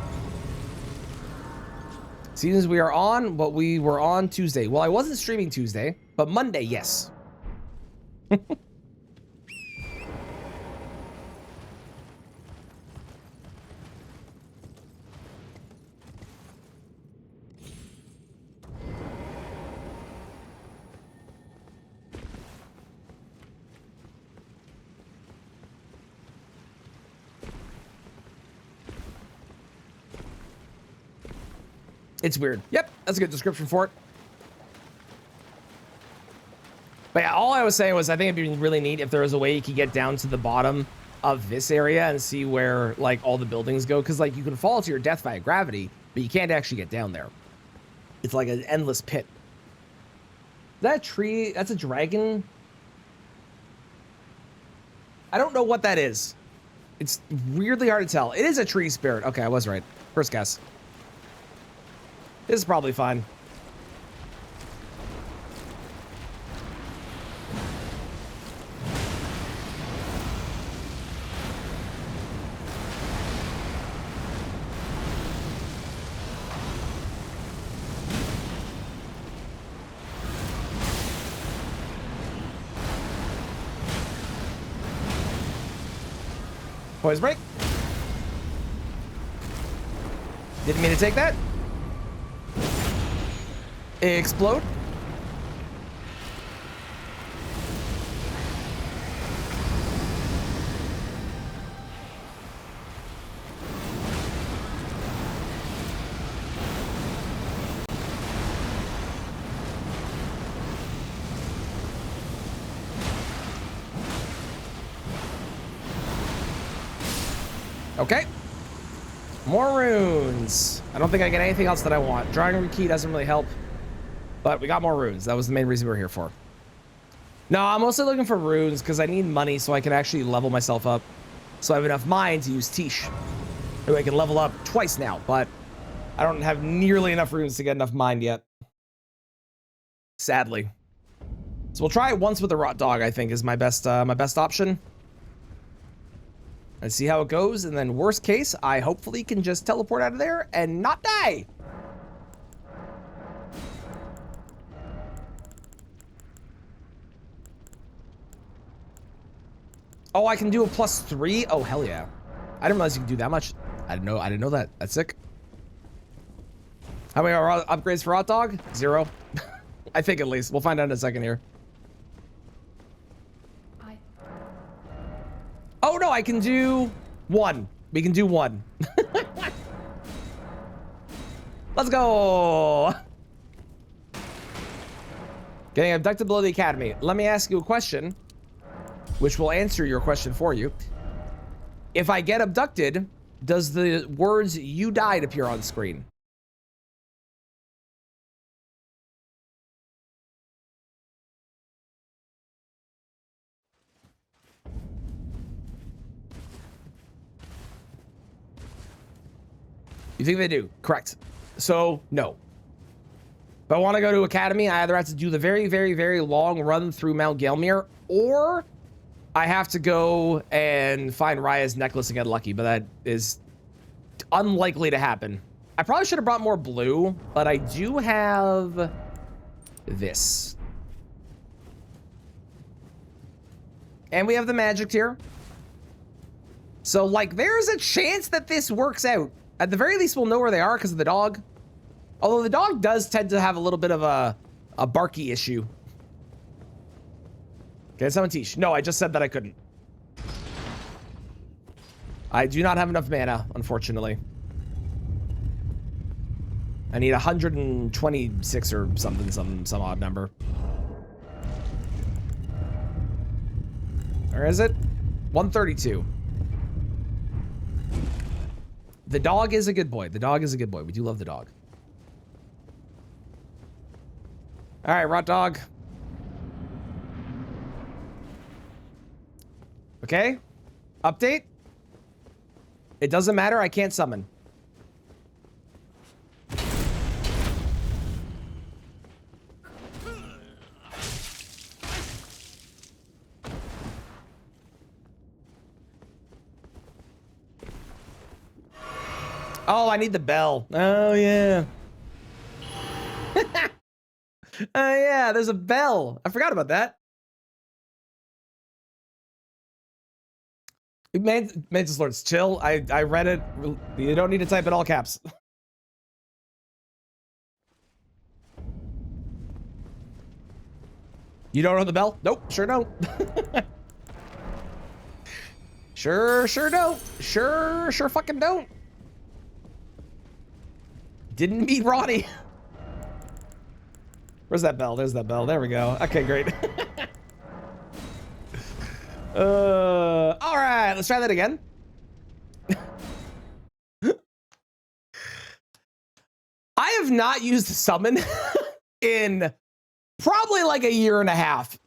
Seems we are on, but we were on Tuesday. Well, I wasn't streaming Tuesday, but Monday, yes. It's weird. Yep, that's a good description for it. But yeah, all I was saying was I think it'd be really neat if there was a way you could get down to the bottom of this area and see where like all the buildings go. Cause like you can fall to your death via gravity, but you can't actually get down there. It's like an endless pit. Is that a tree? That's a dragon. I don't know what that is. It's weirdly hard to tell. It is a tree spirit. Okay, I was right. First guess. This is probably fine. Poise break. Didn't mean to take that. Explode. Okay. More runes. I don't think I get anything else that I want. Drawing room key doesn't really help. But we got more runes. That was the main reason we were here for. No, I'm mostly looking for runes because I need money so I can actually level myself up. So I have enough mind to use Tish. Maybe I can level up twice now, but I don't have nearly enough runes to get enough mind yet. Sadly. So we'll try it once with the rot dog, I think, is my best option. And see how it goes, and then worst case, I hopefully can just teleport out of there and not die. Oh, I can do a +3? Oh, hell yeah. I didn't realize you could do that much. I didn't know that. That's sick. How many are upgrades for hot dog? 0. I think at least. We'll find out in a second here. Oh no, I can do 1. We can do 1. Let's go. Getting Abductability Academy. Let me ask you a question, which will answer your question for you. If I get abducted, does the words "you died" appear on screen? You think they do? Correct. So, no. If I want to go to Academy, I either have to do the very, very, very long run through Mount Gelmir, or I have to go and find Raya's necklace and get lucky, but that is unlikely to happen. I probably should have brought more blue, but I do have this. And we have the magic tier. So, like, there's a chance that this works out. At the very least, we'll know where they are because of the dog. Although the dog does tend to have a little bit of a barky issue. Okay, someone teach. No, I just said that I couldn't. I do not have enough mana, unfortunately. I need 126 or something, some odd number. Or is it? 132. The dog is a good boy. The dog is a good boy. We do love the dog. All right, rot dog. Okay. Update. It doesn't matter. I can't summon. Oh, I need the bell. Oh, yeah. Oh, yeah, there's a bell. I forgot about that. Mantis Lords, chill. I read it. You don't need to type in all caps. You don't know the bell? Nope, sure don't. Sure don't. Sure fucking don't. Didn't meet Ronnie. Where's that bell? There's that bell. There we go. Okay, great. All right, let's try that again. I have not used summon in probably like a year and a half,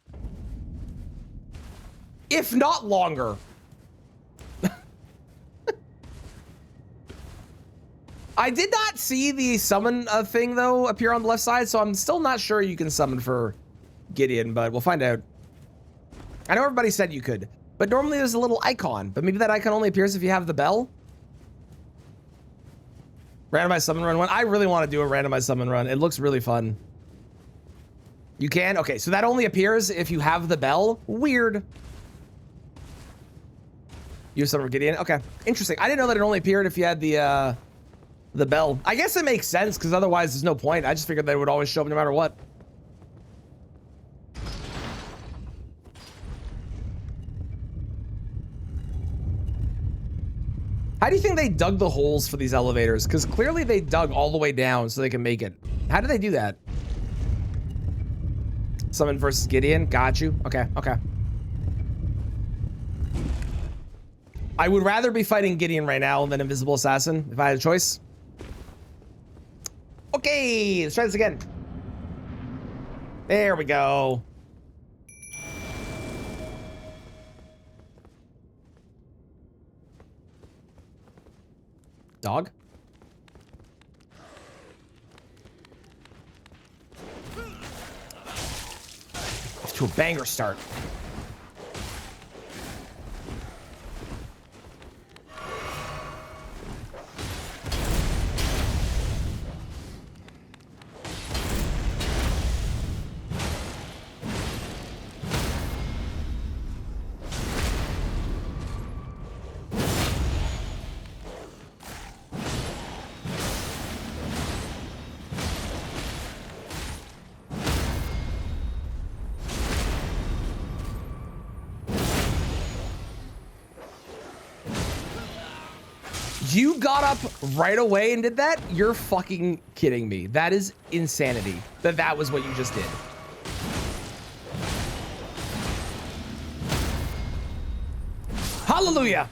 if not longer. I did not see the summon thing though appear on the left side, so I'm still not sure you can summon for Gideon, but we'll find out. I know everybody said you could, but normally there's a little icon, but maybe that icon only appears if you have the bell. Randomized summon run 1. I really want to do a randomized summon run. It looks really fun. You can? Okay, so that only appears if you have the bell. Weird. You summon for Gideon? Okay, interesting. I didn't know that it only appeared if you had the bell. I guess it makes sense because otherwise there's no point. I just figured that it would always show up no matter what. How do you think they dug the holes for these elevators? Because clearly they dug all the way down so they can make it. How do they do that? Summon versus Gideon. Got you. Okay, okay. I would rather be fighting Gideon right now than Invisible Assassin if I had a choice. Okay, let's try this again. There we go. Dog? Off to a banger start. You got up right away and did that? You're fucking kidding me. That is insanity that was what you just did. Hallelujah.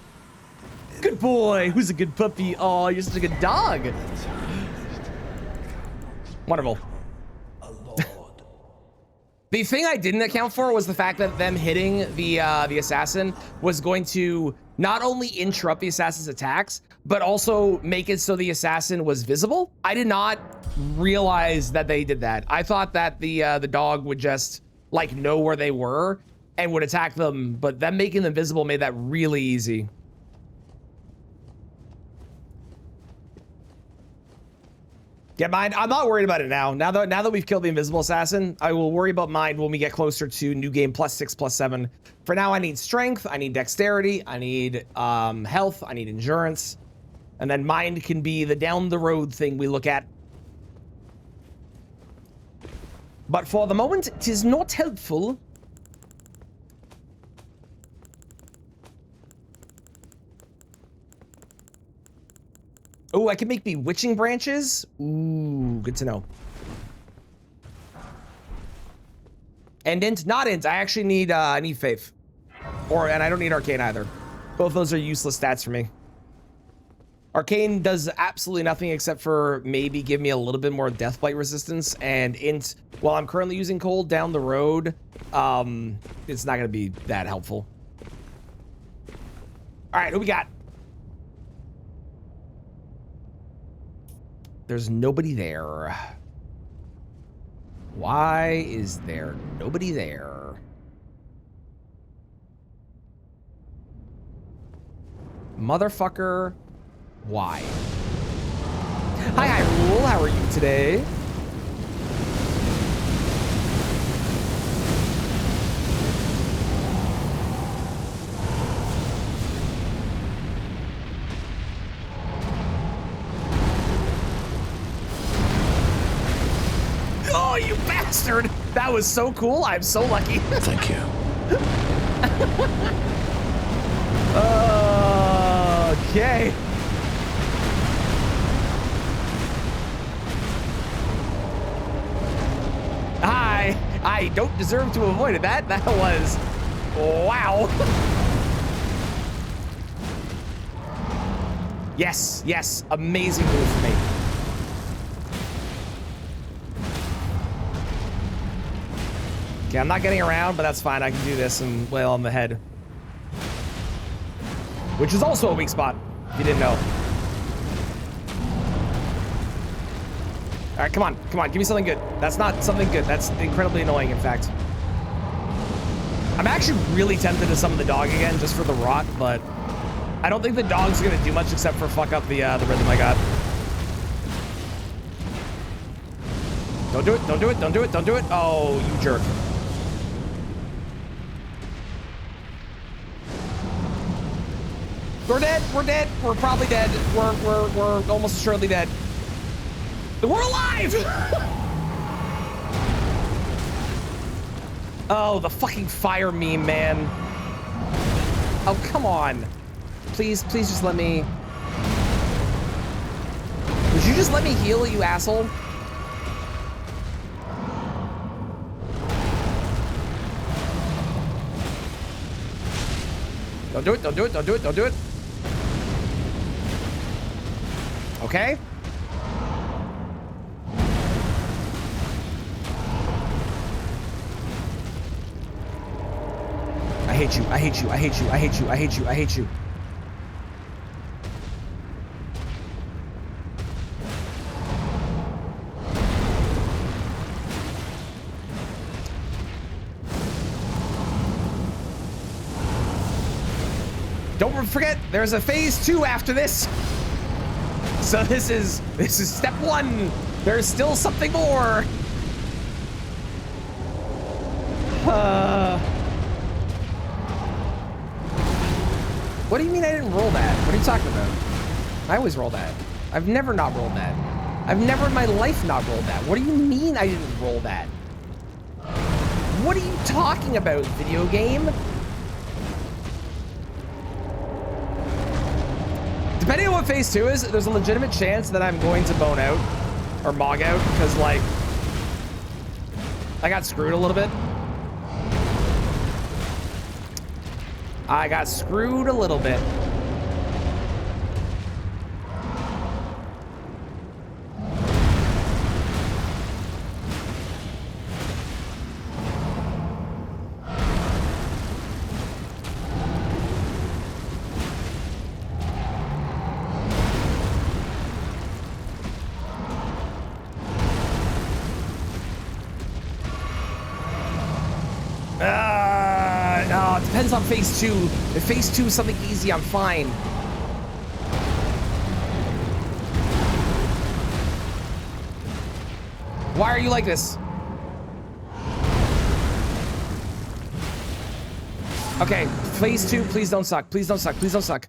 Good boy. Who's a good puppy? Oh, you're such a good dog. Wonderful. The thing I didn't account for was the fact that them hitting the assassin was going to not only interrupt the assassin's attacks, but also make it so the assassin was visible. I did not realize that they did that. I thought that the dog would just like know where they were and would attack them, but them making them visible made that really easy. Get Mind. I'm not worried about it now. Now that we've killed the invisible assassin, I will worry about Mind when we get closer to new game +6, +7. For now, I need strength, I need dexterity, I need health, I need endurance, and then Mind can be the down the road thing we look at. But for the moment, it is not helpful. Oh, I can make bewitching branches. Ooh, good to know. And int, not int. I actually need I need faith, and I don't need arcane either. Both those are useless stats for me. Arcane does absolutely nothing except for maybe give me a little bit more deathbite resistance. And int, while I'm currently using cold down the road, it's not gonna be that helpful. All right, who we got? There's nobody there. Why is there nobody there? Motherfucker, why? Hi, Hyrule, how are you today? Oh, you bastard! That was so cool. I'm so lucky. Thank you. Okay. Hi. I don't deserve to avoid it. That was... Wow. Yes, yes. Amazing move for me. Okay, I'm not getting around, but that's fine. I can do this and wail on the head. Which is also a weak spot, if you didn't know. All right, come on, give me something good. That's not something good. That's incredibly annoying, in fact. I'm actually really tempted to summon the dog again, just for the rot, but I don't think the dog's gonna do much except for fuck up the rhythm I got. Don't do it, don't do it, don't do it, don't do it. Oh, you jerk. We're dead, we're dead, we're probably dead. We're almost assuredly dead. We're alive! Oh, the fucking fire meme, man. Oh, come on. Please just let me... Would you just let me heal, you asshole? Don't do it, don't do it, don't do it, don't do it. Okay. I hate you, I hate you, I hate you, I hate you, I hate you, I hate you. Don't forget, there's a phase 2 after this. So this is step 1. There's still something more. What do you mean I didn't roll that? What are you talking about? I always roll that. I've never not rolled that. I've never in my life not rolled that. What do you mean I didn't roll that? What are you talking about, video game? Depending on what phase 2 is, there's a legitimate chance that I'm going to bone out or mog out because, like, I got screwed a little bit. I got screwed a little bit. It depends on phase 2. If phase 2 is something easy, I'm fine. Why are you like this? Okay, phase 2, please don't suck. Please don't suck. Please don't suck.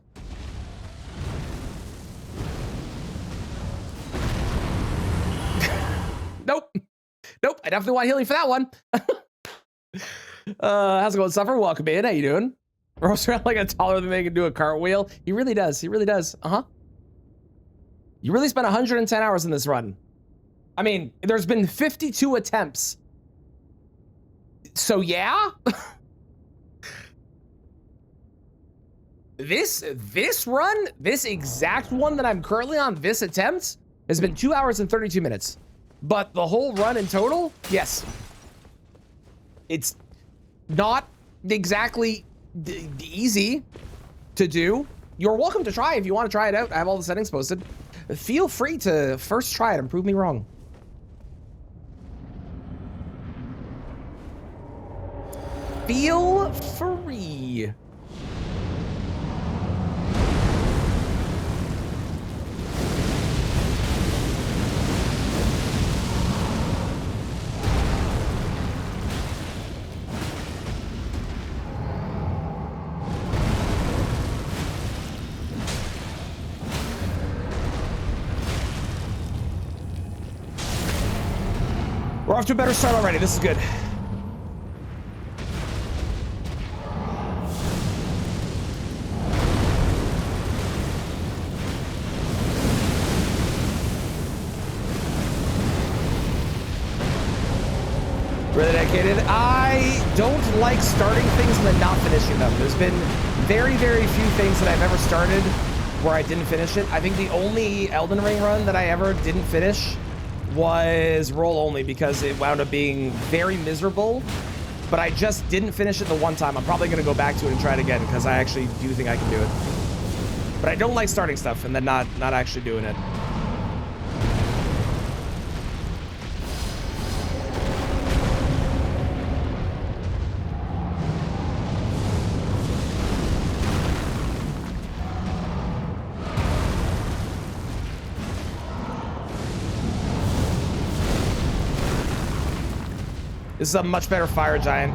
Nope. Nope, I definitely want healing for that one. How's it going, Suffer? Welcome in. How you doing? Rolls around like a taller than they can do a cartwheel. He really does. He really does. You really spent 110 hours in this run. I mean, there's been 52 attempts. So yeah. This run, this exact one that I'm currently on, this attempt, has been 2 hours and 32 minutes. But the whole run in total, yes. It's not exactly easy to do. You're welcome to try if you want to try it out. I have all the settings posted. Feel free to first try it and prove me wrong. Feel free. We're off to a better start already. This is good. Really dedicated. I don't like starting things and then not finishing them. There's been very, very few things that I've ever started where I didn't finish it. I think the only Elden Ring run that I ever didn't finish was roll only because it wound up being very miserable, but I just didn't finish it the one time. I'm probably going to go back to it and try it again because I actually do think I can do it. But I don't like starting stuff and then not actually doing it. This is a much better fire giant.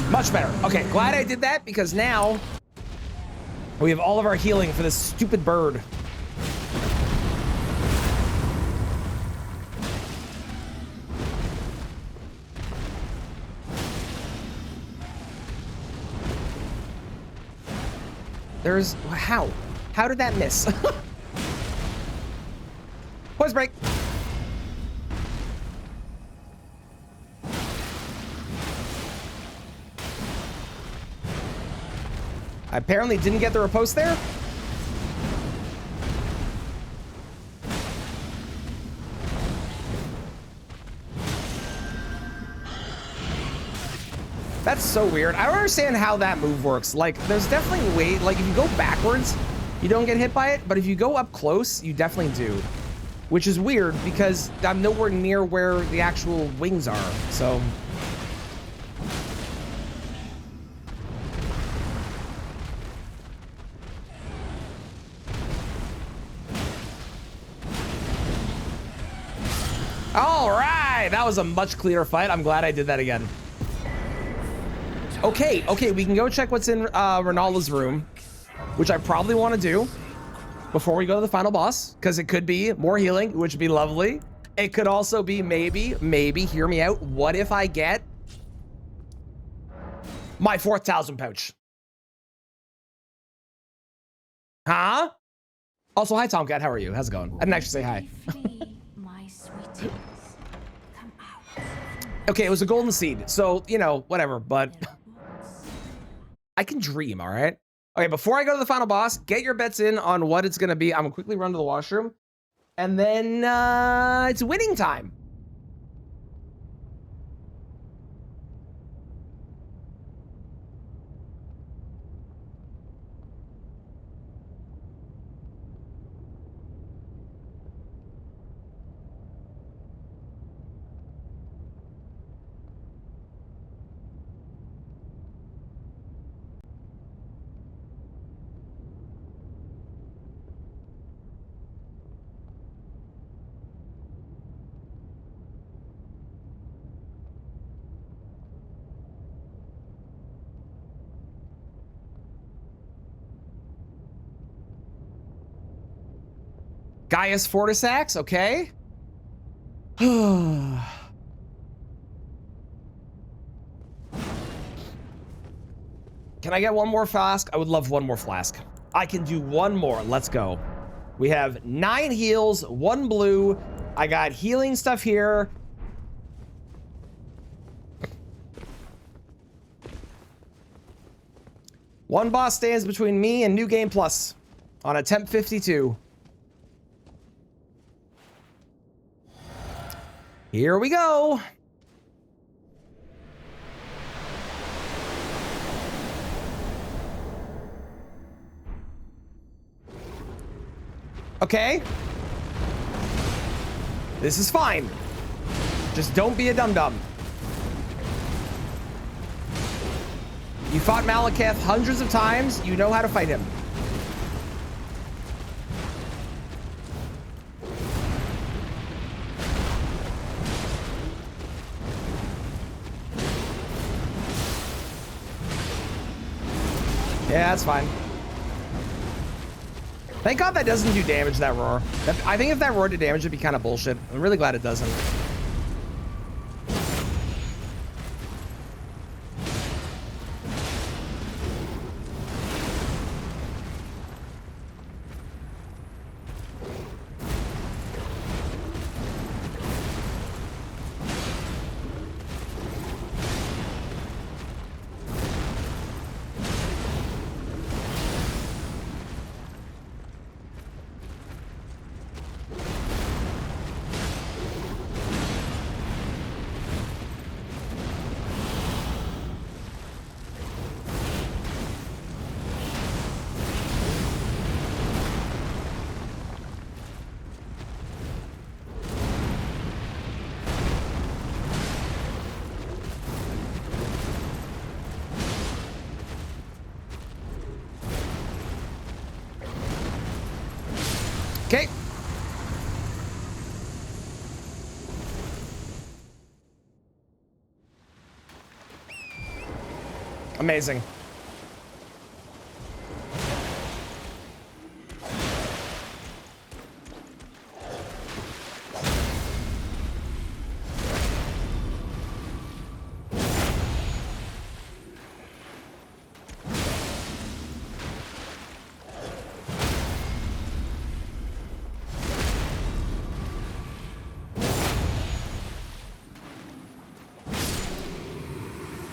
Much better. Okay, glad I did that because now we have all of our healing for this stupid bird. There's... How? How did that miss? Poise break. I apparently didn't get the riposte there. That's so weird. I don't understand how that move works. Like, there's definitely a way, like, if you go backwards, you don't get hit by it, but if you go up close, you definitely do. Which is weird, because I'm nowhere near where the actual wings are, so... All right, that was a much cleaner fight. I'm glad I did that again. Okay, okay, we can go check what's in Ronaldo's room, which I probably want to do before we go to the final boss, because it could be more healing, which would be lovely. It could also be maybe, hear me out, what if I get my 4,000 pouch? Huh? Also, hi, Tomcat. How are you? How's it going? I didn't actually say hi. My sweetest, come out. Okay, it was a golden seed. So, you know, whatever. But I can dream, all right? Okay, before I go to the final boss, get your bets in on what it's going to be. I'm going to quickly run to the washroom. And then it's winning time. Gaius Fortisax, okay. Can I get one more flask? I would love one more flask. I can do one more. Let's go. We have 9 heals, 1 blue. I got healing stuff here. One boss stands between me and New Game Plus on attempt 52. Here we go. Okay. This is fine. Just don't be a dum-dum. You fought Malekith hundreds of times. You know how to fight him. Yeah, that's fine. Thank God that doesn't do damage, that roar. I think if that roar did damage, it'd be kind of bullshit. I'm really glad it doesn't. Okay. Amazing.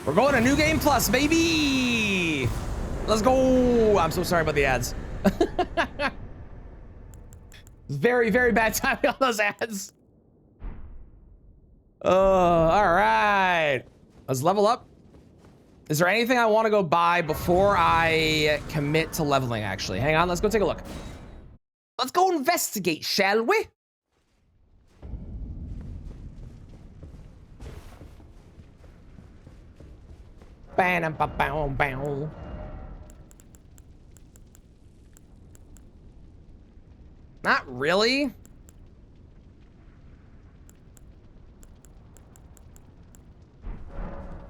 We're going to New Game Plus, baby! Let's go! I'm so sorry about the ads. Very, very bad timing on those ads. All right. Let's level up. Is there anything I want to go buy before I commit to leveling, actually? Hang on, let's go take a look. Let's go investigate, shall we? Ba-dum-ba-bow-bow. Not really.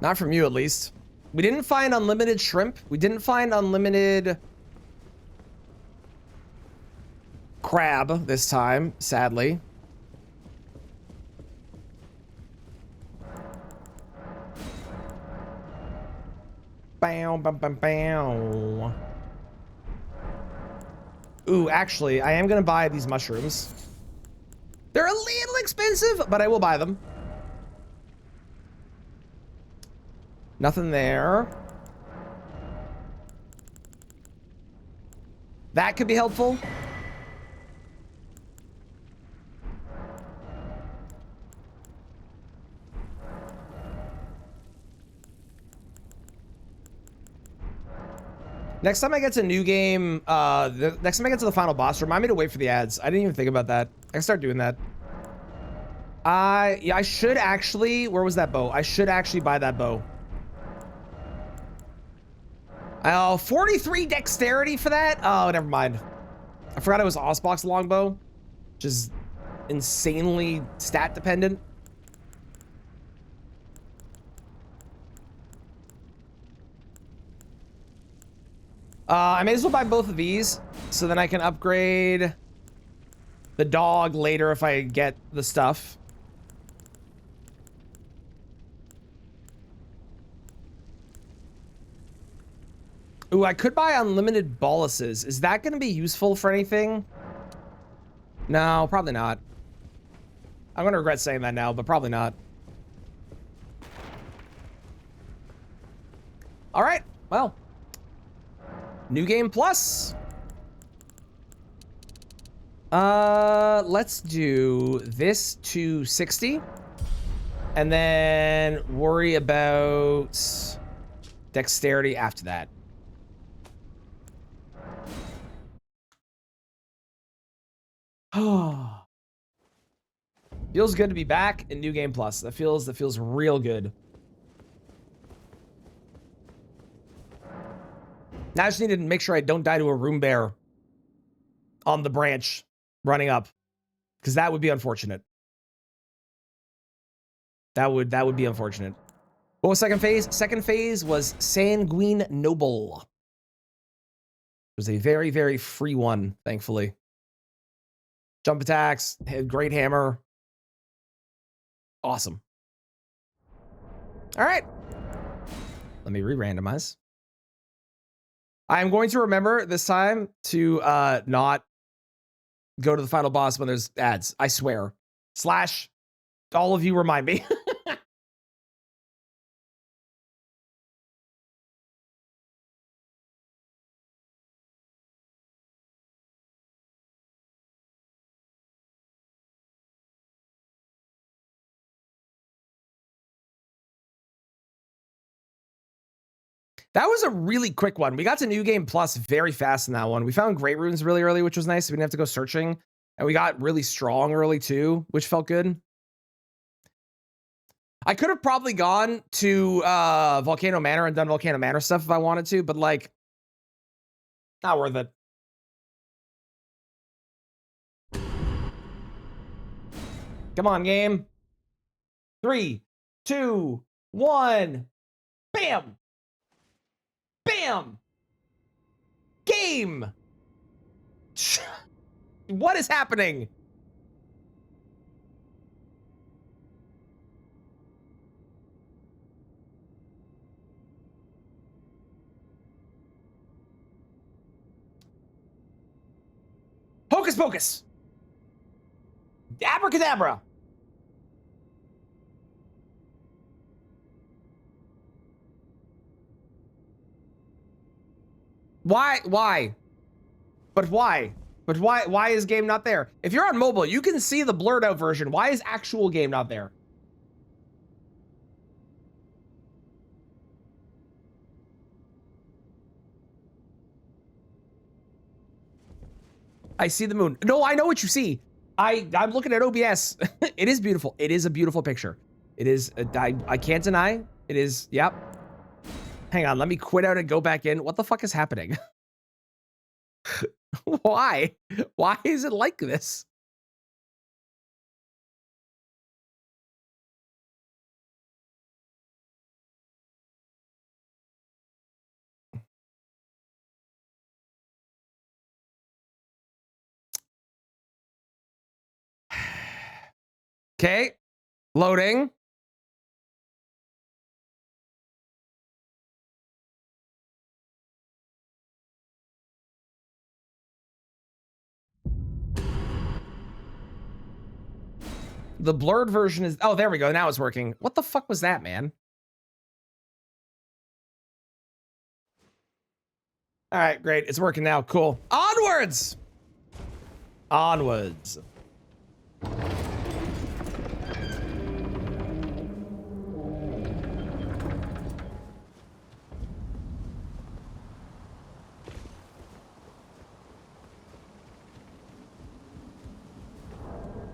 Not from you, at least. We didn't find unlimited shrimp. We didn't find unlimited crab this time, sadly. Bow, bow, bow, bow. Ooh, actually, I am gonna buy these mushrooms. They're a little expensive, but I will buy them. Nothing there. That could be helpful. Next time I get to new game, next time I get to the final boss, remind me to wait for the ads. I didn't even think about that. I can start doing that. Yeah, I should actually, where was that bow? I should actually buy that bow. 43 dexterity for that? Oh, never mind. I forgot it was Osbox longbow, which is insanely stat dependent. I may as well buy both of these so then I can upgrade the dog later if I get the stuff. Ooh, I could buy unlimited boluses. Is that going to be useful for anything? No, probably not. I'm going to regret saying that now, but probably not. All right, well. New game plus. Let's do this to 60. And then worry about dexterity after that. Oh, feels good to be back in New Game Plus. That feels real good. Now I just need to make sure I don't die to a room bear on the branch running up, because that would be unfortunate. That would be unfortunate. What was second phase? Second phase was Sanguine Noble. It was a very, very free one, thankfully. Jump attacks, great hammer. Awesome. All right. Let me re-randomize. I'm going to remember this time to not go to the final boss when there's ads. I swear. Slash, all of you remind me. That was a really quick one. We got to New Game Plus very fast in that one. We found great runes really early, which was nice. We didn't have to go searching. And we got really strong early too, which felt good. I could have probably gone to Volcano Manor and done Volcano Manor stuff if I wanted to, but like, not worth it. Come on, game. 3, 2, 1. Bam! Bam! Game! What is happening? Hocus pocus! Abracadabra! Why? But why? But why is game not there? If you're on mobile, you can see the blurred out version. Why is actual game not there? I see the moon. No, I know what you see. I'm looking at OBS. It is beautiful. It is a beautiful picture. It is, I can't deny. It is, yep. Hang on, let me quit out and go back in. What the fuck is happening? Why? Why is it like this? Okay. Loading. The blurred version is, oh, there we go. Now it's working. What the fuck was that, man? All right, great. It's working now. Cool. Onwards. Onwards.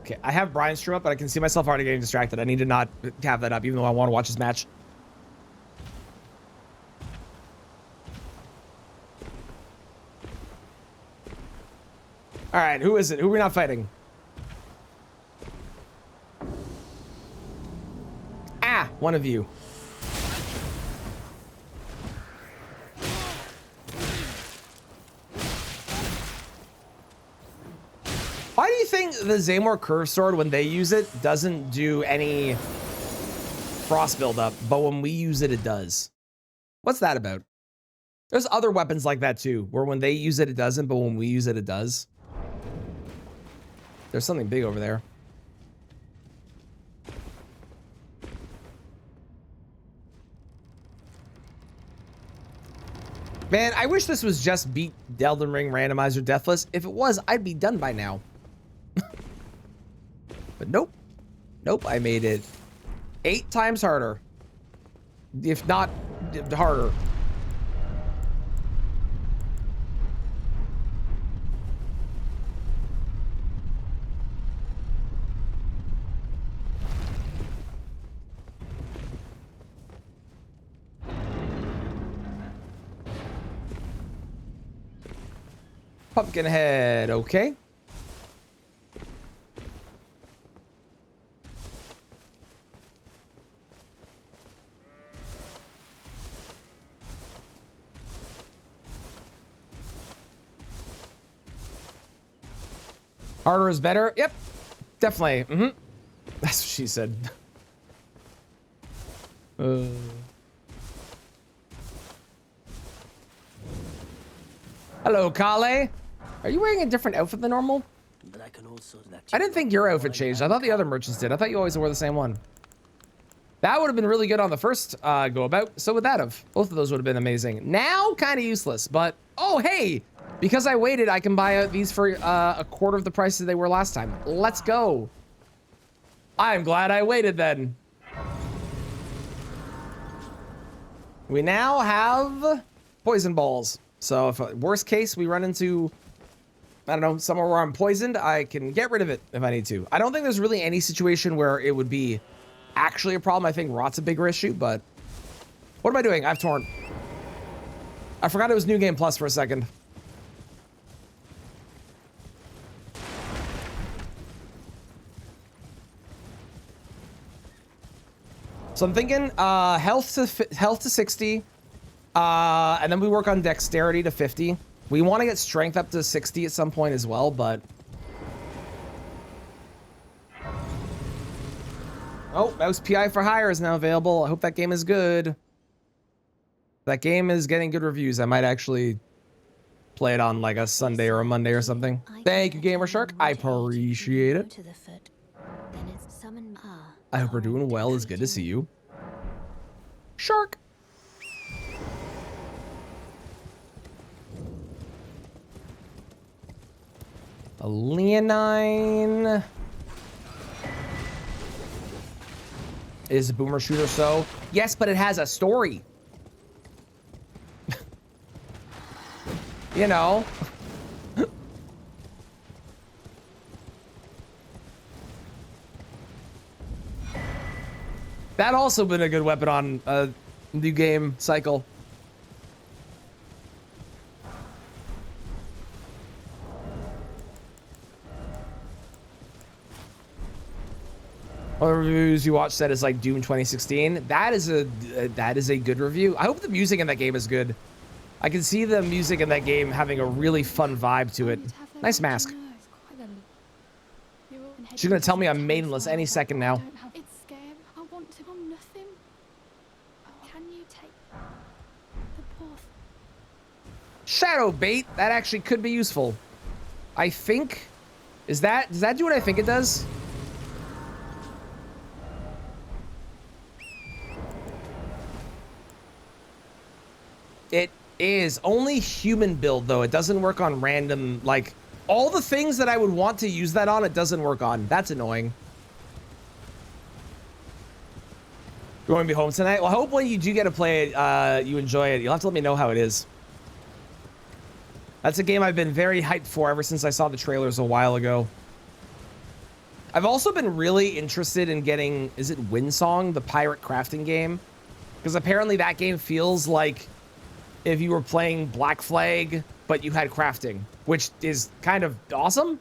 Okay, I have Brian's stream up, but I can see myself already getting distracted. I need to not have that up, even though I want to watch this match. All right, who is it? Who are we not fighting? Ah, one of you. Why do you think the Zaymor Curve Sword, when they use it, doesn't do any frost buildup, but when we use it, it does? What's that about? There's other weapons like that too, where when they use it, it doesn't, but when we use it, it does. There's something big over there. Man, I wish this was just beat Elden Ring Randomized or Deathless. If it was, I'd be done by now. But nope. Nope, I made it 8 times harder. If not harder. Pumpkinhead, okay. Harder is better. Yep, definitely. That's what she said. Hello, Kale. Are you wearing a different outfit than normal? But I can also I didn't think your outfit changed. I thought the other merchants did. I thought you always wore the same one. That would have been really good on the first go about. So would that have. Both of those would have been amazing. Now, kind of useless. But, oh, hey. Because I waited, I can buy these for a quarter of the price that they were last time. Let's go. I'm glad I waited then. We now have poison balls. So if worst case, we run into, I don't know, somewhere where I'm poisoned, I can get rid of it if I need to. I don't think there's really any situation where it would be actually a problem. I think rot's a bigger issue, but what am I doing? I've torn. I forgot it was New Game Plus for a second. So I'm thinking health to 60, and then we work on dexterity to 50. We want to get strength up to 60 at some point as well, but... Oh, Mouse PI for Hire is now available. I hope that game is good. That game is getting good reviews. I might actually play it on like a Sunday or a Monday or something. Thank you, Gamer Shark. I appreciate it. I hope we're doing well. It's good to see you. Shark. A Leonine. Is a boomer shooter so? Yes, but it has a story. You know. That also been a good weapon on a new game cycle. All the reviews you watch said it's like Doom 2016. That is a good review. I hope the music in that game is good. I can see the music in that game having a really fun vibe to it. Nice mask. She's gonna tell me I'm maidenless any second now. It's scary. I want to. I'm nothing. Can you take the poor? Shadow bait. That actually could be useful. I think. Does that do what I think it does? It is only human build though. It doesn't work on random, like all the things that I would want to use that on, it doesn't work on. That's annoying. You want to be home tonight? Well, I hope when you do get to play it, you enjoy it. You'll have to let me know how it is. That's a game I've been very hyped for ever since I saw the trailers a while ago. I've also been really interested in getting, is it Windsong, the pirate crafting game? Because apparently that game feels like if you were playing Black Flag, but you had crafting, which is kind of awesome.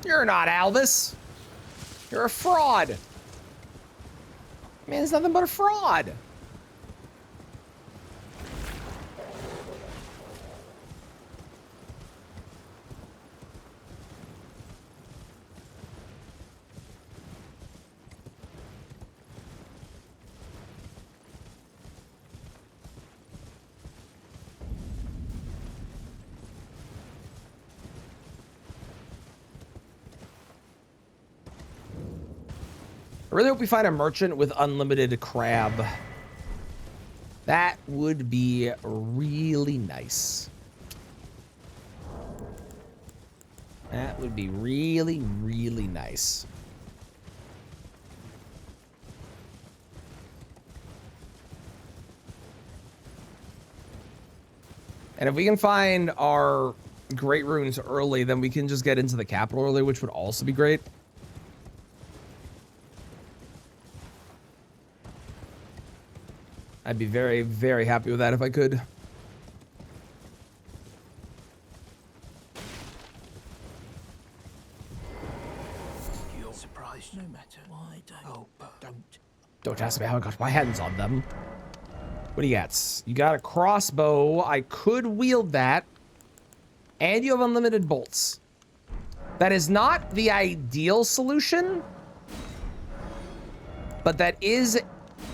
You're not Albus. You're a fraud. Man, it's nothing but a fraud. I really hope we find a merchant with unlimited crab. That would be really nice. That would be really, really nice. And if we can find our great runes early, then we can just get into the capital early, which would also be great. I'd be very, very happy with that if I could. You're surprised no matter why Don't ask me how I got my hands on them. What do you got? You got a crossbow. I could wield that. And you have unlimited bolts. That is not the ideal solution. But that is...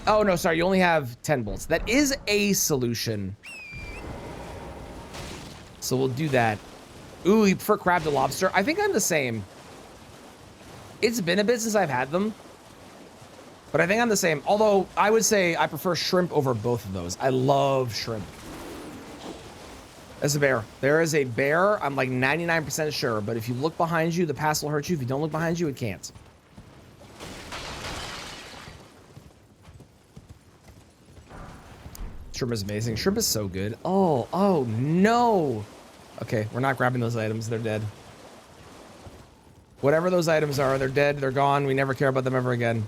Oh, no, sorry. You only have 10 bolts. That is a solution. So we'll do that. Ooh, you prefer crab to lobster? I think I'm the same. It's been a bit since I've had them. But I think I'm the same. Although, I would say I prefer shrimp over both of those. I love shrimp. There's a bear. There is a bear. I'm like 99% sure. But if you look behind you, the pass will hurt you. If you don't look behind you, it can't. Shrimp is amazing. Shrimp is so good. Oh no. Okay, we're not grabbing those items. They're dead. Whatever those items are, they're dead. They're gone. We never care about them ever again.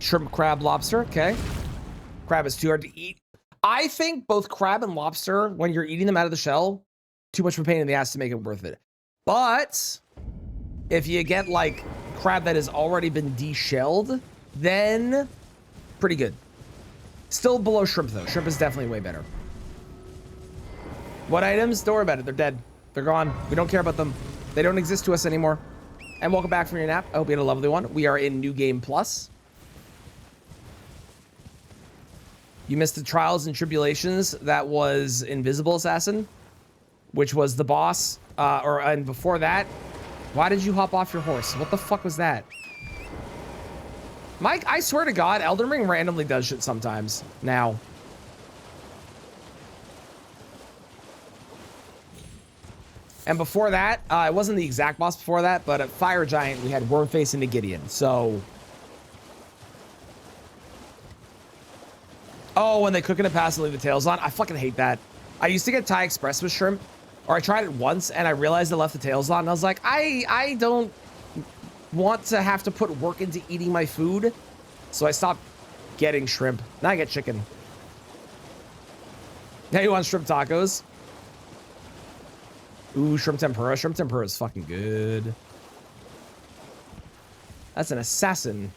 Shrimp, crab, lobster. Okay. Crab is too hard to eat. I think both crab and lobster, when you're eating them out of the shell, too much of a pain in the ass to make it worth it. But if you get like crab that has already been deshelled, then pretty good. Still below shrimp though. Shrimp is definitely way better. What items? Don't worry about it. They're dead. They're gone. We don't care about them. They don't exist to us anymore. And welcome back from your nap. I hope you had a lovely one. We are in New Game Plus. You missed the Trials and Tribulations. That was Invisible Assassin, which was the boss. And before that, why did you hop off your horse? What the fuck was that? Mike, I swear to God, Elden Ring randomly does shit sometimes. Now. And before that, it wasn't the exact boss before that, but at Fire Giant, we had Wormface into Gideon, so... Oh, when they cook in a pass and leave the tails on? I fucking hate that. I used to get Thai Express with shrimp, or I tried it once and I realized I left the tails on and I was like, I don't want to have to put work into eating my food. So I stopped getting shrimp. Now I get chicken. Now you want shrimp tacos? Ooh, shrimp tempura. Shrimp tempura is fucking good. That's an assassin,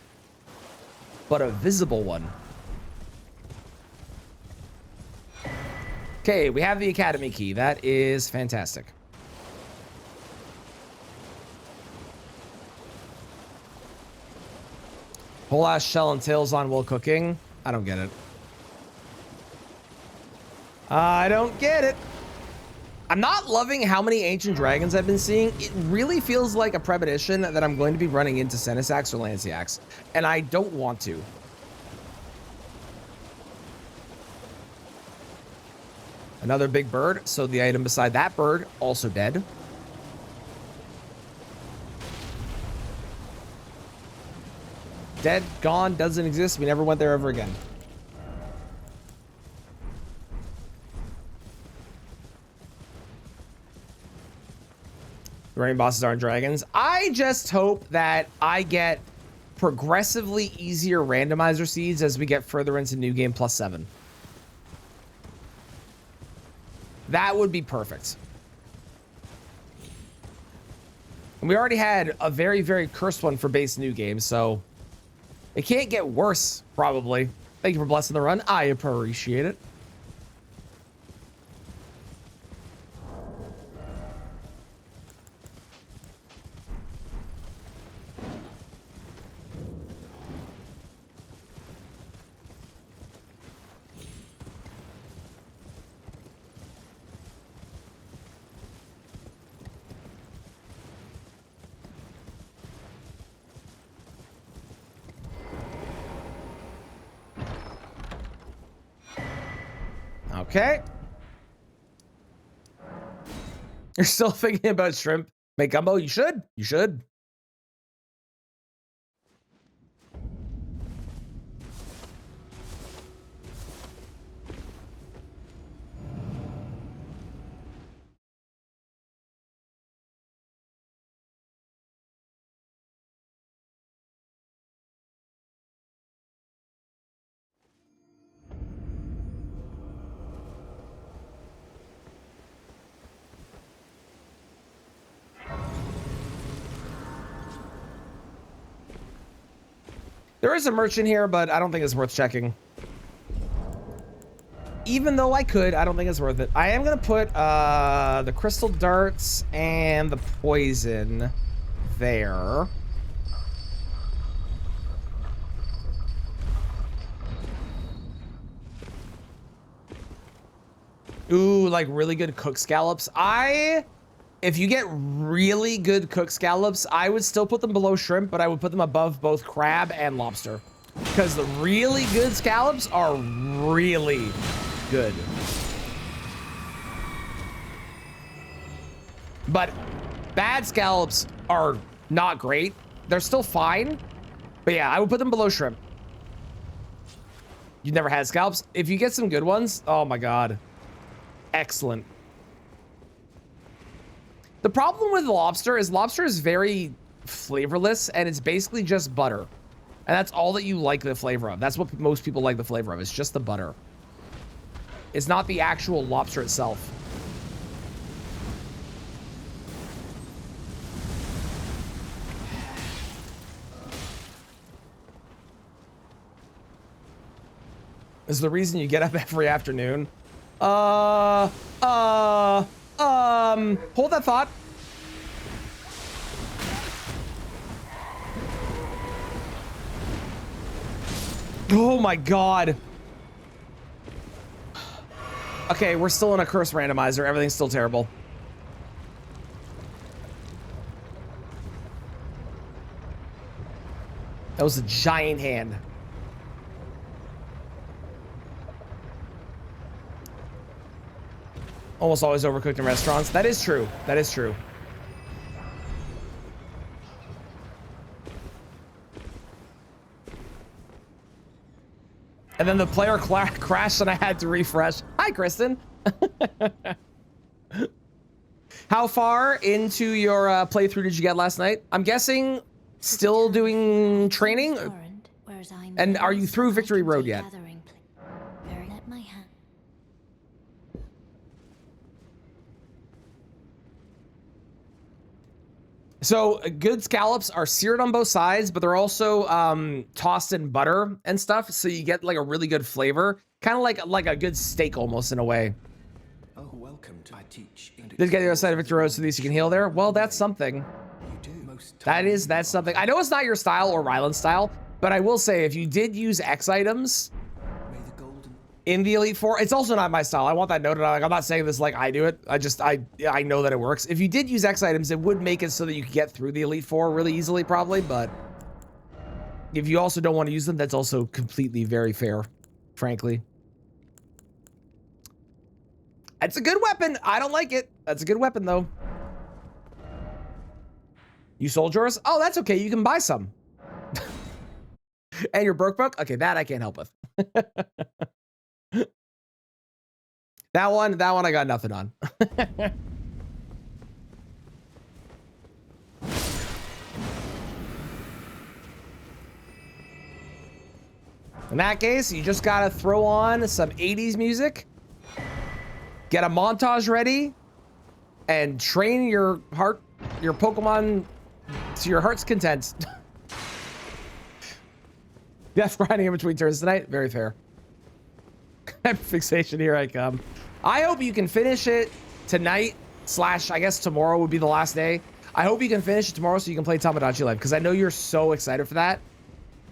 but a visible one. Okay, we have the academy key. That is fantastic. Whole ass shell and tails on while cooking. I don't get it. I don't get it. I'm not loving how many ancient dragons I've been seeing. It really feels like a premonition that I'm going to be running into Senesax or Lanciax, and I don't want to. Another big bird, so the item beside that bird, also dead. Dead, gone, doesn't exist. We never went there ever again. The rain bosses aren't dragons. I just hope that I get progressively easier randomizer seeds as we get further into New Game Plus 7. That would be perfect. And we already had a very, very cursed one for base New Game, so it can't get worse, probably. Thank you for blessing the run. I appreciate it. Okay. You're still thinking about shrimp? Make gumbo? You should. You should. There is a merchant here, but I don't think it's worth checking. Even though I could, I don't think it's worth it. I am going to put the crystal darts and the poison there. Ooh, like really good cooked scallops. If you get really good cooked scallops, I would still put them below shrimp, but I would put them above both crab and lobster. Because the really good scallops are really good. But bad scallops are not great. They're still fine. But yeah, I would put them below shrimp. You never had scallops? If you get some good ones, oh my God. Excellent. The problem with lobster is very flavorless, and it's basically just butter. And that's all that you like the flavor of. That's what most people like the flavor of. It's just the butter. It's not the actual lobster itself. This is the reason you get up every afternoon. Hold that thought. Oh my God. Okay, we're still in a curse randomizer. Everything's still terrible. That was a giant hand. Almost always overcooked in restaurants. That is true. That is true. And then the player crashed and I had to refresh. Hi, Kristen. How far into your playthrough did you get last night? I'm guessing still doing training. And are you through Victory Road yet? Let my hand. So good scallops are seared on both sides, but they're also tossed in butter and stuff, so you get like a really good flavor, kind of like a good steak almost in a way. Oh, welcome to I teach. Did get the other side of Victory Road so these you can heal there? Well, that's something. You do. That's something. I know it's not your style or Ryland's style, but I will say if you did use X items May the golden in the Elite Four, it's also not my style. I want that noted. Like, I'm not saying this like I do it. I know that it works. If you did use X items, it would make it so that you could get through the Elite Four really easily, probably. But if you also don't want to use them, that's also completely very fair, frankly. It's a good weapon. I don't like it. That's a good weapon, though. You sold yours? Oh, that's okay. You can buy some. And your broke book? Okay, that I can't help with. That one I got nothing on. In that case, you just gotta throw on some 80s music, get a montage ready, and train your Pokemon to your heart's content. Death grinding in between turns tonight. Very fair. Fixation, here I come. I hope you can finish it tonight / I guess tomorrow would be the last day. I hope you can finish it tomorrow so you can play Tamagotchi Live, because I know you're so excited for that.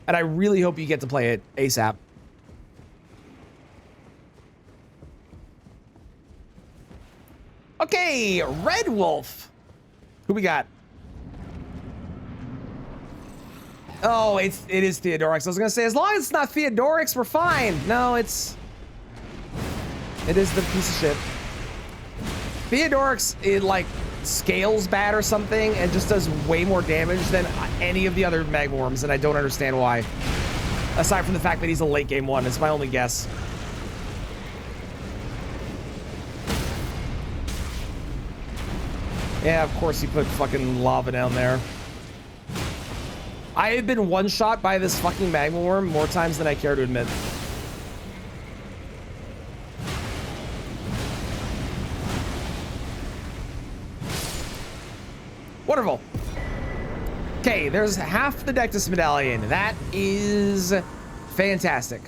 And I really hope you get to play it ASAP. Okay, Red Wolf. Who we got? Oh, it is Theodorix. I was gonna say, as long as it's not Theodorix, we're fine. No, it is the piece of shit. Theodorix, it like scales bad or something and just does way more damage than any of the other Magworms, and I don't understand why. Aside from the fact that he's a late game one, it's my only guess. Yeah, of course he put fucking lava down there. I have been one-shot by this fucking Magworm more times than I care to admit. Wonderful. Okay, there's half the Deathless medallion. That is fantastic.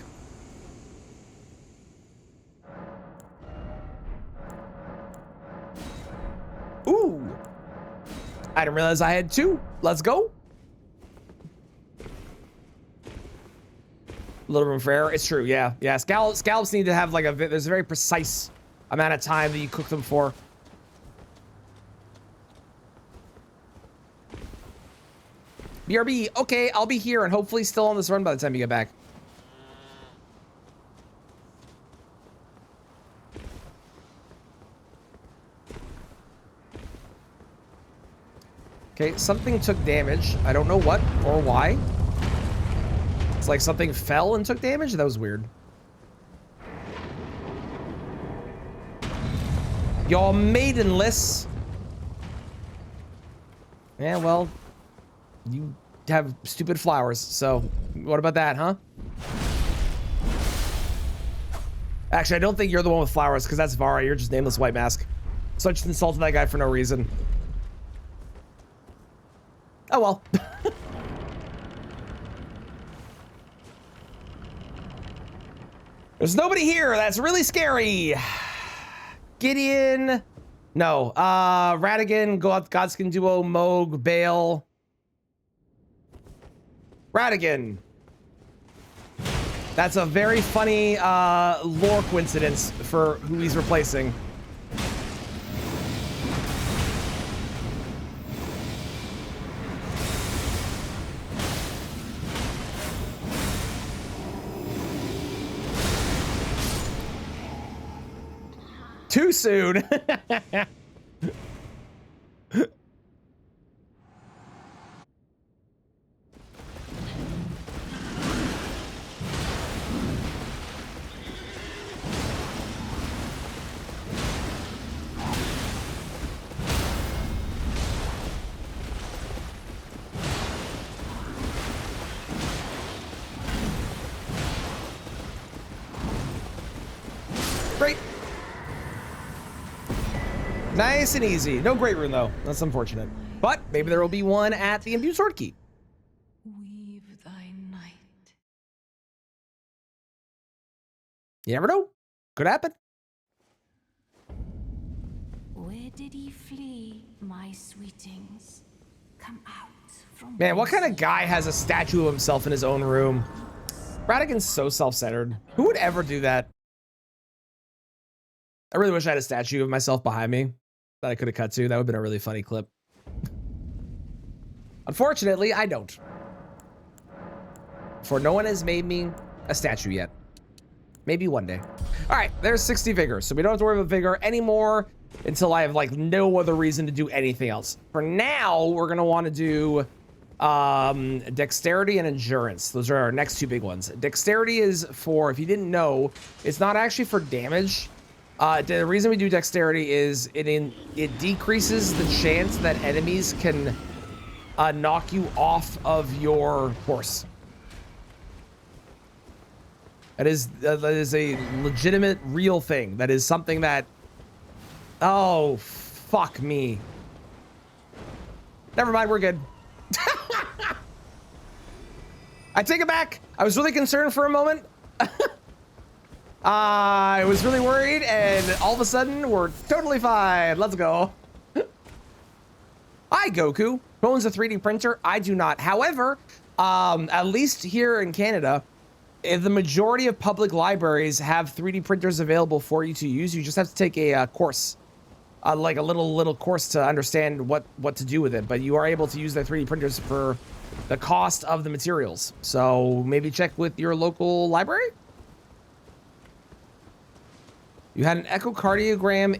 Ooh. I didn't realize I had two. Let's go. A little room for error. It's true. Yeah. Yeah. Scallops need to have like there's a very precise amount of time that you cook them for. BRB, okay, I'll be here and hopefully still on this run by the time you get back. Okay, something took damage. I don't know what or why. It's like something fell and took damage? That was weird. Y'all maidenless. Yeah, well, you have stupid flowers, so what about that, huh? Actually, I don't think you're the one with flowers, because that's Vara. You're just nameless white mask. So I just insulted that guy for no reason. Oh well. There's nobody here. That's really scary. Gideon. No. Radigan, Godskin Duo, Moog, Bale. Radigan. That's a very funny lore coincidence for who he's replacing. Too soon. Great. Nice and easy. No great rune though. That's unfortunate. But maybe there will be one at the Imbued Sword Key. Weave thy night. You never know. Could happen. Where did he flee, my sweetings? Come out from Man, what kind of guy has a statue of himself in his own room? Radigan's so self-centered. Who would ever do that? I really wish I had a statue of myself behind me that I could have cut to. That would have been a really funny clip. Unfortunately, I don't. For no one has made me a statue yet. Maybe one day. All right, there's 60 vigor, so we don't have to worry about vigor anymore until I have like no other reason to do anything else. For now, we're gonna want to do dexterity and endurance. Those are our next two big ones. Dexterity is for, if you didn't know, it's not actually for damage. The reason we do dexterity is it decreases the chance that enemies can knock you off of your horse. That is a legitimate, real thing. That is something that, oh, fuck me. Never mind, we're good. I take it back. I was really concerned for a moment. I was really worried, and all of a sudden, we're totally fine. Let's go. Hi, Goku. Who owns a 3D printer? I do not. However, at least here in Canada, the majority of public libraries have 3D printers available for you to use. You just have to take a course, like a little course to understand what to do with it. But you are able to use their 3D printers for the cost of the materials. So maybe check with your local library. You had an echocardiogram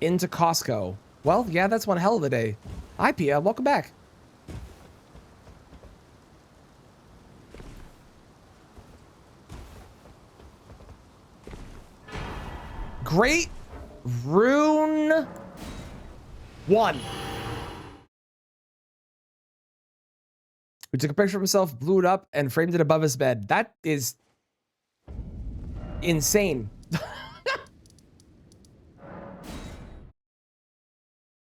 into Costco. Well, yeah, that's one hell of a day. Hi, Pia. Welcome back. Great Rune 1. We took a picture of himself, blew it up, and framed it above his bed. That is insane.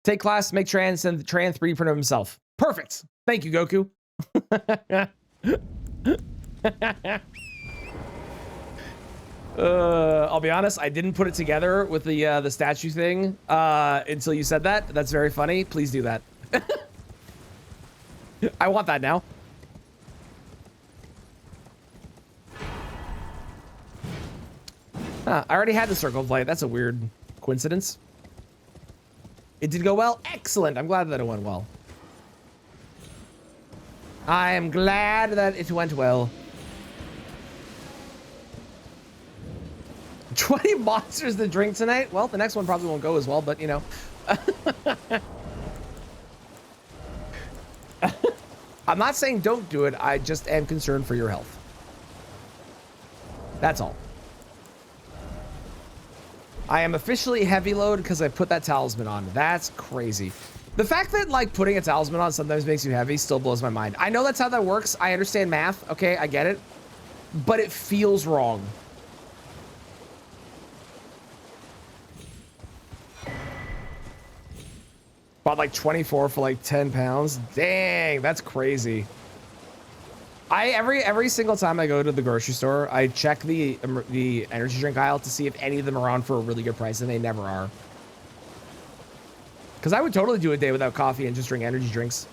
Take class, make trans, and trans 3D print of himself. Perfect. Thank you, Goku. I'll be honest, I didn't put it together with the statue thing until you said that. That's very funny. Please do that. I want that now. I already had the circle of light. That's a weird coincidence. It did go well? Excellent. I'm glad that it went well. I am glad that it went well. 20 monsters to drink tonight? Well, the next one probably won't go as well, but you know. I'm not saying don't do it. I just am concerned for your health. That's all. I am officially heavy load because I put that talisman on. That's crazy. The fact that like putting a talisman on sometimes makes you heavy still blows my mind. I know that's how that works. I understand math. Okay, I get it. But it feels wrong. Bought like 24 for like 10 pounds. Dang, that's crazy. Every single time I go to the grocery store, I check the energy drink aisle to see if any of them are on for a really good price, and they never are. Because I would totally do a day without coffee and just drink energy drinks.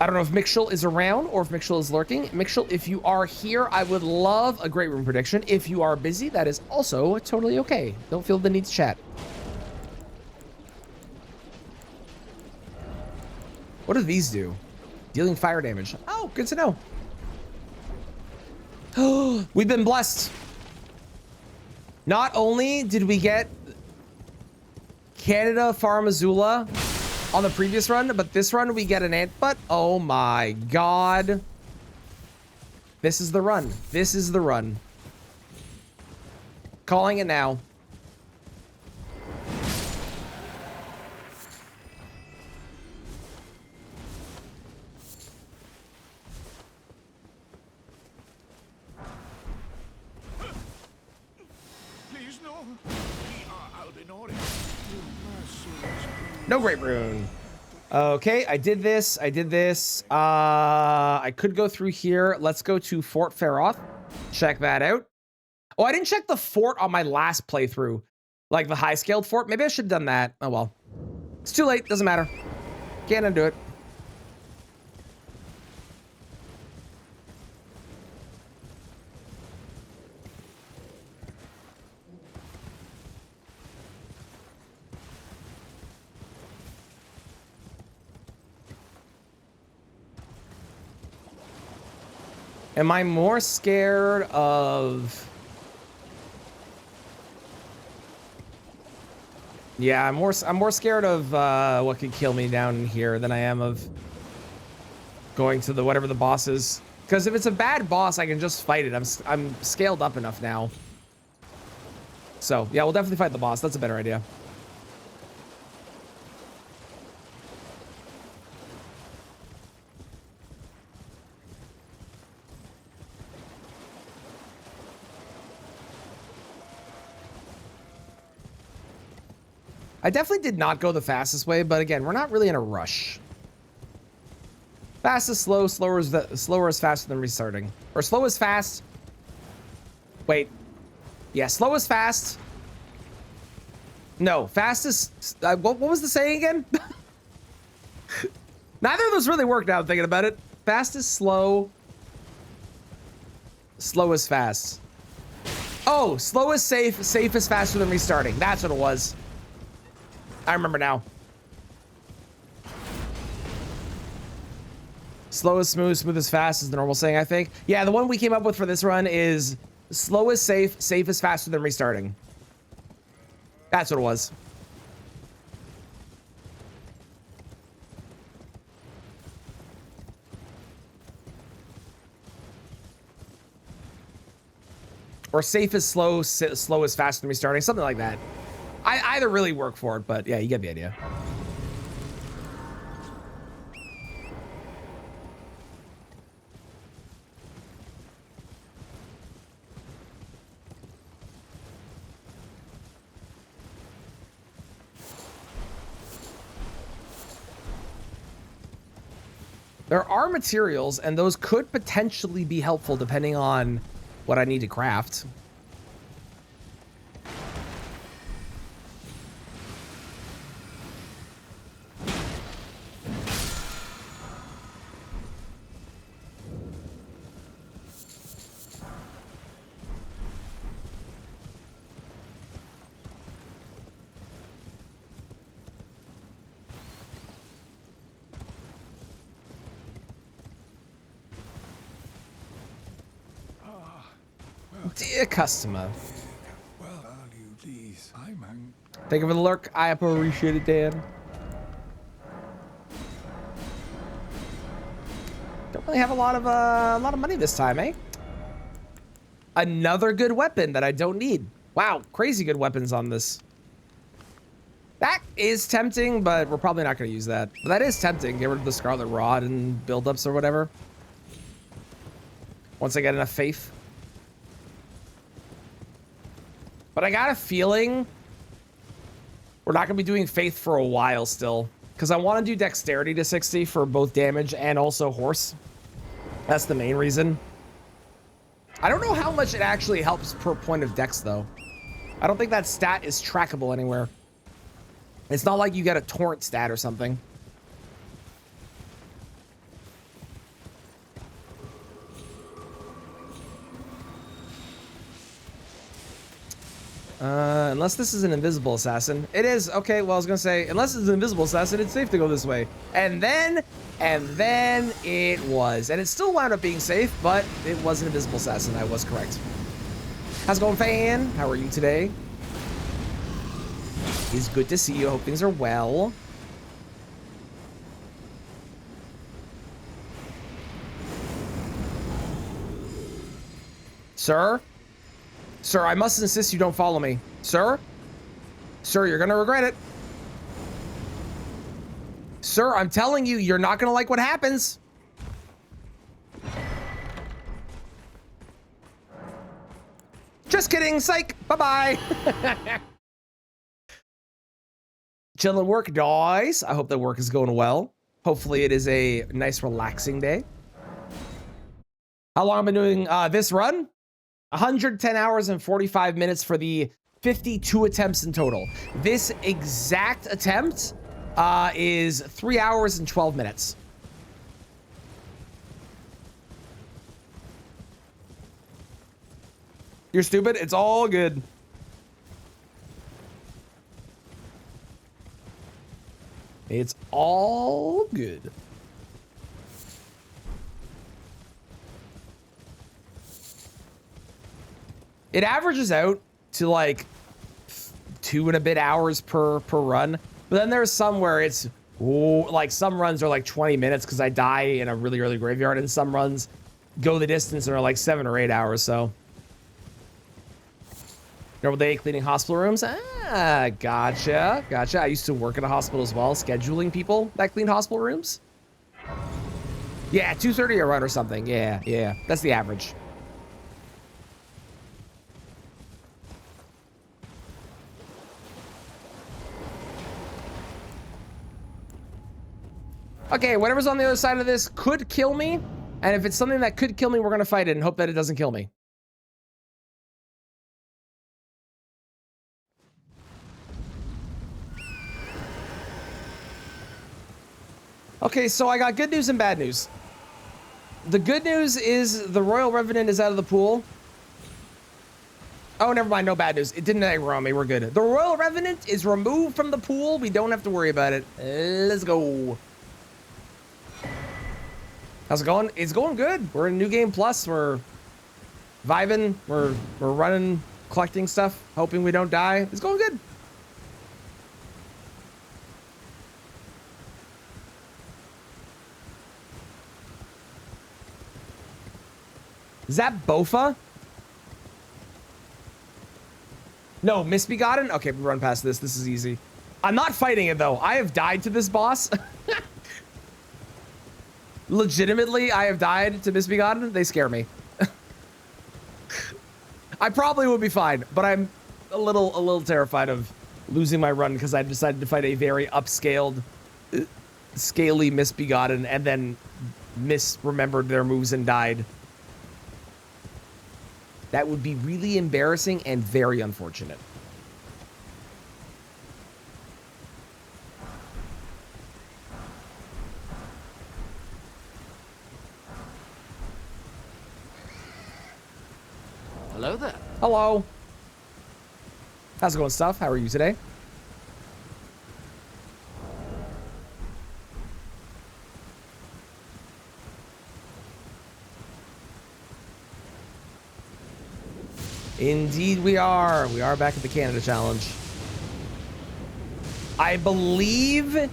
I don't know if Mixel is around or if Mixel is lurking. Mixel, if you are here, I would love a great room prediction. If you are busy, that is also totally okay. Don't feel the need to chat. What do these do? Dealing fire damage. Oh, good to know. Oh, we've been blessed. Not only did we get Canada Farm Azula on the previous run, but this run we get an ant butt. Oh my god. This is the run. This is the run. Calling it now. No great rune. Okay, I did this. I did this. I could go through here. Let's go to Fort Feroth. Check that out. Oh, I didn't check the fort on my last playthrough. Like the high-scaled fort. Maybe I should have done that. Oh, well. It's too late. Doesn't matter. Can't undo it. Am I more scared of... Yeah, I'm more scared of what could kill me down here than I am of going to the whatever the boss is. Because if it's a bad boss, I can just fight it. I'm scaled up enough now. So yeah, we'll definitely fight the boss. That's a better idea. I definitely did not go the fastest way, but again, we're not really in a rush. Fast is slow, slower is faster than restarting. Or slow is fast. Wait. Yeah, slow is fast. No, fast is... what was the saying again? Neither of those really work now, I'm thinking about it. Fast is slow. Slow is fast. Oh, slow is safe. Safe is faster than restarting. That's what it was. I remember now. Slow is smooth, smooth is fast is the normal saying, I think. Yeah, the one we came up with for this run is slow is safe, safe is faster than restarting. That's what it was. Or safe is slow, slow is faster than restarting, something like that. I either really work for it, but yeah, you get the idea. There are materials, and those could potentially be helpful depending on what I need to craft. Dear customer. Well, value these. I'm Thank you for the lurk. I appreciate it, Dan. Don't really have a lot of money this time, eh? Another good weapon that I don't need. Wow, crazy good weapons on this. That is tempting, but we're probably not going to use that. But that is tempting. Get rid of the Scarlet Rod and buildups or whatever. Once I get enough faith. But I got a feeling we're not going to be doing faith for a while still. Because I want to do dexterity to 60 for both damage and also horse. That's the main reason. I don't know how much it actually helps per point of dex, though. I don't think that stat is trackable anywhere. It's not like you get a torrent stat or something. Unless this is an invisible assassin. It is. Okay, well, I was gonna say, unless it's an invisible assassin, it's safe to go this way. And then it was. And it still wound up being safe, but it was an invisible assassin. I was correct. How's it going, fan? How are you today? It's good to see you. Hope things are well. Sir? Sir, I must insist you don't follow me. Sir? Sir, you're gonna regret it. Sir, I'm telling you, you're not gonna like what happens. Just kidding, psych. Bye-bye. Chilling work, nice. I hope that work is going well. Hopefully it is a nice, relaxing day. How long have I been doing this run? 110 hours and 45 minutes for the 52 attempts in total. This exact attempt is 3 hours and 12 minutes. You're stupid. It's all good. It's all good. It averages out to like 2 and a bit hours per run. But then there's some where it's like some runs are like 20 minutes because I die in a really early graveyard, and some runs go the distance and are like 7 or 8 hours. So normal day cleaning hospital rooms. Ah, gotcha. I used to work at a hospital as well, scheduling people that cleaned hospital rooms. Yeah, 2:30 a run or something. Yeah. That's the average. Okay, whatever's on the other side of this could kill me. And if it's something that could kill me, we're going to fight it and hope that it doesn't kill me. Okay, so I got good news and bad news. The good news is the Royal Revenant is out of the pool. Oh, never mind. No bad news. It didn't aggro on me. We're good. The Royal Revenant is removed from the pool. We don't have to worry about it. Let's go. How's it going? It's going good. We're in New Game Plus. We're vibing. We're running, collecting stuff, hoping we don't die. It's going good. Is that Bofa? No, Misbegotten? Okay, we run past this. This is easy. I'm not fighting it, though. I have died to this boss. Legitimately, I have died to Misbegotten. They scare me. I probably would be fine, but I'm a little terrified of losing my run because I decided to fight a very upscaled, scaly Misbegotten and then misremembered their moves and died. That would be really embarrassing and very unfortunate. Hello there. Hello. How's it going, Stuff? How are you today? Indeed we are. We are back at the Canada Challenge. I believe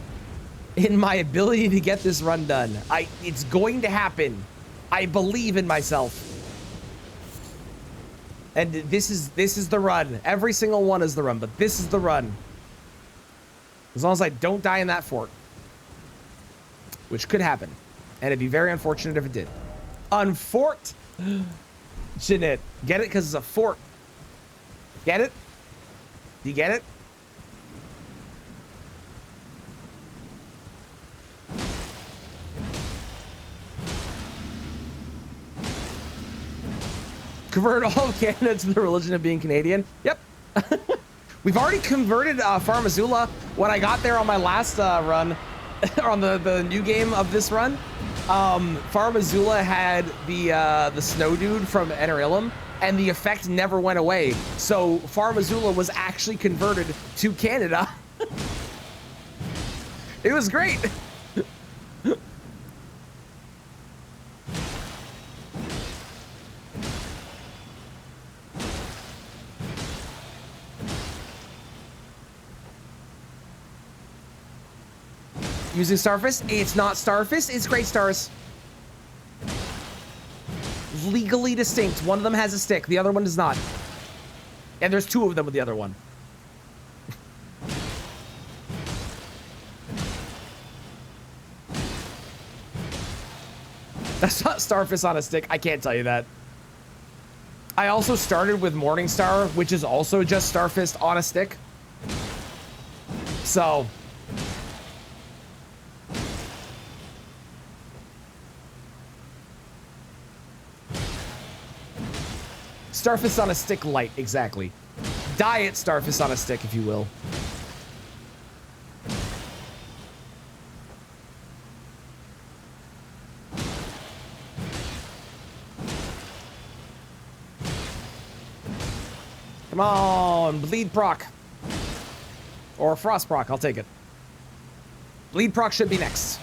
in my ability to get this run done. It's going to happen. I believe in myself. And this is the run. Every single one is the run, but this is the run. As long as I don't die in that fort. Which could happen. And it'd be very unfortunate if it did. Unfort. Jeanette. Get it? Because it's a fort. Get it? Do you get it? Convert all of Canada to the religion of being Canadian. Yep. We've already converted Farm Azula. When I got there on my last run, on the new game of this run, Farm Azula had the snow dude from Enerilum, and the effect never went away. So Farm Azula was actually converted to Canada. It was great. Using Starfist? It's not Starfist, it's Great Stars. Legally distinct. One of them has a stick, the other one does not. And there's two of them with the other one. That's not Starfist on a stick. I can't tell you that. I also started with Morningstar, which is also just Starfist on a stick. So Starfist on a stick light, exactly. Diet Starfist on a stick, if you will. Come on, bleed proc. Or frost proc, I'll take it. Bleed proc should be next.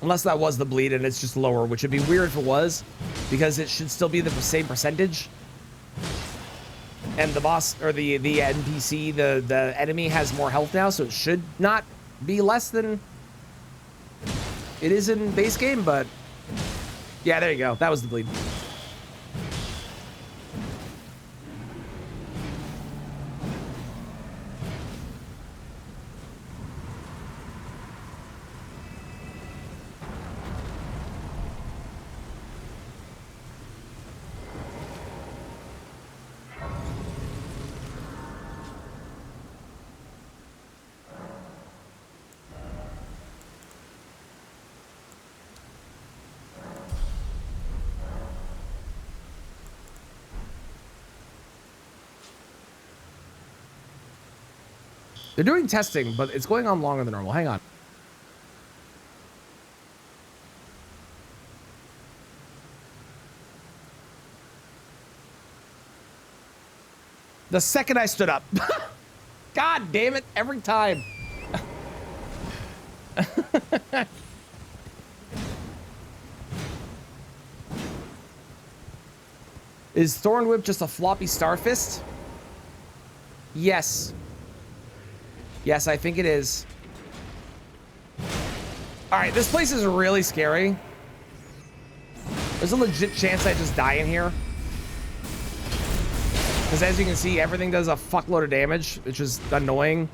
Unless that was the bleed and it's just lower, which would be weird if it was, because it should still be the same percentage. And the boss, or the NPC, the enemy has more health now, so it should not be less than it is in base game, but yeah, there you go. That was the bleed. They're doing testing, but it's going on longer than normal. Hang on. The second I stood up. God damn it, every time. Is Thorn Whip just a floppy Starfist? Yes. Yes, I think it is. All right, this place is really scary. There's a legit chance I just die in here. Because as you can see, everything does a fuckload of damage, which is annoying.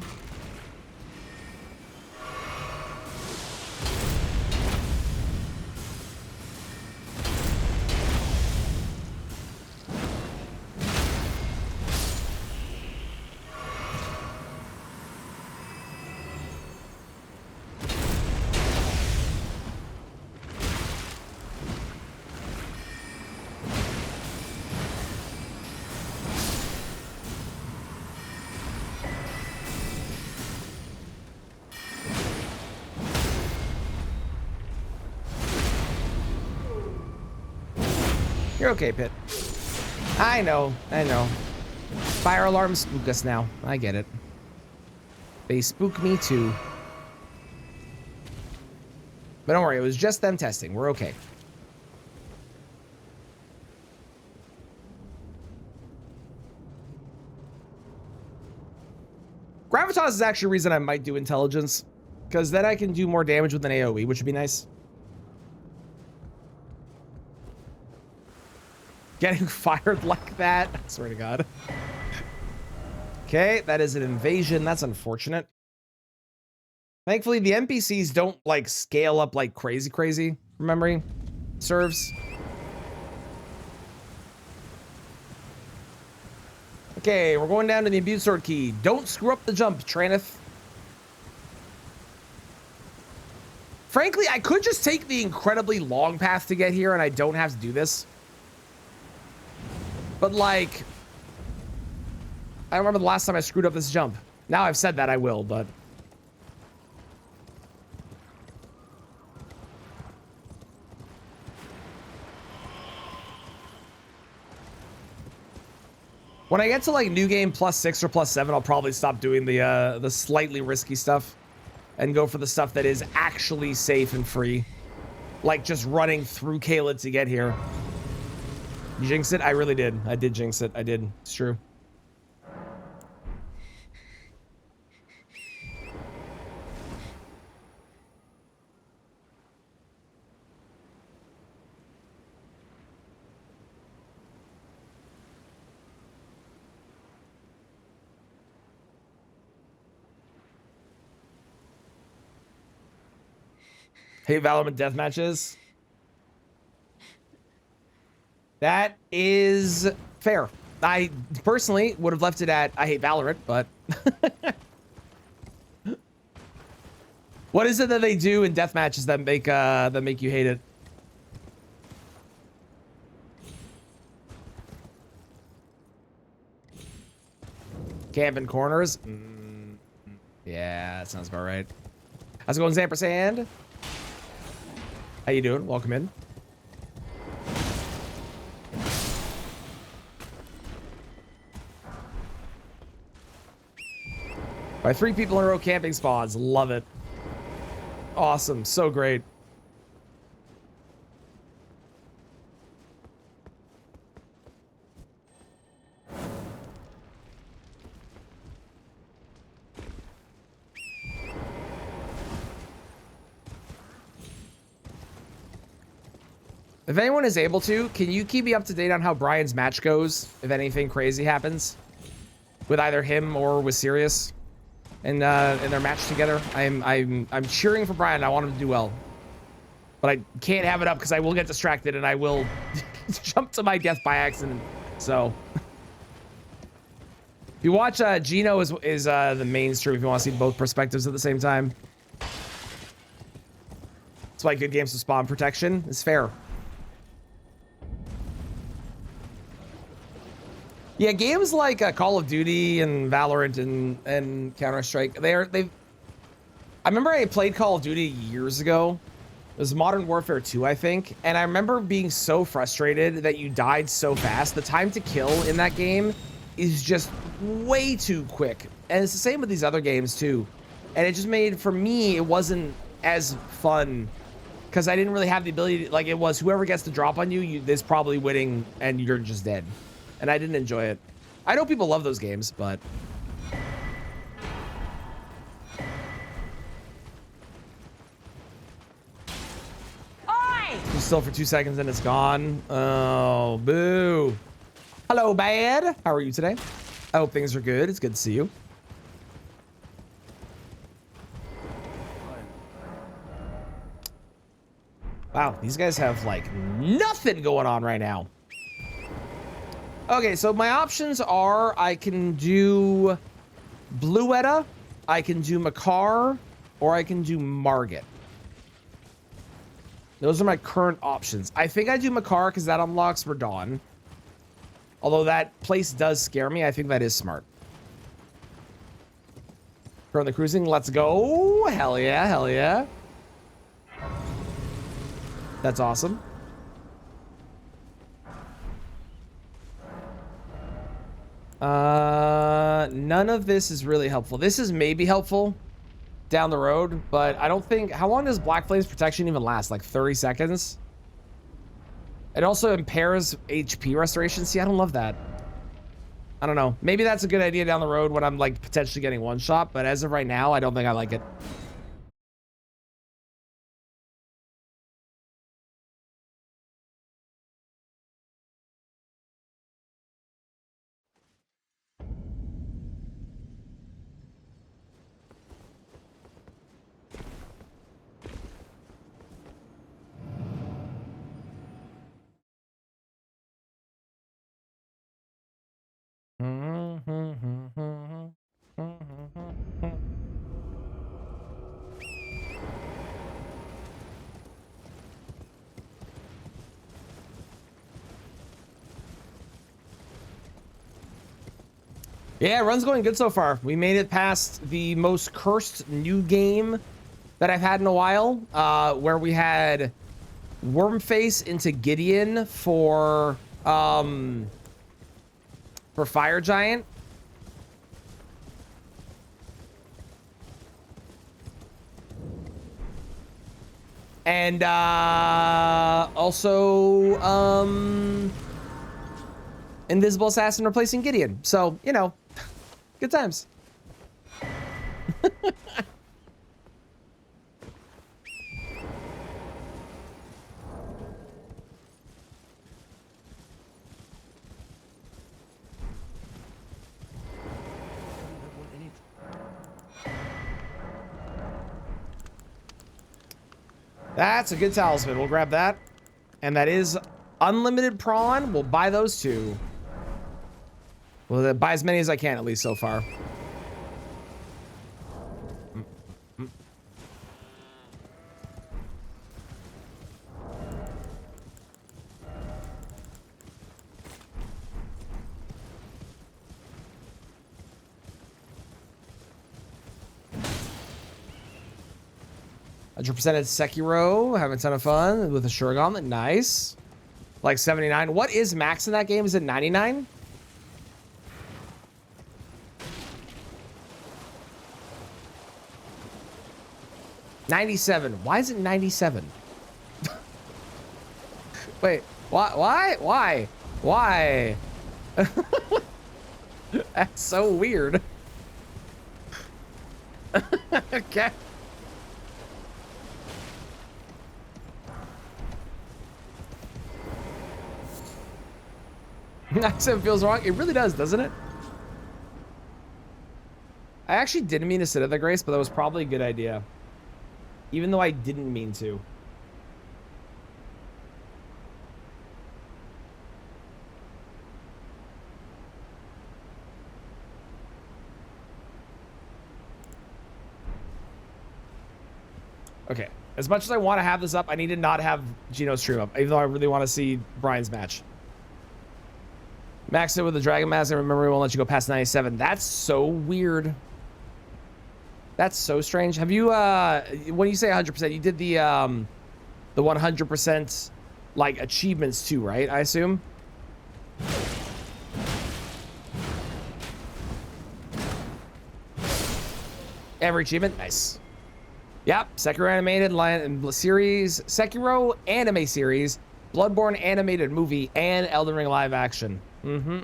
You're okay, Pit. I know, I know. Fire alarms spook us now. I get it. They spook me too. But don't worry, it was just them testing. We're okay. Gravitas is actually a reason I might do intelligence, because then I can do more damage with an AoE, which would be nice. Getting fired like that? I swear to God. Okay, that is an invasion. That's unfortunate. Thankfully, the NPCs don't, like, scale up like crazy from memory serves. Okay, we're going down to the Imbued Sword Key. Don't screw up the jump, Traneth. Frankly, I could just take the incredibly long path to get here and I don't have to do this. But, like, I remember the last time I screwed up this jump. Now I've said that, I will, but... when I get to, like, new game +6 or +7, I'll probably stop doing the slightly risky stuff and go for the stuff that is actually safe and free. Like, just running through Caelid to get here. You jinxed it? I really did. I did jinx it. I did. It's true. Hate Valorant death matches. That is fair. I personally would have left it at I hate Valorant, but what is it that they do in death matches that make you hate it? Camping corners. Yeah, that sounds about right. How's it going, Zampersand? How you doing? Welcome in. By 3 people in a row camping spawns. Love it. Awesome. So great. If anyone is able to, can you keep me up to date on how Brian's match goes? If anything crazy happens with either him or with Sirius in their match together. I'm cheering for Brian. I want him to do well, but I can't have it up because I will get distracted and I will jump to my death by accident. So if you watch, Gino is the main stream if you want to see both perspectives at the same time. That's why good games with spawn protection is fair. Yeah, games like Call of Duty and Valorant and Counter-Strike, I remember I played Call of Duty years ago. It was Modern Warfare 2, I think, and I remember being so frustrated that you died so fast. The time to kill in that game is just way too quick, and it's the same with these other games too. And it just made, for me, it wasn't as fun because I didn't really have the ability to, like, it was whoever gets the drop on you, is probably winning and you're just dead. And I didn't enjoy it. I know people love those games, but just still for 2 seconds and it's gone. Oh, boo. Hello, Bad. How are you today? I hope things are good. It's good to see you. Wow, these guys have like nothing going on right now. Okay, so my options are I can do Bluetta, I can do Makar, or I can do Margit. Those are my current options. I think I do Makar because that unlocks Radon. Although that place does scare me, I think that is smart. Currently cruising, let's go. Hell yeah, hell yeah. That's awesome. None of this is really helpful. This is maybe helpful down the road, but I don't think... How long does Black Flame's protection even last? Like 30 seconds? It also impairs HP restoration. See, I don't love that. I don't know. Maybe that's a good idea down the road when I'm like potentially getting one shot, but as of right now, I don't think I like it. Yeah, run's going good so far. We made it past the most cursed new game that I've had in a while, where we had Wormface into Gideon for Fire Giant. And also Invisible Assassin replacing Gideon. So, you know, good times. That's a good talisman. We'll grab that. And that is unlimited prawn. We'll buy those two. We'll buy as many as I can, at least so far. 100% at Sekiro, having a ton of fun with the Sure Gauntlet. Nice. Like 79. What is max in that game? Is it 99? $97. Why is it 97? Wait, why? That's so weird. Okay. Accent feels wrong. It really does, doesn't it? I actually didn't mean to sit at the Grace, but that was probably a good idea. Even though I didn't mean to. Okay. As much as I want to have this up, I need to not have Gino's stream up, even though I really want to see Brian's match. Max it with the Dragon Mask, and remember, we won't let you go past 97. That's so weird. That's so strange. Have you, when you say 100%, you did the 100%, like, achievements too, right? I assume? Every achievement? Nice. Yep, Sekiro animated series, Sekiro anime series, Bloodborne animated movie, and Elden Ring live action. The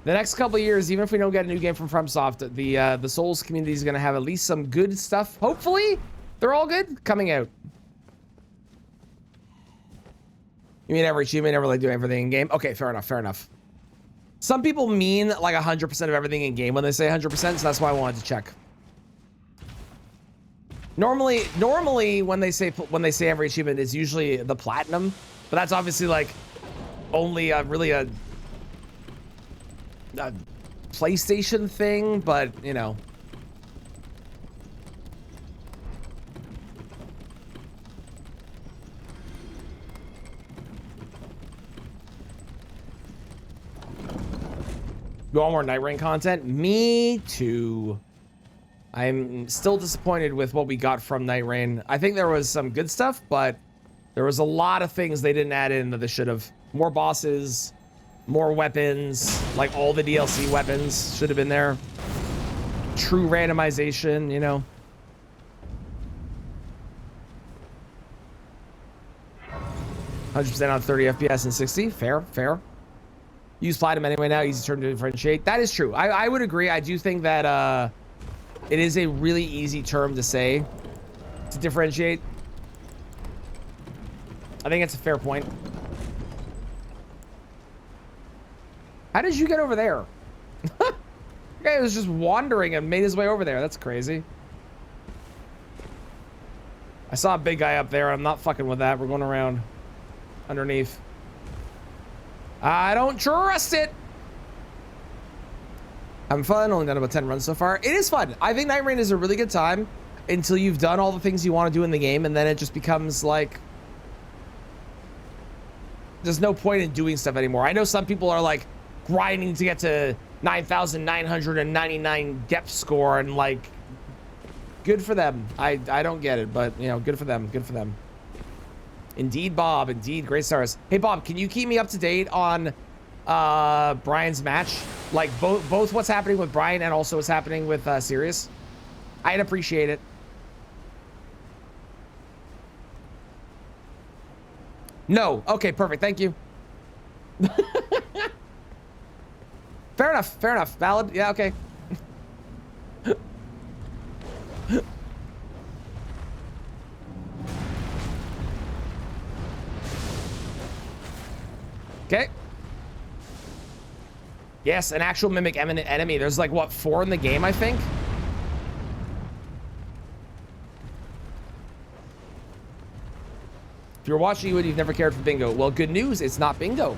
next couple of years, even if we don't get a new game from FromSoft, the Souls community is going to have at least some good stuff. Hopefully, they're all good coming out. You mean every achievement, never like doing everything in game? Okay, fair enough, fair enough. Some people mean like 100% of everything in game when they say 100%, so that's why I wanted to check. Normally when they say every achievement, it's usually the platinum, but that's obviously like only really a PlayStation thing, but you know. You want more Night Rain content? Me too. I'm still disappointed with what we got from Night Rain. I think there was some good stuff, but there was a lot of things they didn't add in that they should have. More bosses, more weapons, like all the DLC weapons should have been there. True randomization, you know. %100% on 30 FPS and 60. Fair, fair. Use Platinum anyway now. Easy term to differentiate. That is true. I would agree. I do think that it is a really easy term to say to differentiate. I think it's a fair point. How did you get over there? The guy was just wandering and made his way over there. That's crazy. I saw a big guy up there. I'm not fucking with that. We're going around underneath. I don't trust it. Having fun. Only done about 10 runs so far. It is fun. I think Night Rain is a really good time until you've done all the things you want to do in the game, and then it just becomes like there's no point in doing stuff anymore. I know some people are like grinding to get to 9,999 depth score, and like good for them. I don't get it, but you know, good for them. Good for them. Indeed, Bob. Indeed, great stars. Hey, Bob, can you keep me up to date on Brian's match? Like both what's happening with Brian and also what's happening with Sirius? I'd appreciate it. No. Okay, perfect. Thank you. Fair enough. Fair enough. Valid. Yeah, okay. Okay. Yes, an actual mimic enemy. There's like, what, 4 in the game, I think? If you're watching you and you've never cared for bingo, well, good news, it's not bingo.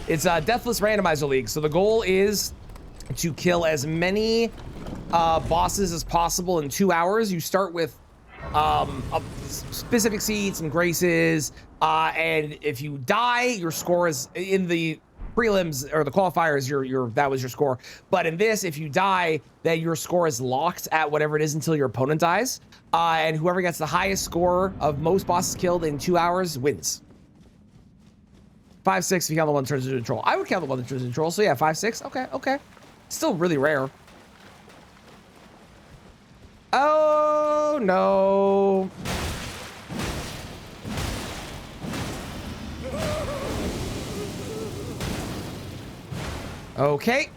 It's a Deathless Randomizer League. So the goal is to kill as many bosses as possible in 2 hours. You start with specific seeds and graces, and if you die, your score is in the prelims or the qualifiers. That was your score. But in this, if you die, then your score is locked at whatever it is until your opponent dies. And whoever gets the highest score of most bosses killed in 2 hours wins. 5-6 if you count the one that turns into a troll. I would count the one that turns into a troll. So yeah, 5-6. Okay. Still really rare. Oh no. Okay.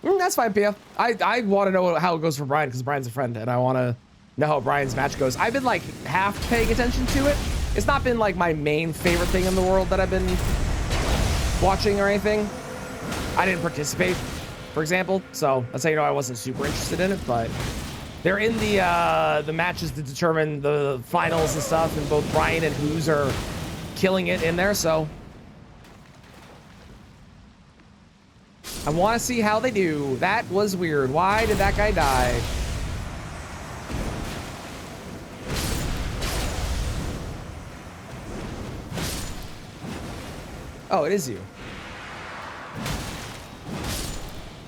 That's fine, Pia. I want to know how it goes for Brian because Brian's a friend and I want to know how Brian's match goes. I've been like half paying attention to it. It's not been like my main favorite thing in the world that I've been watching or anything. I didn't participate, for example, so that's how you know I wasn't super interested in it. But they're in the matches to determine the finals and stuff, and both Brian and Who's are killing it in there. So I want to see how they do. That was weird. Why did that guy die? Oh, it is you.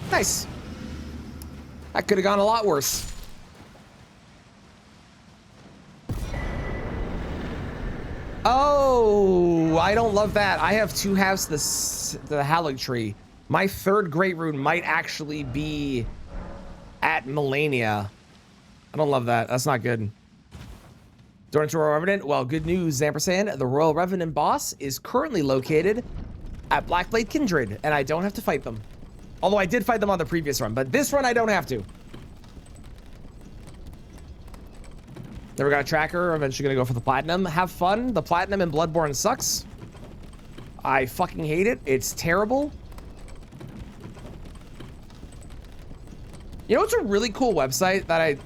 Nice. That could have gone a lot worse. Oh, I don't love that. I have 2 halves the Hallig tree. My 3rd Great Rune might actually be at Melania. I don't love that. That's not good. Door to Royal Revenant. Well, good news, Zampersand. The Royal Revenant boss is currently located at Blackblade Kindred, and I don't have to fight them. Although I did fight them on the previous run, but this run I don't have to. Never got a tracker. Eventually gonna go for the platinum. Have fun. The platinum in Bloodborne sucks. I fucking hate it. It's terrible. You know, it's a really cool website that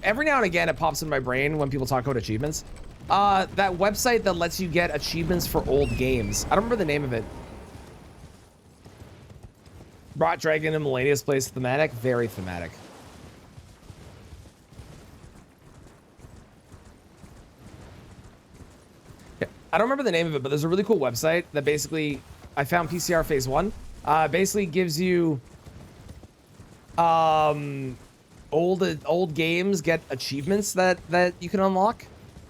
every now and again it pops in my brain when people talk about achievements. That website that lets you get achievements for old games. I don't remember the name of it. Brought Dragon and Melania's place thematic. Very thematic. Yeah, I don't remember the name of it, but there's a really cool website that basically, I found PCR Phase 1. Basically gives you old games get achievements that you can unlock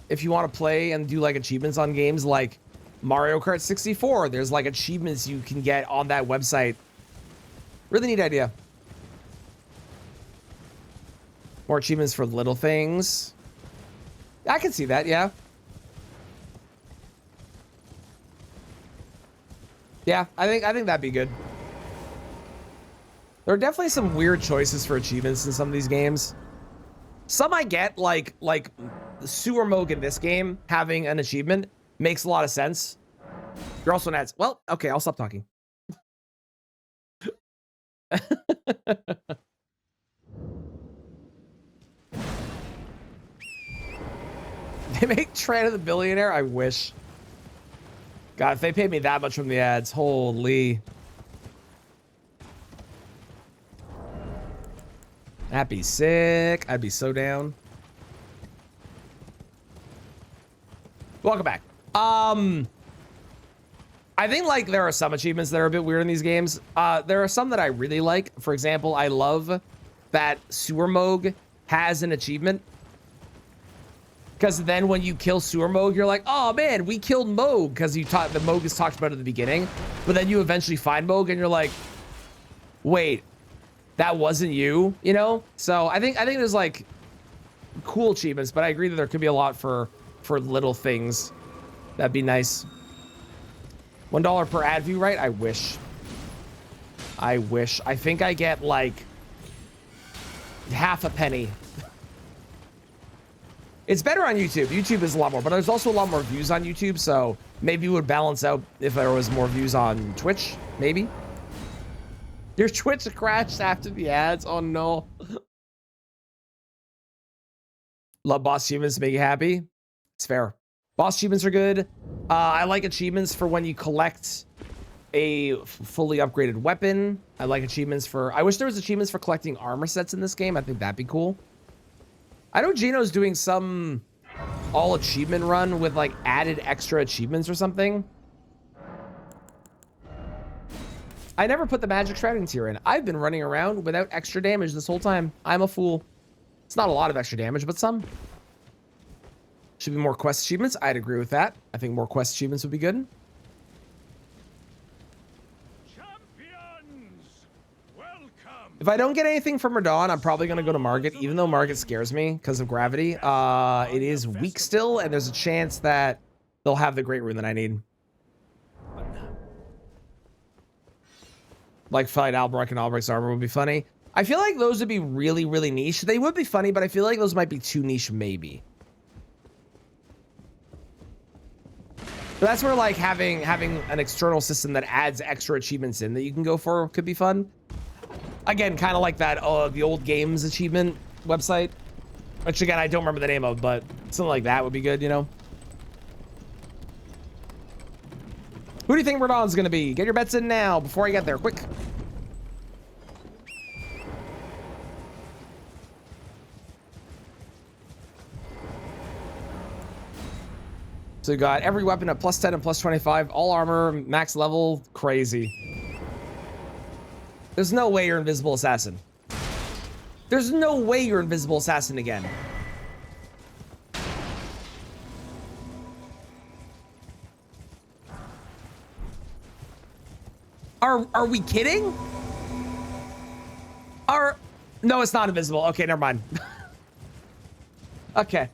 if you want to play and do like achievements on games like Mario Kart 64. There's like achievements you can get on that website. Really neat idea. More achievements for little things. I can see that, yeah. Yeah, I think that'd be good. There are definitely some weird choices for achievements in some of these games. Some I get, like Sewer Moog in this game having an achievement makes a lot of sense. You're also an ads. Well, okay, I'll stop talking. They make Tran the billionaire? I wish. God, if they paid me that much from the ads, holy. That'd be sick. I'd be so down. Welcome back. I think like there are some achievements that are a bit weird in these games. There are some that I really like. For example, I love that Sewer Moog has an achievement. Because then when you kill Sewer Moog, you're like, oh man, we killed Moog. Because the Moog is talked about at the beginning. But then you eventually find Moog and you're like, wait, that wasn't you, you know? So I think there's like cool achievements, but I agree that there could be a lot for little things. That'd be nice. $1 per ad view, right? I wish. I wish. I think I get like half a penny. It's better on YouTube. YouTube is a lot more, but there's also a lot more views on YouTube, so maybe it would balance out if there was more views on Twitch, maybe. Your Twitch crashed after the ads. Oh no. Love boss achievements to make you happy. It's fair. Boss achievements are good. I like achievements for when you collect a fully upgraded weapon. I like achievements for... I wish there was achievements for collecting armor sets in this game. I think that'd be cool. I know Gino's doing some all achievement run with like added extra achievements or something. I never put the magic shrouding tier in. I've been running around without extra damage this whole time. I'm a fool. It's not a lot of extra damage, but some. Should be more quest achievements. I'd agree with that. I think more quest achievements would be good. If I don't get anything from Radon, I'm probably going to go to Margit, even though Margit scares me because of gravity. It is weak still, and there's a chance that they'll have the great rune that I need. Like fight Albrecht and Albrecht's armor would be funny. I feel like those would be really, really niche. They would be funny, but I feel like those might be too niche, maybe. So that's where like having an external system that adds extra achievements in that you can go for could be fun. Again, kind of like that the old games achievement website, which again I don't remember the name of, but something like that would be good, you know. Who do you think Radon's gonna be? Get your bets in now before I get there, quick. So you got every weapon at +10 and +25, all armor, max level, crazy. There's no way you're Invisible Assassin. There's no way you're Invisible Assassin again. Are we kidding? No, it's not invisible. Okay, never mind. Okay.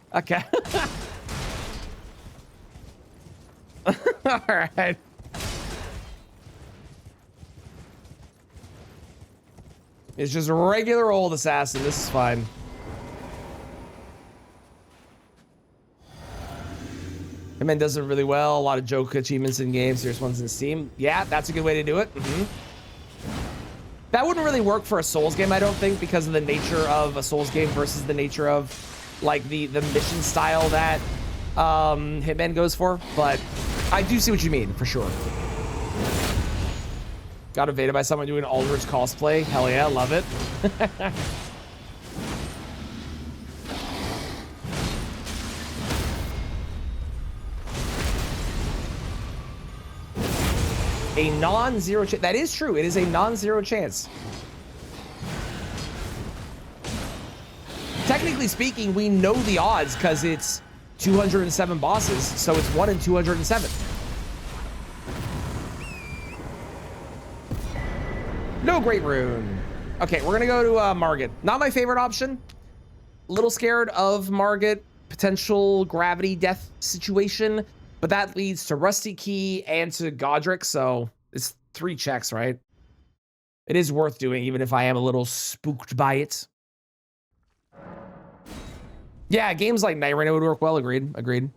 All right. It's just a regular old assassin. This is fine. Hitman does it really well. A lot of joke achievements in games. Here's ones in Steam. Yeah, that's a good way to do it. That wouldn't really work for a Souls game, I don't think, because of the nature of a Souls game versus the nature of like the mission style that Hitman goes for. But I do see what you mean, for sure. Got invaded by someone doing Aldrich cosplay. Hell yeah, love it. A non-zero chance. That is true. It is a non-zero chance. Technically speaking, we know the odds because it's 207 bosses, so it's 1 in 207. No great rune. Okay, we're gonna go to Margit. Not my favorite option. A little scared of Margit. Potential gravity death situation. But that leads to Rusty Key and to Godric, so it's 3 checks, right? It is worth doing, even if I am a little spooked by it. Yeah, games like Night Rain would work well. Agreed.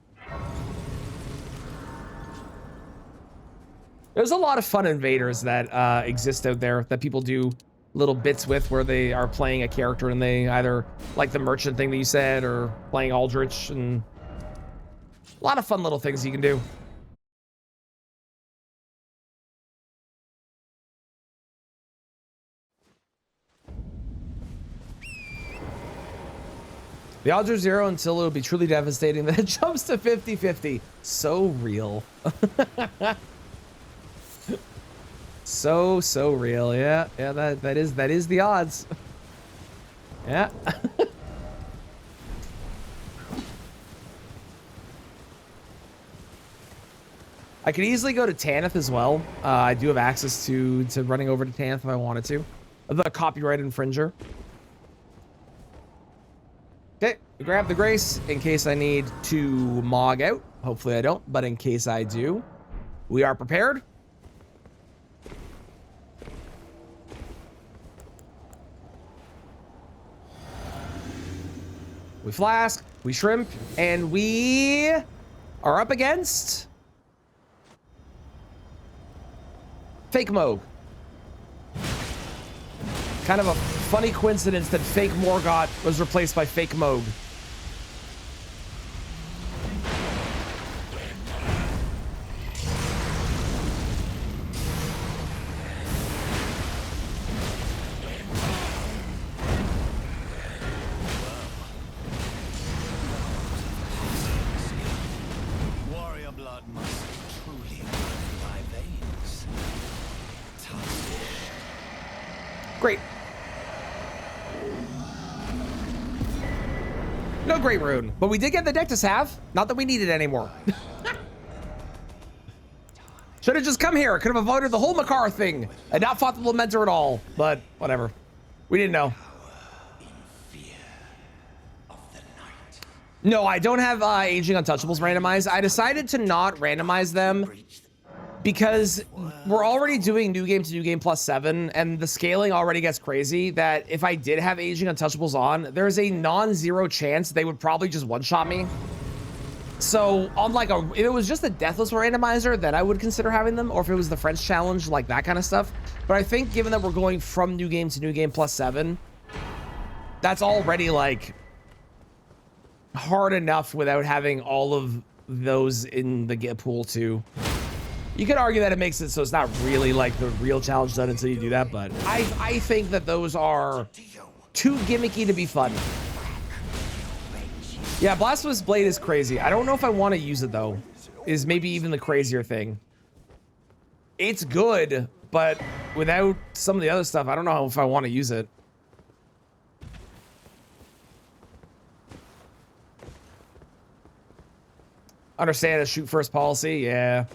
There's a lot of fun invaders that exist out there that people do little bits with where they are playing a character and they either like the merchant thing that you said or playing Aldrich, and a lot of fun little things you can do. The odds are 0 until it'll be truly devastating. Then it jumps to 50-50. So real. So real. Yeah, that is the odds. Yeah. I could easily go to Tanith as well. I do have access to running over to Tanith if I wanted to. The copyright infringer. Okay, grab the Grace in case I need to mog out. Hopefully I don't, but in case I do, we are prepared. we flask, we shrimp, and we are up against Fake Moog. Kind of a funny coincidence that Fake Morgott was replaced by Fake Moog. Warrior blood must truly run my veins. Great. No great rune, but we did get the deck to salve. Not that we need it anymore. Should have just come here. Could have avoided the whole Makar thing and not fought the Lamenter at all. But whatever. We didn't know. No, I don't have Aging Untouchables randomized. I decided to not randomize them because we're already doing new game to new game +7, and the scaling already gets crazy that if I did have Aging Untouchables on, there's a non-zero chance they would probably just one-shot me. So on like if it was just a Deathless randomizer, then I would consider having them, or if it was the French challenge, like that kind of stuff. But I think given that we're going from new game to new game +7, that's already like hard enough without having all of those in the pool too. You could argue that it makes it so it's not really like the real challenge done until you do that, but I think that those are too gimmicky to be fun. Yeah, Blasphemous Blade is crazy. I don't know if I want to use it though, is maybe even the crazier thing. It's good, but without some of the other stuff, I don't know if I want to use it. Understand a shoot first policy, yeah.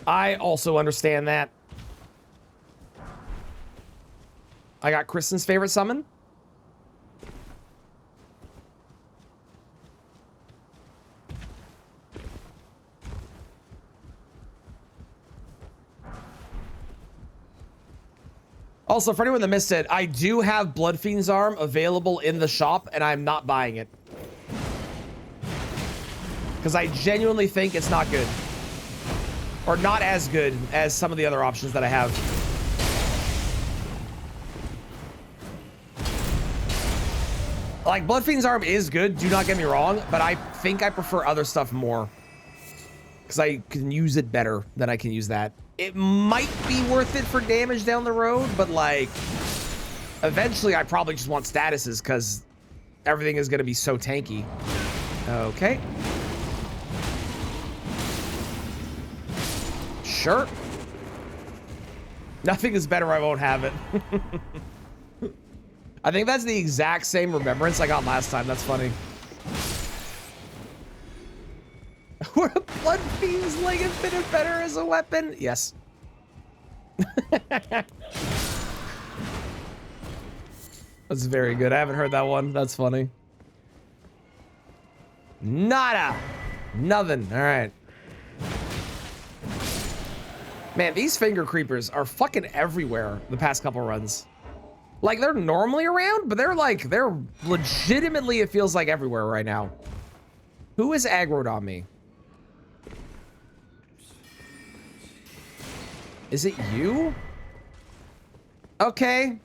I also understand that. I got Kristen's favorite summon. Also, for anyone that missed it, I do have Bloodfiend's Arm available in the shop, and I'm not buying it. Because I genuinely think it's not good. Or not as good as some of the other options that I have. Like, Bloodfiend's Arm is good, do not get me wrong, but I think I prefer other stuff more. Because I can use it better than I can use that. It might be worth it for damage down the road, but like, eventually I probably just want statuses because everything is going to be so tanky. Okay. Sure. Nothing is better, I won't have it. I think that's the exact same remembrance I got last time. That's funny. Would a Blood Fiend's leg have been better as a weapon? Yes. That's very good. I haven't heard that one. That's funny. Nada. Nothing. All right. Man, these finger creepers are fucking everywhere the past couple runs. Like, they're normally around, but they're legitimately, it feels like everywhere right now. Who is aggroed on me? Is it you? Okay.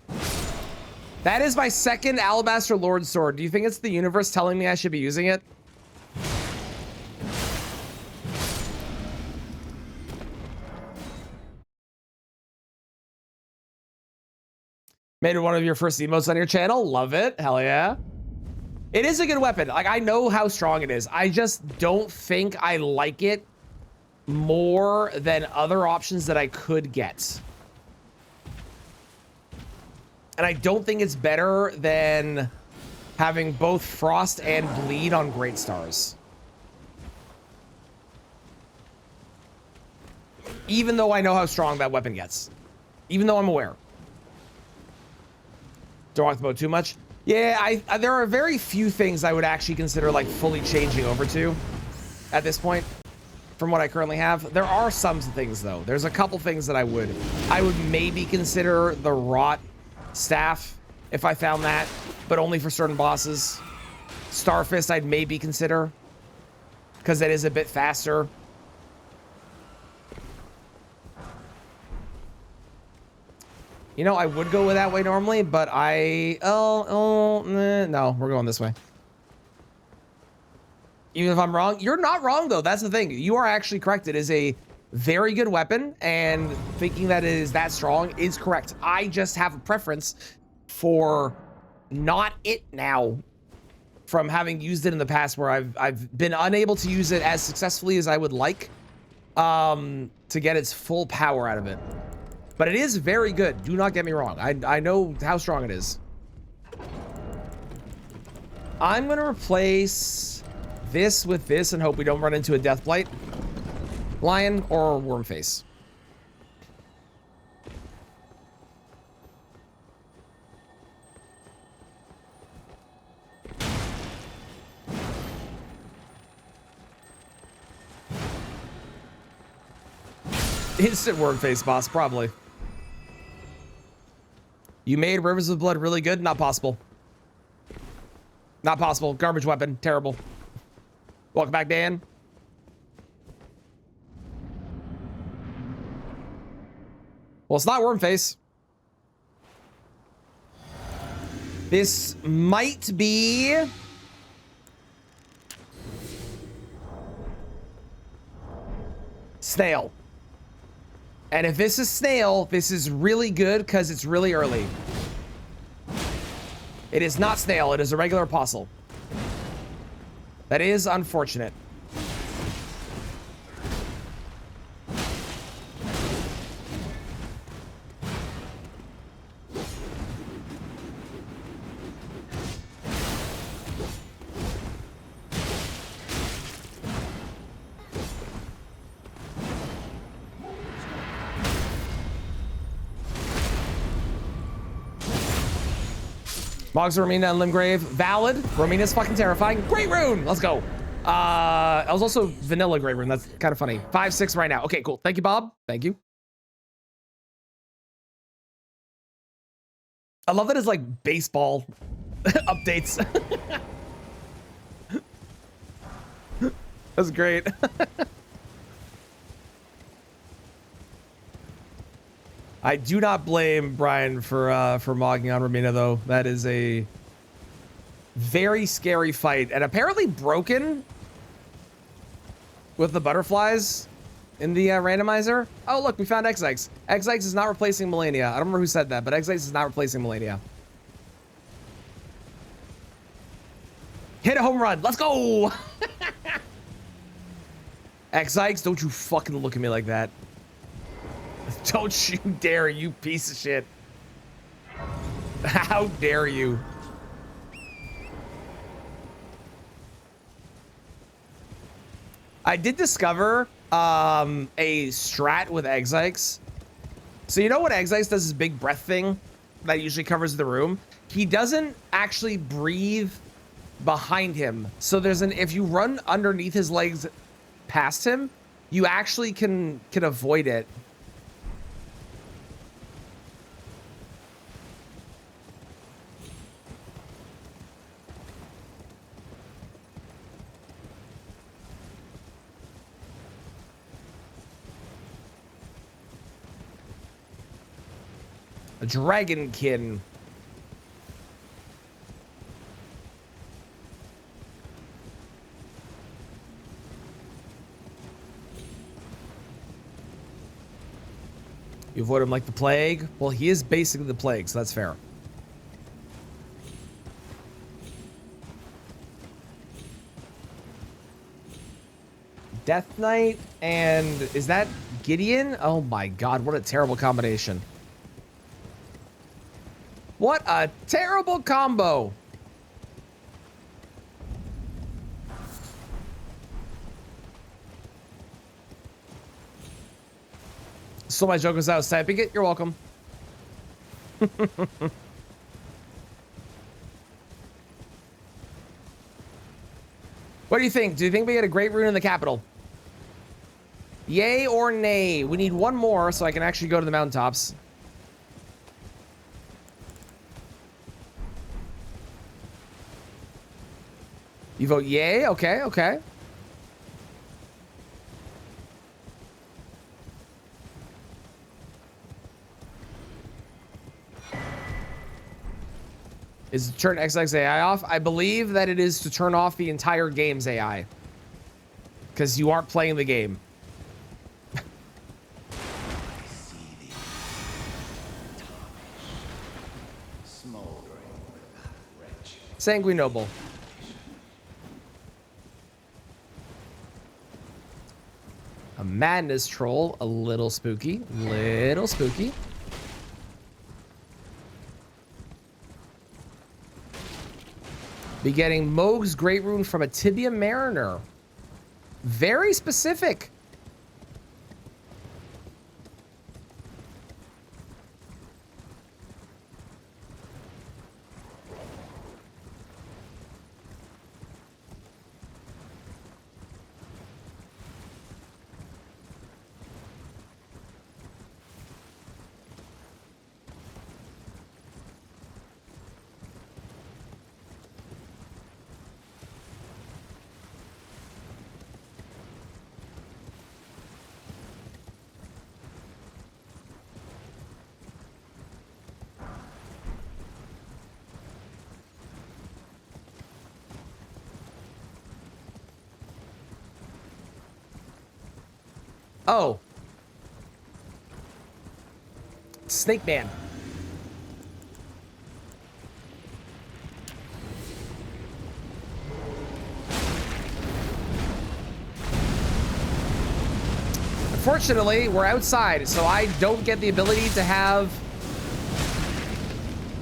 That is my second Alabaster Lord sword. Do you think it's the universe telling me I should be using it? Made it one of your first emotes on your channel. Love it. Hell yeah. It is a good weapon. Like, I know how strong it is. I just don't think I like it more than other options that I could get. And I don't think it's better than having both Frost and Bleed on Great Stars. Even though I know how strong that weapon gets. Even though I'm aware. Don't rock the boat too much. Yeah, there are very few things I would actually consider like fully changing over to at this point from what I currently have. There are some things though. There's a couple things that I would maybe consider the Rot staff if I found that, but only for certain bosses. Starfist I'd maybe consider, because it is a bit faster. You know, I would go with that way normally, but no, we're going this way. Even if I'm wrong, you're not wrong though. That's the thing. You are actually correct. It is a very good weapon, and thinking that it is that strong is correct. I just have a preference for not it now, from having used it in the past where I've been unable to use it as successfully as I would like to get its full power out of it. But it is very good. Do not get me wrong. I know how strong it is. I'm going to replace this with this and hope we don't run into a Deathblight Lion or Wormface. Instant Wormface, boss, probably. You made Rivers of Blood really good? Not possible. Not possible. Garbage weapon. Terrible. Welcome back, Dan. Well, it's not Wormface. This might be... Snail. And if this is Snail, this is really good because it's really early. It is not Snail. It is a regular Apostle. That is unfortunate. Mogs Romina and Limgrave. Valid. Romina's fucking terrifying. Great rune. Let's go. I was also vanilla Great Rune. That's kind of funny. 5-6 right now. Okay, cool. Thank you, Bob. Thank you. I love that it's like baseball updates. That's great. I do not blame Brian for mogging on Romina though. That is a very scary fight and apparently broken with the butterflies in the randomizer. Oh look, we found X-Ix. X-Ix is not replacing Melania. I don't remember who said that, but X-Ix is not replacing Melania. Hit a home run. Let's go. X-Ix, don't you fucking look at me like that. Don't you dare, you piece of shit. How dare you? I did discover a strat with X-Ix. So you know when X-Ix does his big breath thing that usually covers the room? He doesn't actually breathe behind him. So there's an, if you run underneath his legs past him, you actually can avoid it. A dragonkin. You avoid him like the plague? Well, he is basically the plague, so that's fair. Death Knight and is that Gideon? Oh my god, what a terrible combination. What a terrible combo. So my joke was I was typing it. You're welcome. What do you think? Do you think we get a great rune in the capital? Yay or nay? We need one more so I can actually go to the mountaintops. You vote yay? Okay, okay. Is to turn XX AI off? I believe that it is to turn off the entire game's AI. Because you aren't playing the game. Sanguine Noble. A madness troll, a little spooky, little spooky. Be getting Moog's Great Rune from a Tibia Mariner. Very specific. Oh. Snake Man. Unfortunately, we're outside, so I don't get the ability to have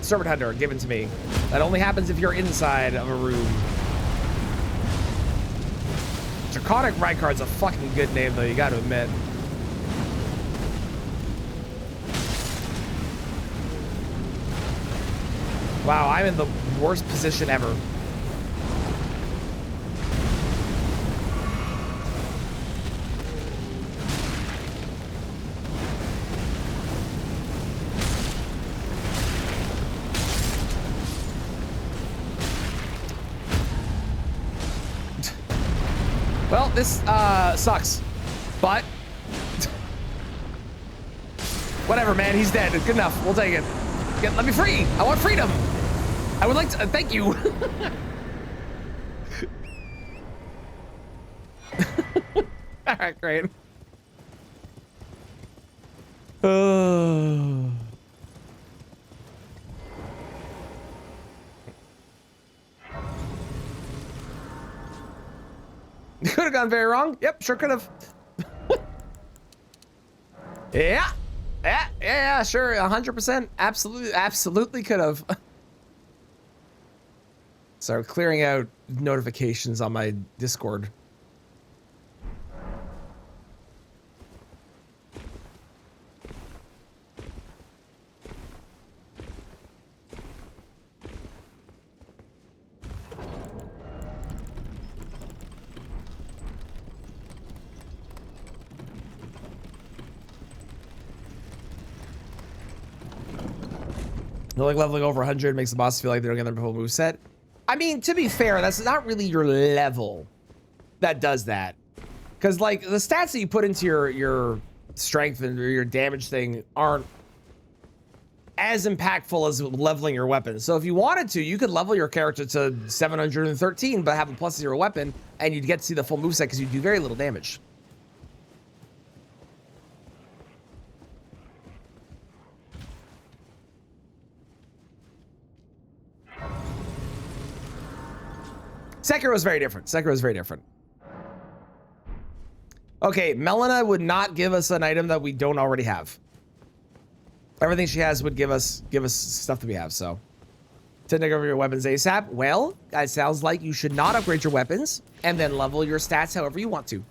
Servant Hunter given to me. That only happens if you're inside of a room. Draconic Rykard's a fucking good name, though, you gotta admit. Wow, I'm in the worst position ever. Well, this sucks, but whatever, man. He's dead. Good enough. We'll take it. Let me free. I want freedom. I would like to. Thank you. All right, great. Could have gone very wrong. Yep, sure could have. Yeah, sure, 100%. Absolutely could have. So clearing out notifications on my Discord. Like leveling over 100 makes the boss feel like they don't get their full moveset. I mean, to be fair, that's not really your level that does that. Because, like, the stats that you put into your strength and your damage thing aren't as impactful as leveling your weapon. So if you wanted to, you could level your character to 713, but have a +0 weapon, and you'd get to see the full moveset because you do very little damage. Sekiro is very different. Sekiro is very different. Okay, Melina would not give us an item that we don't already have. Everything she has would give us stuff that we have, so. To take over your weapons ASAP. Well, that sounds like you should not upgrade your weapons and then level your stats however you want to.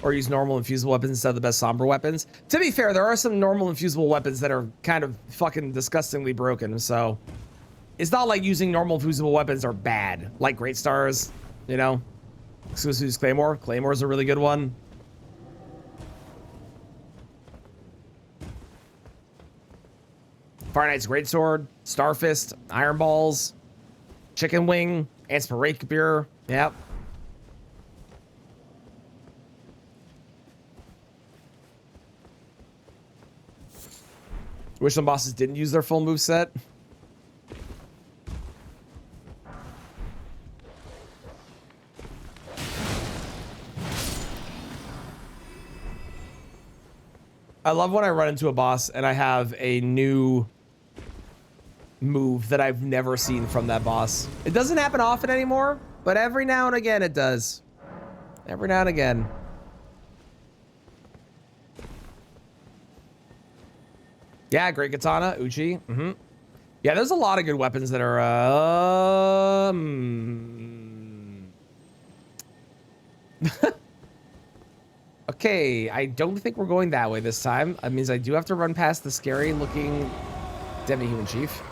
Or use normal infusible weapons instead of the best somber weapons. To be fair, there are some normal infusible weapons that are kind of fucking disgustingly broken, so it's not like using normal infusible weapons are bad. Like Great Stars, you know? Exclusive use Claymore. Claymore's a really good one. Fire Knight's Greatsword, Starfist, Iron Balls, Chicken Wing, Anspirakebeer. Yep. Wish some bosses didn't use their full move set. I love when I run into a boss and I have a new move that I've never seen from that boss. It doesn't happen often anymore, but every now and again it does. Every now and again. Yeah, great katana, Uchi. Yeah, there's a lot of good weapons that are Okay, I don't think we're going that way this time. That means I do have to run past the scary looking demi-human chief.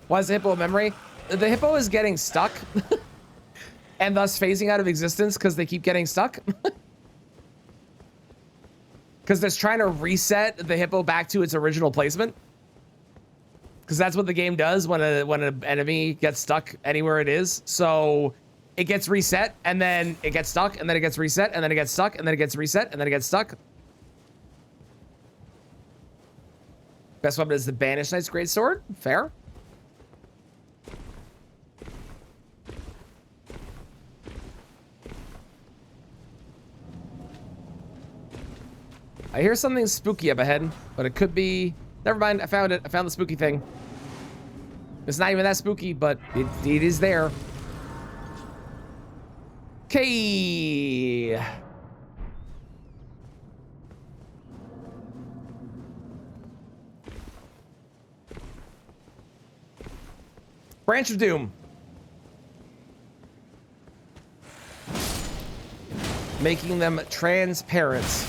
Why is the hippo a memory? The hippo is getting stuck and thus phasing out of existence because they keep getting stuck. Because it's trying to reset the hippo back to its original placement. Because that's what the game does when an enemy gets stuck anywhere it is. So it gets reset, and then it gets stuck, and then it gets reset, and then it gets stuck, and then it gets reset, and then it gets stuck. Best weapon is the Banished Knight's Greatsword. Fair. I hear something spooky up ahead, but it could be... Never mind, I found it. I found the spooky thing. It's not even that spooky, but it is there. Okay. Branch of Doom. Making them transparent.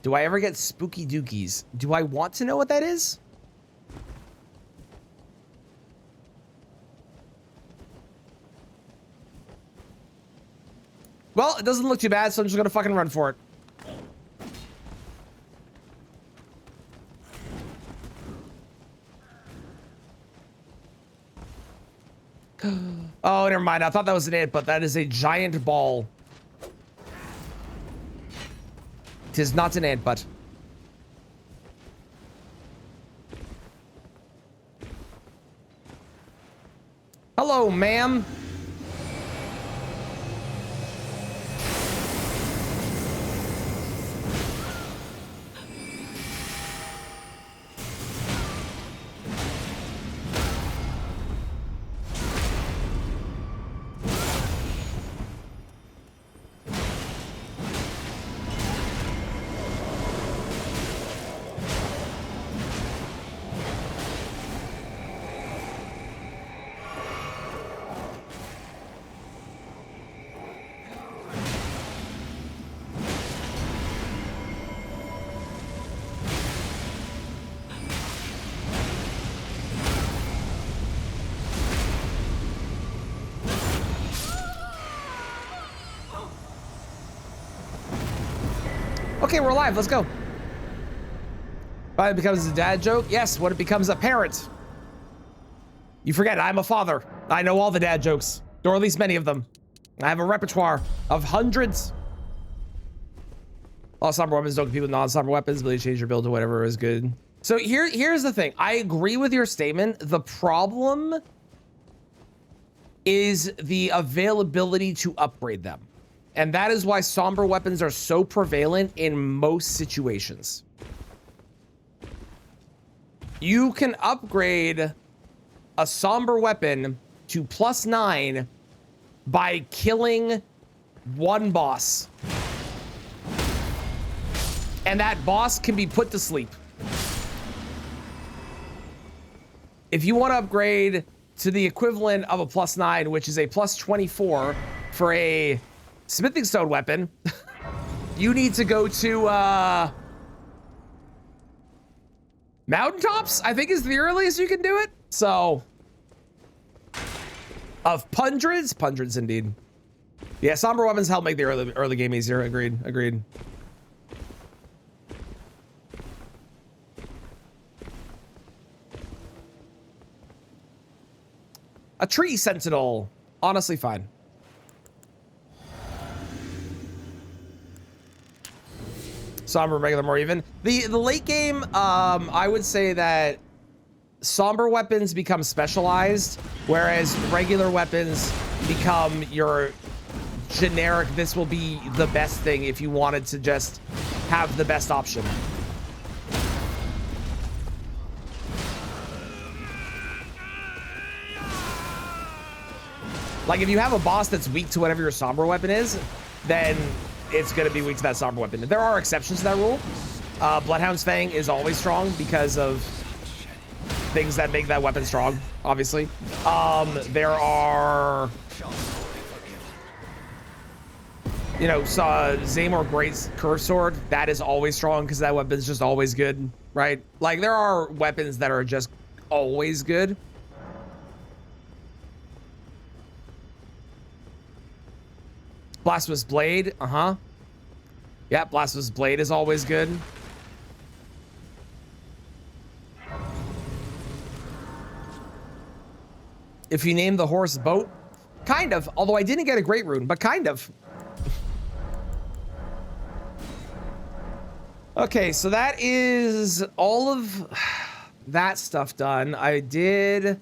Do I ever get spooky dookies? Do I want to know what that is? Well, it doesn't look too bad, so I'm just gonna fucking run for it. Oh, never mind. I thought that was an ant, but that is a giant ball. It is not an ant, but... Hello, ma'am. Okay, we're live. Let's go. But it becomes a dad joke. Yes, when it becomes a parent. You forget, I'm a father. I know all the dad jokes, or at least many of them. I have a repertoire of hundreds. All somber weapons don't compete with non-somber weapons, but they change your build to whatever is good. So here's the thing. I agree with your statement. The problem is the availability to upgrade them. And that is why somber weapons are so prevalent in most situations. You can upgrade a somber weapon to +9 by killing one boss. And that boss can be put to sleep. If you want to upgrade to the equivalent of a +9, which is a +24 for a smithing stone weapon, you need to go to mountaintops, I think is the earliest you can do it. So of hundreds indeed. Yeah, somber weapons help make the early game easier. Agreed. Agreed. A tree sentinel. Honestly, fine. Somber, regular, more even. The late game, I would say that somber weapons become specialized, whereas regular weapons become your generic, this will be the best thing if you wanted to just have the best option. Like, if you have a boss that's weak to whatever your somber weapon is, then it's going to be weak to that somber weapon. There are exceptions to that rule. Bloodhound's Fang is always strong because of things that make that weapon strong, obviously. There are... You know, Zaymor Great's Curve Sword, that is always strong because that weapon's just always good, right? Like, there are weapons that are just always good. Blasphemous Blade, yeah, Blasphemous Blade is always good. If you name the horse Boat, kind of, although I didn't get a great rune, but kind of. Okay, so that is all of that stuff done. Am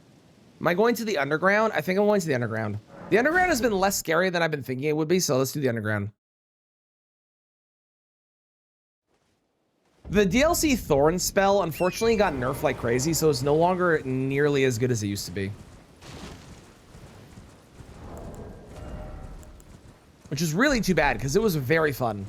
I going to the underground? I think I'm going to the underground. The underground has been less scary than I've been thinking it would be, so let's do the underground. The DLC Thorn spell unfortunately got nerfed like crazy, so it's no longer nearly as good as it used to be. Which is really too bad, because it was very fun.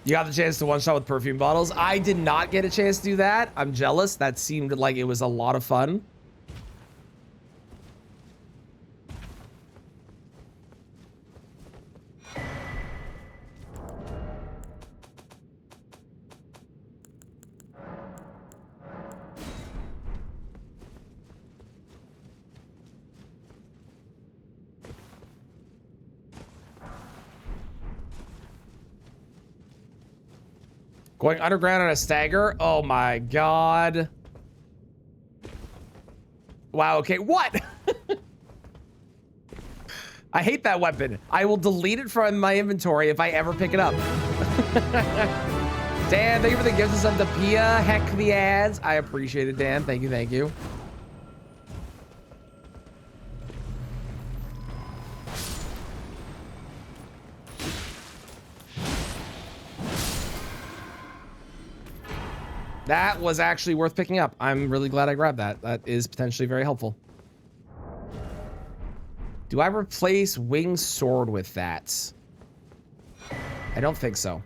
You got the chance to one-shot with perfume bottles. I did not get a chance to do that. I'm jealous. That seemed like it was a lot of fun. Going underground on a stagger? Oh my god. Wow, okay, what? I hate that weapon. I will delete it from my inventory if I ever pick it up. Dan, thank you for the gifts of the Pia. Heck the ads. I appreciate it, Dan. Thank you, thank you. That was actually worth picking up. I'm really glad I grabbed that. That is potentially very helpful. Do I replace Winged Sword with that? I don't think so.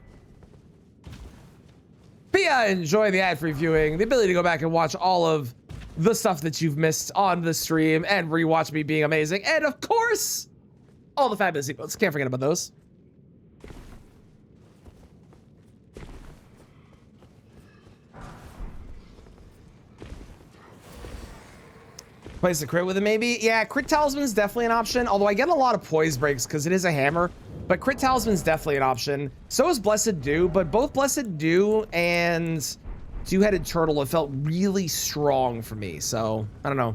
But yeah, enjoy the ad-free viewing, the ability to go back and watch all of the stuff that you've missed on the stream, and rewatch me being amazing. And of course, all the fabulous emotes. Can't forget about those. Place a crit with it, maybe? Yeah, crit talisman's definitely an option, although I get a lot of poise breaks because it is a hammer, but crit talisman's definitely an option. So is Blessed Dew, but both Blessed Dew and Two-Headed Turtle have felt really strong for me, so I don't know.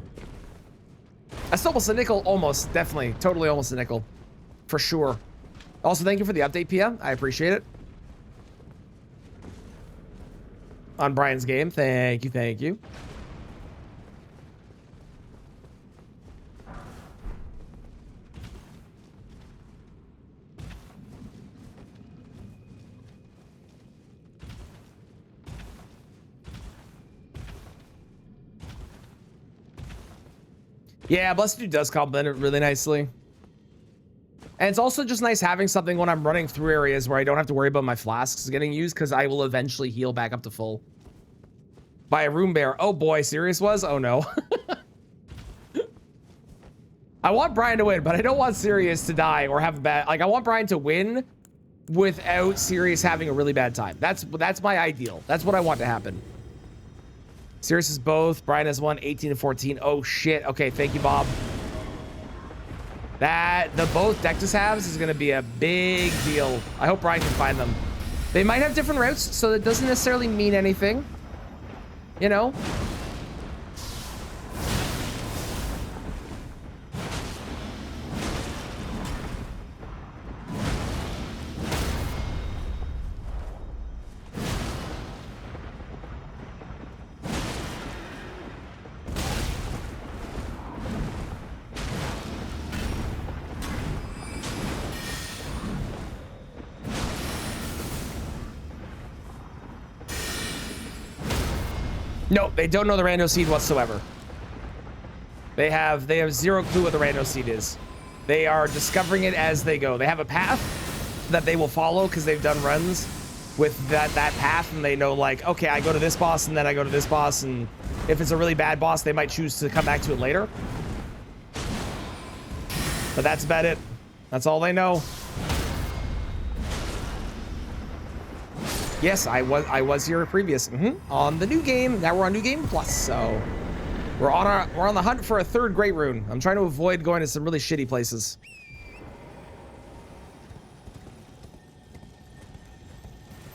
That's almost a nickel, almost, definitely, totally almost a nickel, for sure. Also, thank you for the update, Pia. I appreciate it. On Brian's game, thank you, thank you. Yeah, Blessed Dew does complement it really nicely. And it's also just nice having something when I'm running through areas where I don't have to worry about my flasks getting used, because I will eventually heal back up to full. By a room bear. Oh boy, Sirius was? Oh no. I want Brian to win, but I don't want Sirius to die or have a bad... Like, I want Brian to win without Sirius having a really bad time. That's my ideal. That's what I want to happen. Sirius is both. Brian has one, 18 and 14. Oh shit. Okay, thank you, Bob. The both Dectus halves is gonna be a big deal. I hope Brian can find them. They might have different routes, so that doesn't necessarily mean anything. You know? No, they don't know the rando seed whatsoever. They have zero clue what the rando seed is. They are discovering it as they go. They have a path that they will follow because they've done runs with that path, and they know, like, okay, I go to this boss and then I go to this boss, and if it's a really bad boss, they might choose to come back to it later. But that's about it. That's all they know. Yes, I was here previous on the new game. Now we're on New Game Plus, so we're on the hunt for a third Great Rune. I'm trying to avoid going to some really shitty places.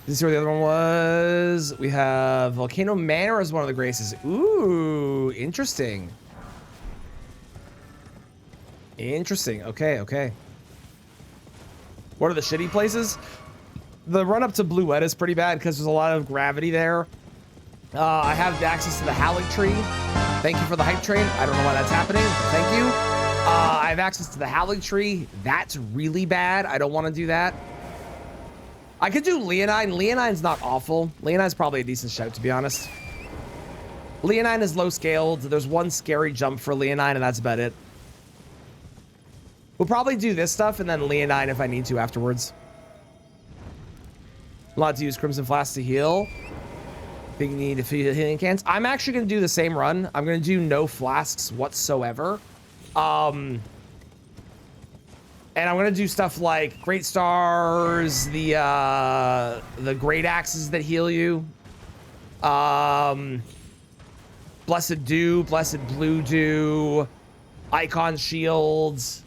Let's see where the other one was. We have Volcano Manor as one of the graces. Ooh, interesting. Interesting. Okay, okay. What are the shitty places? The run up to Bluette is pretty bad because there's a lot of gravity there. I have access to the Halleck tree. Thank you for the hype train. I don't know why that's happening. Thank you. I have access to the Halleck tree. That's really bad. I don't want to do that. I could do Leonine. Leonine's not awful. Leonine's probably a decent shout, to be honest. Leonine is low scaled. There's one scary jump for Leonine, and that's about it. We'll probably do this stuff and then Leonine if I need to afterwards. Allowed to use Crimson Flask to heal. Think you need to feed healing cans. I'm actually going to do the same run. I'm going to do no flasks whatsoever. And I'm going to do stuff like Great Stars, the Great Axes that heal you. Blessed Dew, Blessed Blue Dew, Icon Shields.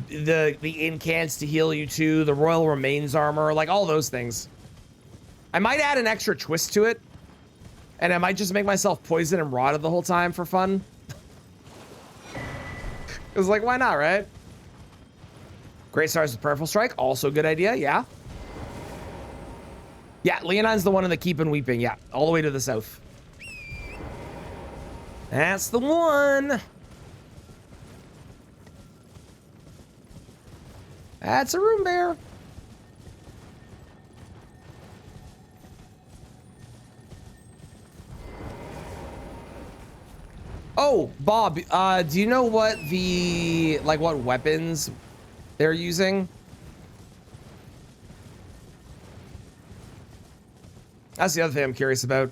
The incants to heal you too, the Royal Remains armor, like all those things. I might add an extra twist to it, and I might just make myself poison and rotted the whole time for fun. It was like, why not, right? Great Stars with Prayerful Strike, also a good idea, yeah. Yeah, Leonine's the one in the Keep and Weeping, yeah, all the way to the south. That's the one. That's a room bear. Oh, Bob, do you know what what weapons they're using? That's the other thing I'm curious about.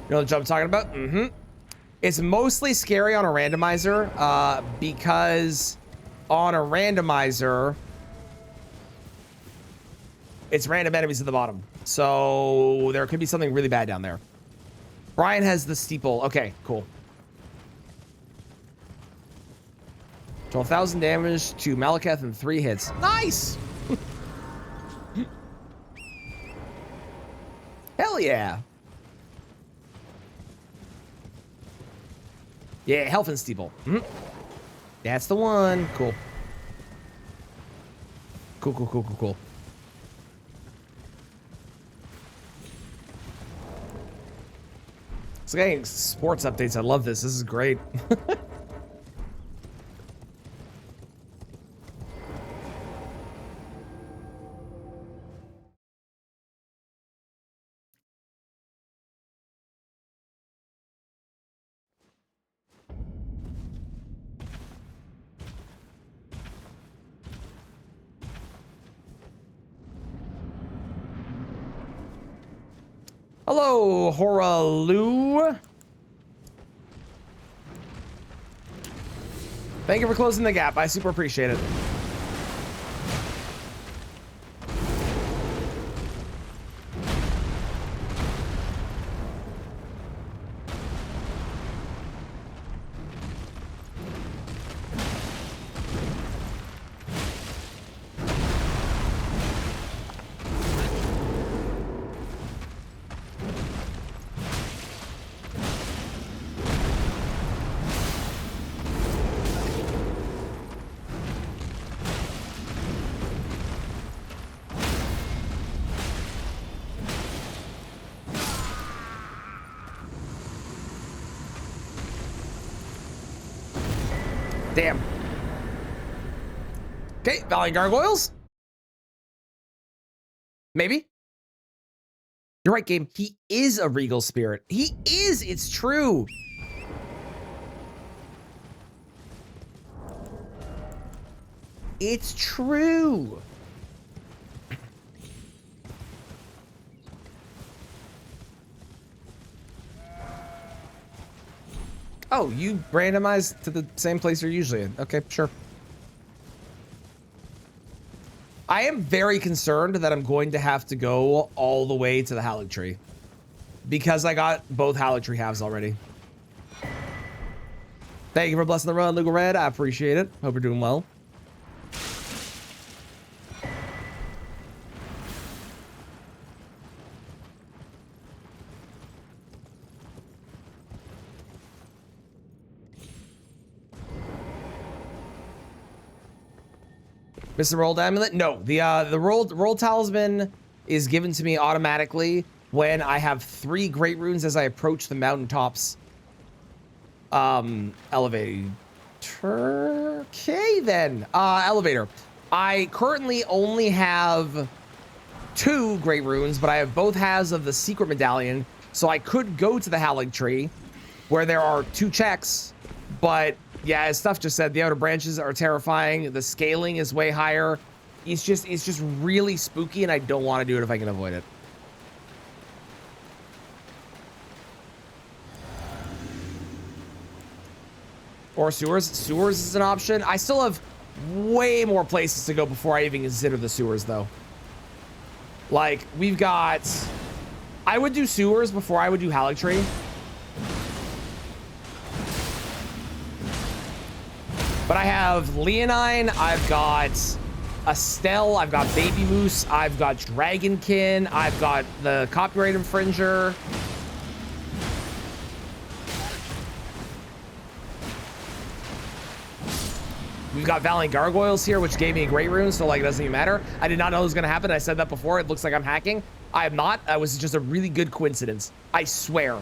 You know the jump I'm talking about? Mm-hmm. It's mostly scary on a randomizer, because on a randomizer, it's random enemies at the bottom. So there could be something really bad down there. Brian has the steeple. Okay, cool. 12,000 damage to Malekith in 3 hits. Nice! Hell yeah. Yeah, health and steeple. That's the one. Cool. Cool, cool, cool, cool, cool. It's getting sports updates. I love this. This is great. Hello, Horalu. Thank you for closing the gap. I super appreciate it. Damn. Okay, Valley Gargoyles. Maybe. You're right, game. He is a regal spirit. He is. It's true. It's true. Oh, you randomized to the same place you're usually in. Okay, sure. I am very concerned that I'm going to have to go all the way to the Hallowed Tree because I got both Hallowed Tree halves already. Thank you for blessing the run, Lugal Red. I appreciate it. Hope you're doing well. Mr. Rolled Amulet? No, the rolled talisman is given to me automatically when I have 3 great runes as I approach the mountaintops. Elevator. Okay, then. Elevator. I currently only have 2 great runes, but I have both halves of the secret medallion, so I could go to the Hallowed Tree, where there are 2 checks, but yeah, as Stuff just said, the outer branches are terrifying. The scaling is way higher. It's just really spooky, and I don't want to do it if I can avoid it. Or sewers. Sewers is an option. I still have way more places to go before I even consider the sewers, though. Like, we've got... I would do sewers before I would do Hallowed Tree. But I have Leonine, I've got Estelle, I've got Baby Moose, I've got Dragonkin, I've got the Copyright Infringer. We've got Valiant Gargoyles here, which gave me a great rune, so like it doesn't even matter. I did not know it was gonna happen. I said that before. It looks like I'm hacking. I am not. That was just a really good coincidence. I swear.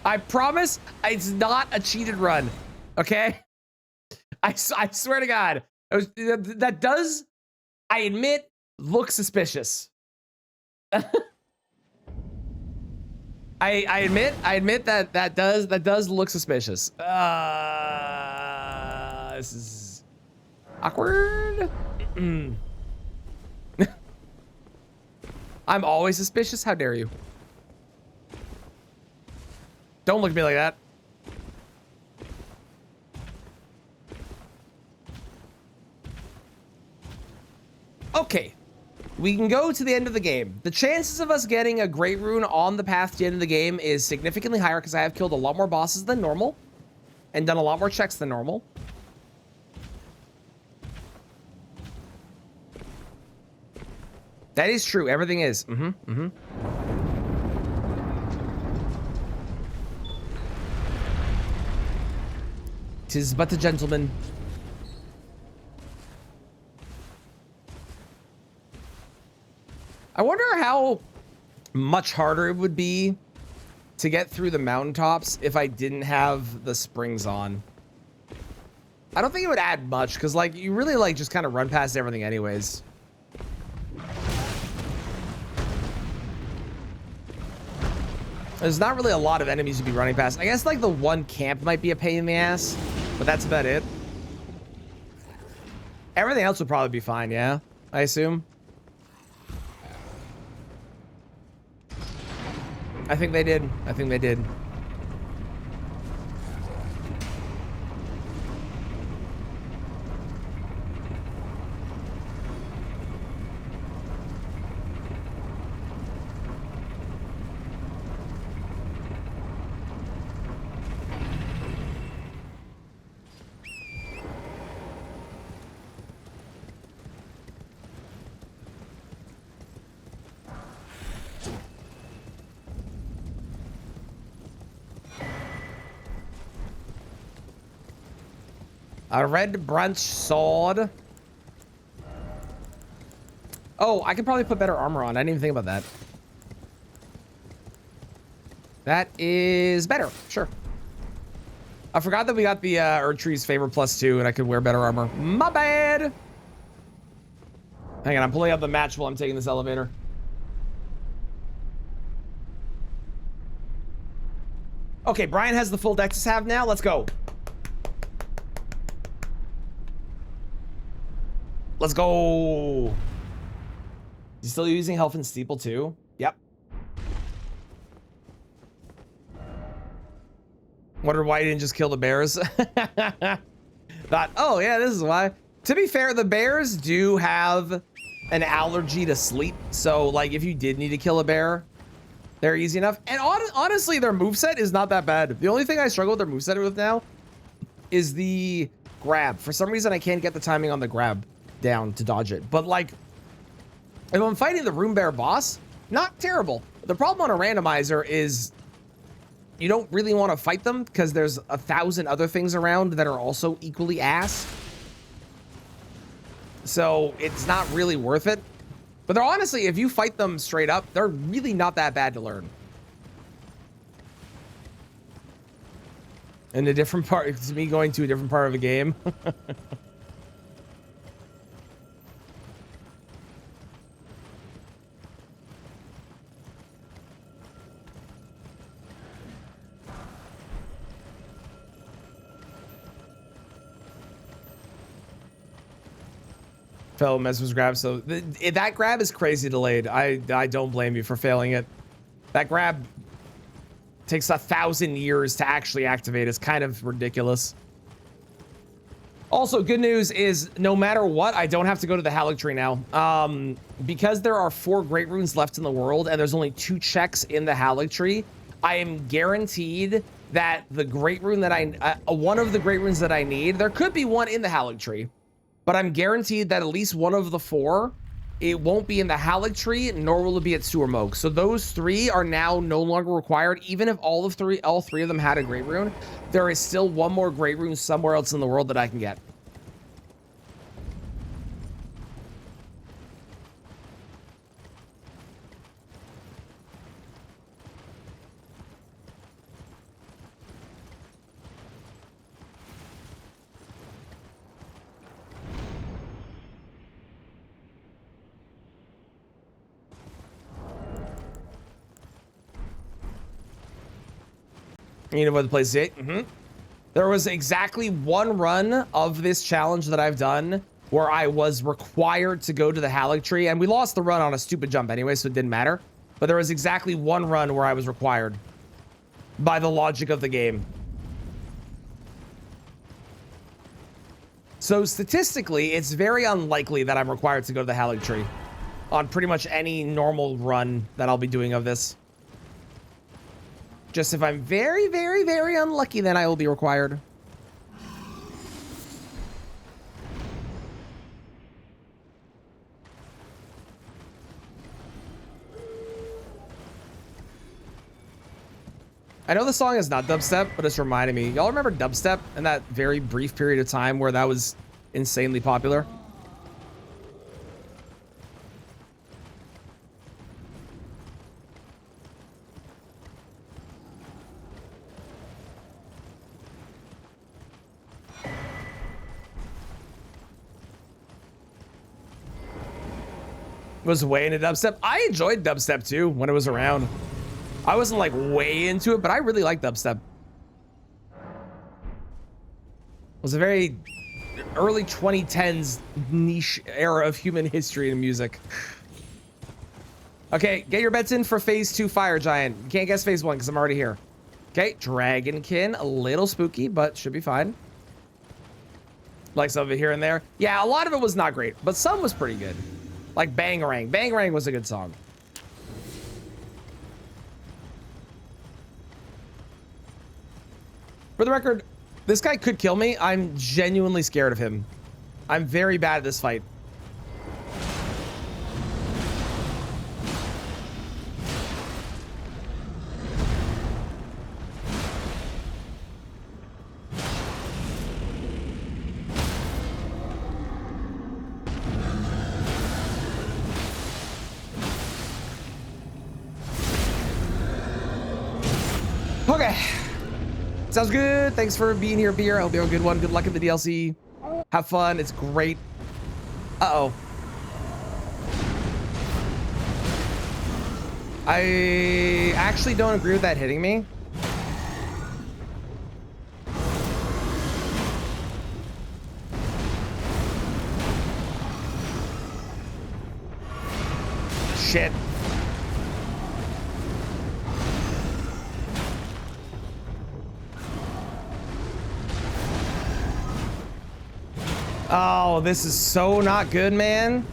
I promise it's not a cheated run, okay? I swear to God. That does, I admit, look suspicious. I admit that does look suspicious. This is awkward. I'm always suspicious. How dare you? Don't look at me like that. Okay. We can go to the end of the game. The chances of us getting a great rune on the path to the end of the game is significantly higher because I have killed a lot more bosses than normal and done a lot more checks than normal. That is true. Everything is. Tis but a gentleman. I wonder how much harder it would be to get through the mountaintops if I didn't have the springs on. I don't think it would add much because like you really like just kind of run past everything anyways. There's not really a lot of enemies to be running past. I guess like the one camp might be a pain in the ass, but that's about it. Everything else would probably be fine, yeah. I assume. I think they did. I think they did. A red branch sword. Oh, I could probably put better armor on. I didn't even think about that. That is better. Sure. I forgot that we got the Erdtree's favor +2 and I could wear better armor. My bad. Hang on, I'm pulling up the match while I'm taking this elevator. Okay, Brian has the full Dexus have now. Let's go. Let's go. You still using Health and Steeple too? Yep. Wonder why you didn't just kill the bears. Thought, oh yeah, this is why. To be fair, the bears do have an allergy to sleep. So like if you did need to kill a bear, they're easy enough. And honestly, their moveset is not that bad. The only thing I struggle with their moveset with now is the grab. For some reason, I can't get the timing on the grab down to dodge it. But like, if I'm fighting the Room Bear boss, not terrible. The problem on a randomizer is you don't really want to fight them because there's 1,000 other things around that are also equally ass. So it's not really worth it. But they're honestly, if you fight them straight up, they're really not that bad to learn. In a different part, it's me going to a different part of a game. Fellow Mesmer's grab. So that grab is crazy delayed. I don't blame you for failing it. That grab takes 1,000 years to actually activate. It's kind of ridiculous. Also, good news is no matter what, I don't have to go to the Haligtree now. Because there are 4 Great Runes left in the world and there's only 2 checks in the Haligtree, I am guaranteed that the Great Rune that one of the Great Runes that I need, there could be one in the Haligtree. But I'm guaranteed that at least one of the 4, it won't be in the Haligtree, nor will it be at Sewer Moog. So those 3 are now no longer required. Even if all 3 of them had a Great Rune, there is still one more Great Rune somewhere else in the world that I can get. You know what the place is? There was exactly 1 run of this challenge that I've done where I was required to go to the Haligtree, and we lost the run on a stupid jump anyway, so it didn't matter. But there was exactly 1 run where I was required by the logic of the game. So statistically, it's very unlikely that I'm required to go to the Haligtree on pretty much any normal run that I'll be doing of this. Just if I'm very, very, very unlucky, then I will be required. I know the song is not dubstep, but it's reminding me. Y'all remember dubstep and that very brief period of time where that was insanely popular? Was way into dubstep. I enjoyed dubstep too when it was around. I wasn't like way into it, but I really liked dubstep. It was a very early 2010s niche era of human history and music. Okay, get your bets in for phase 2 Fire Giant. You can't guess phase 1 because I'm already here. Okay, Dragonkin, a little spooky, but should be fine. Like some of it here and there. Yeah, a lot of it was not great, but some was pretty good. Like Bangarang. Bangarang was a good song. For the record, this guy could kill me. I'm genuinely scared of him. I'm very bad at this fight. Okay. Sounds good. Thanks for being here, Beer. I hope you have a good one. Good luck in the DLC. Have fun. It's great. Uh-oh. I actually don't agree with that hitting me. Shit. Oh, this is so not good, man.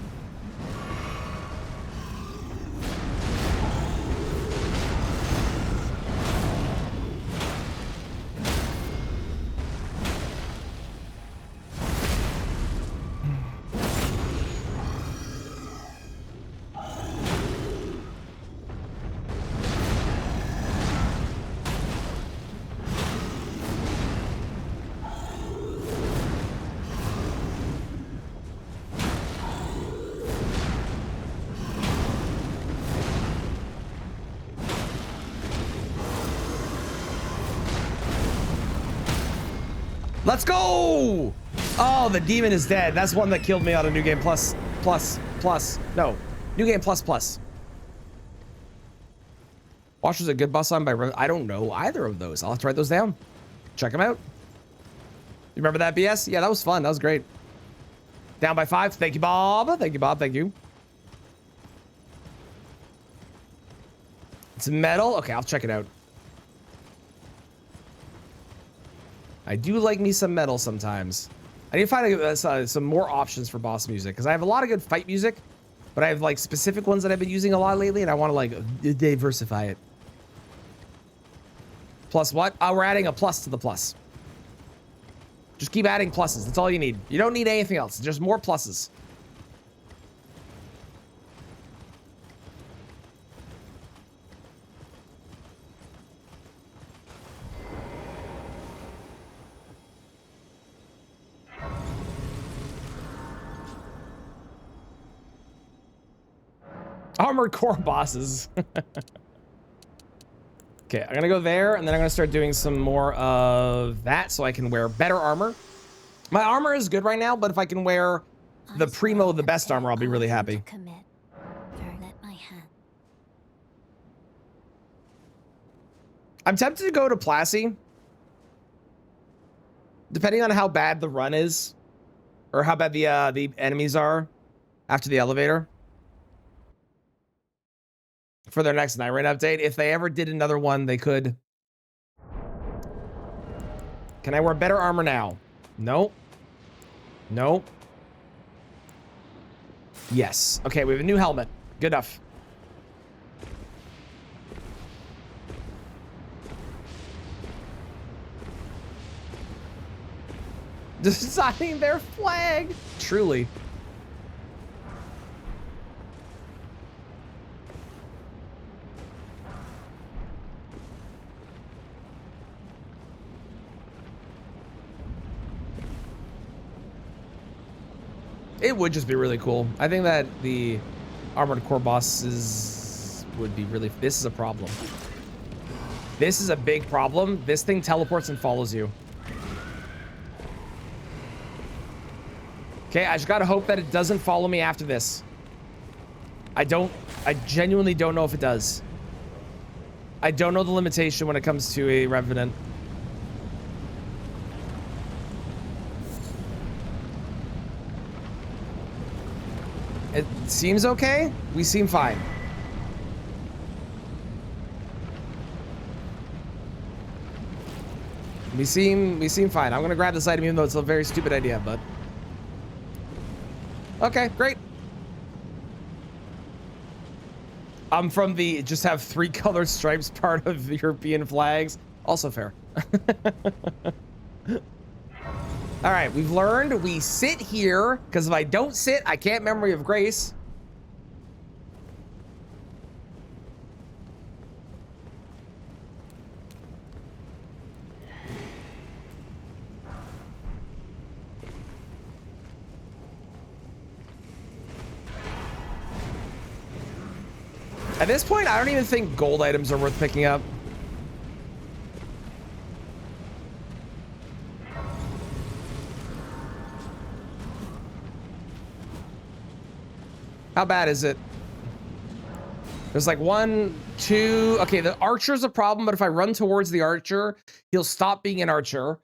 Let's go! Oh, the demon is dead. That's one that killed me on a New Game Plus. No, New Game Plus. Watch was a good boss on by... I don't know either of those. I'll have to write those down. Check them out. You remember that, BS? Yeah, that was fun. That was great. Down by 5. Thank you, Bob. Thank you, Bob. Thank you. It's metal. Okay, I'll check it out. I do like me some metal sometimes. I need to find some more options for boss music because I have a lot of good fight music, but I have like specific ones that I've been using a lot lately, and I want to like diversify it. Plus what? Oh, we're adding a plus to the plus. Just keep adding pluses. That's all you need. You don't need anything else. Just more pluses. Armored core bosses. Okay, I'm gonna go there, and then I'm gonna start doing some more of that so I can wear better armor. My armor is good right now, but if I can wear the primo, the best armor, I'll be really happy. I'm tempted to go to Plassey. Depending on how bad the run is, or how bad the enemies are after the elevator. For their next night raid update. If they ever did another one, they could. Can I wear better armor now? No. No. Yes. Okay, we have a new helmet. Good enough. Designing their flag. Truly. It would just be really cool. I think that the armored core bosses would be really... This is a problem. This is a big problem. This thing teleports and follows you. Okay, I just gotta hope that it doesn't follow me after this. I genuinely don't know if it does. I don't know the limitation when it comes to a Revenant. It seems okay. We seem fine. We seem fine. I'm gonna grab this item even though it's a very stupid idea, but okay, great. I'm from the just have 3 colored stripes part of the European flags. Also fair. All right, we've learned we sit here because if I don't sit, I can't memory of grace. At this point, I don't even think gold items are worth picking up. How bad is it? There's like 1, 2. Okay, the archer's a problem, but if I run towards the archer, he'll stop being an archer.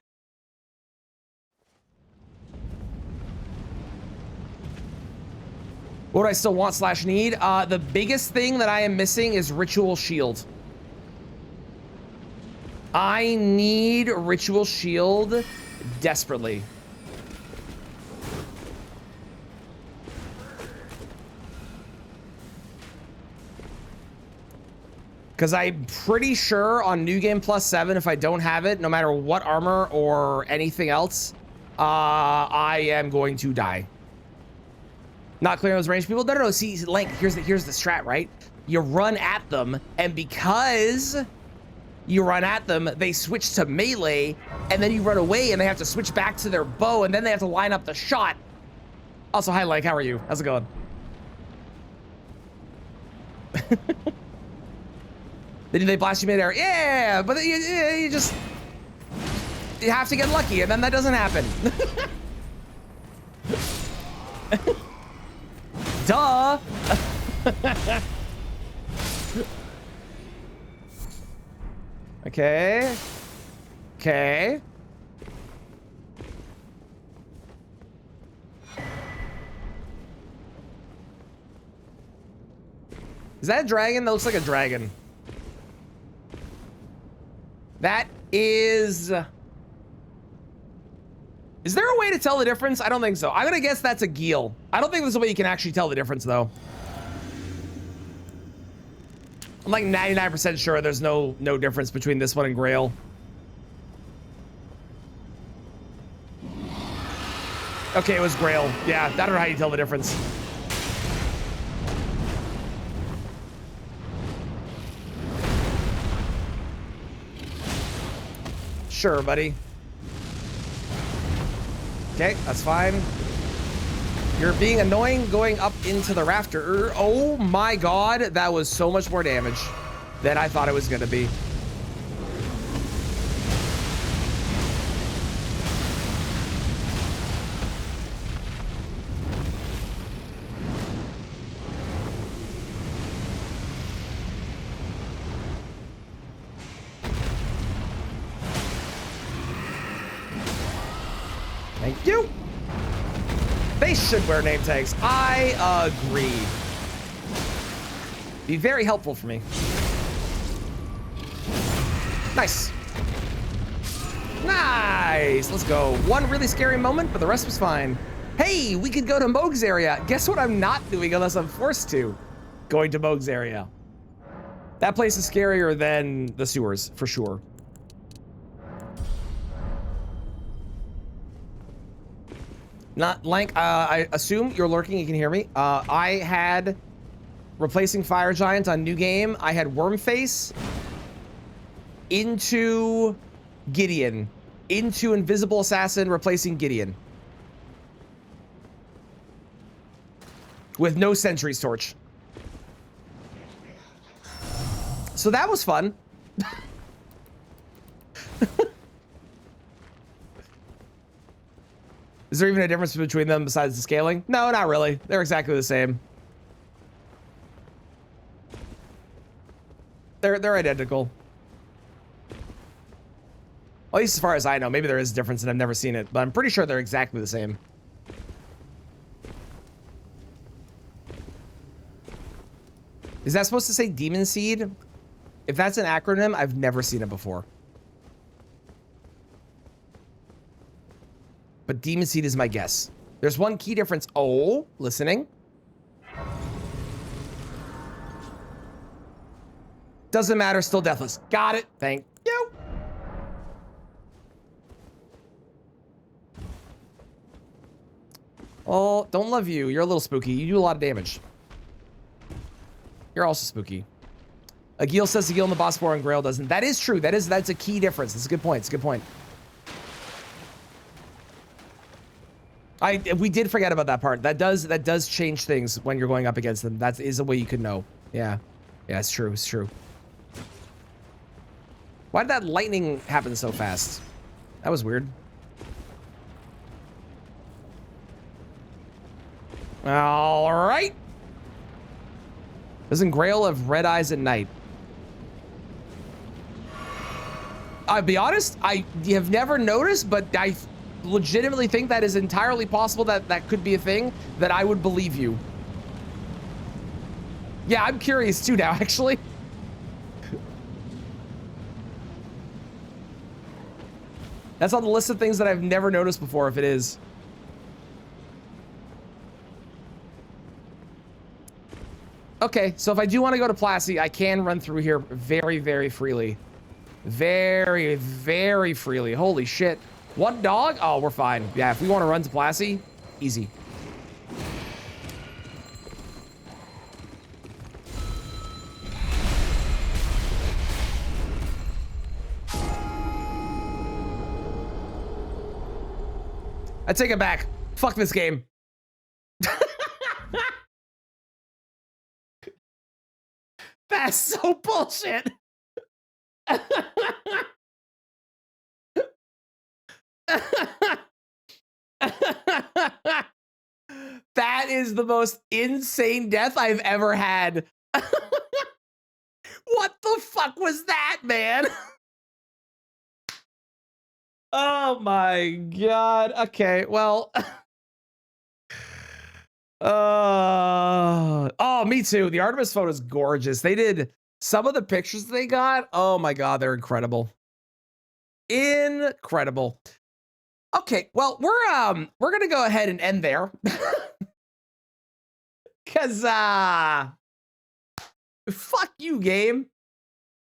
What do I still want / need? The biggest thing that I am missing is Ritual Shield. I need Ritual Shield desperately. Because I'm pretty sure on New Game +7, if I don't have it, no matter what armor or anything else, I am going to die. Not clearing those ranged people? No. See, Link, here's the strat, right? You run at them, and because you run at them, they switch to melee, and then you run away, and they have to switch back to their bow, and then they have to line up the shot. Also, hi, Link, how are you? How's it going? Did they blast you midair? Yeah, but you have to get lucky, and then that doesn't happen. Duh. Okay. Okay. Is that a dragon? That looks like a dragon. That is... Is there a way to tell the difference? I don't think so. I'm gonna guess that's a Geel. I don't think there's a way you can actually tell the difference, though. I'm like 99% sure there's no difference between this one and Grail. Okay, it was Grail. Yeah, I don't know how you tell the difference. Sure, buddy. Okay, that's fine. You're being annoying going up into the rafter. Oh my god, that was so much more damage than I thought it was gonna be. Thank you. They should wear name tags. I agree. Be very helpful for me. Nice. Nice. Let's go. One really scary moment, but the rest was fine. Hey, we could go to Moog's area. Guess what I'm not doing unless I'm forced to? Going to Moog's area. That place is scarier than the sewers, for sure. Not Lank, I assume you're lurking, you can hear me. I had replacing Fire Giant on New Game. I had Wormface into Gideon, into Invisible Assassin, replacing Gideon. With no Sentry's Torch. So that was fun. Is there even a difference between them besides the scaling? No, not really. They're exactly the same. They're identical. At least as far as I know. Maybe there is a difference and I've never seen it, but I'm pretty sure they're exactly the same. Is that supposed to say Demon Seed? If that's an acronym, I've never seen it before. But Demon Seed is my guess. There's one key difference. Oh, listening. Doesn't matter, still deathless. Got it. Thank you. Oh, don't love you. You're a little spooky. You do a lot of damage. You're also spooky. Agil says Agil in the boss four and Grail doesn't. That is true. That's a key difference. That's a good point. It's a good point. We did forget about that part. That does change things when you're going up against them. That is a way you could know. Yeah. Yeah, it's true. It's true. Why did that lightning happen so fast? That was weird. All right. Doesn't Grail have red eyes at night? I'll be honest, I have never noticed, but I legitimately think that is entirely possible that that could be a thing, that I would believe you. Yeah, I'm curious too now, actually. That's on the list of things that I've never noticed before, if it is. Okay, so if I do want to go to Plassey, I can run through here very, very freely. Very, very freely. Holy shit. One dog? Oh, we're fine. Yeah, if we want to run to Plassey, easy. I take it back. Fuck this game. That's so bullshit. That is the most insane death I've ever had. What the fuck was that, man? Oh my god. Okay, well. Oh, me too. The Artemis photo is gorgeous. They did some of the pictures they got. Oh my god, they're incredible. Incredible. Okay, well, we're gonna go ahead and end there. Cause fuck you, game.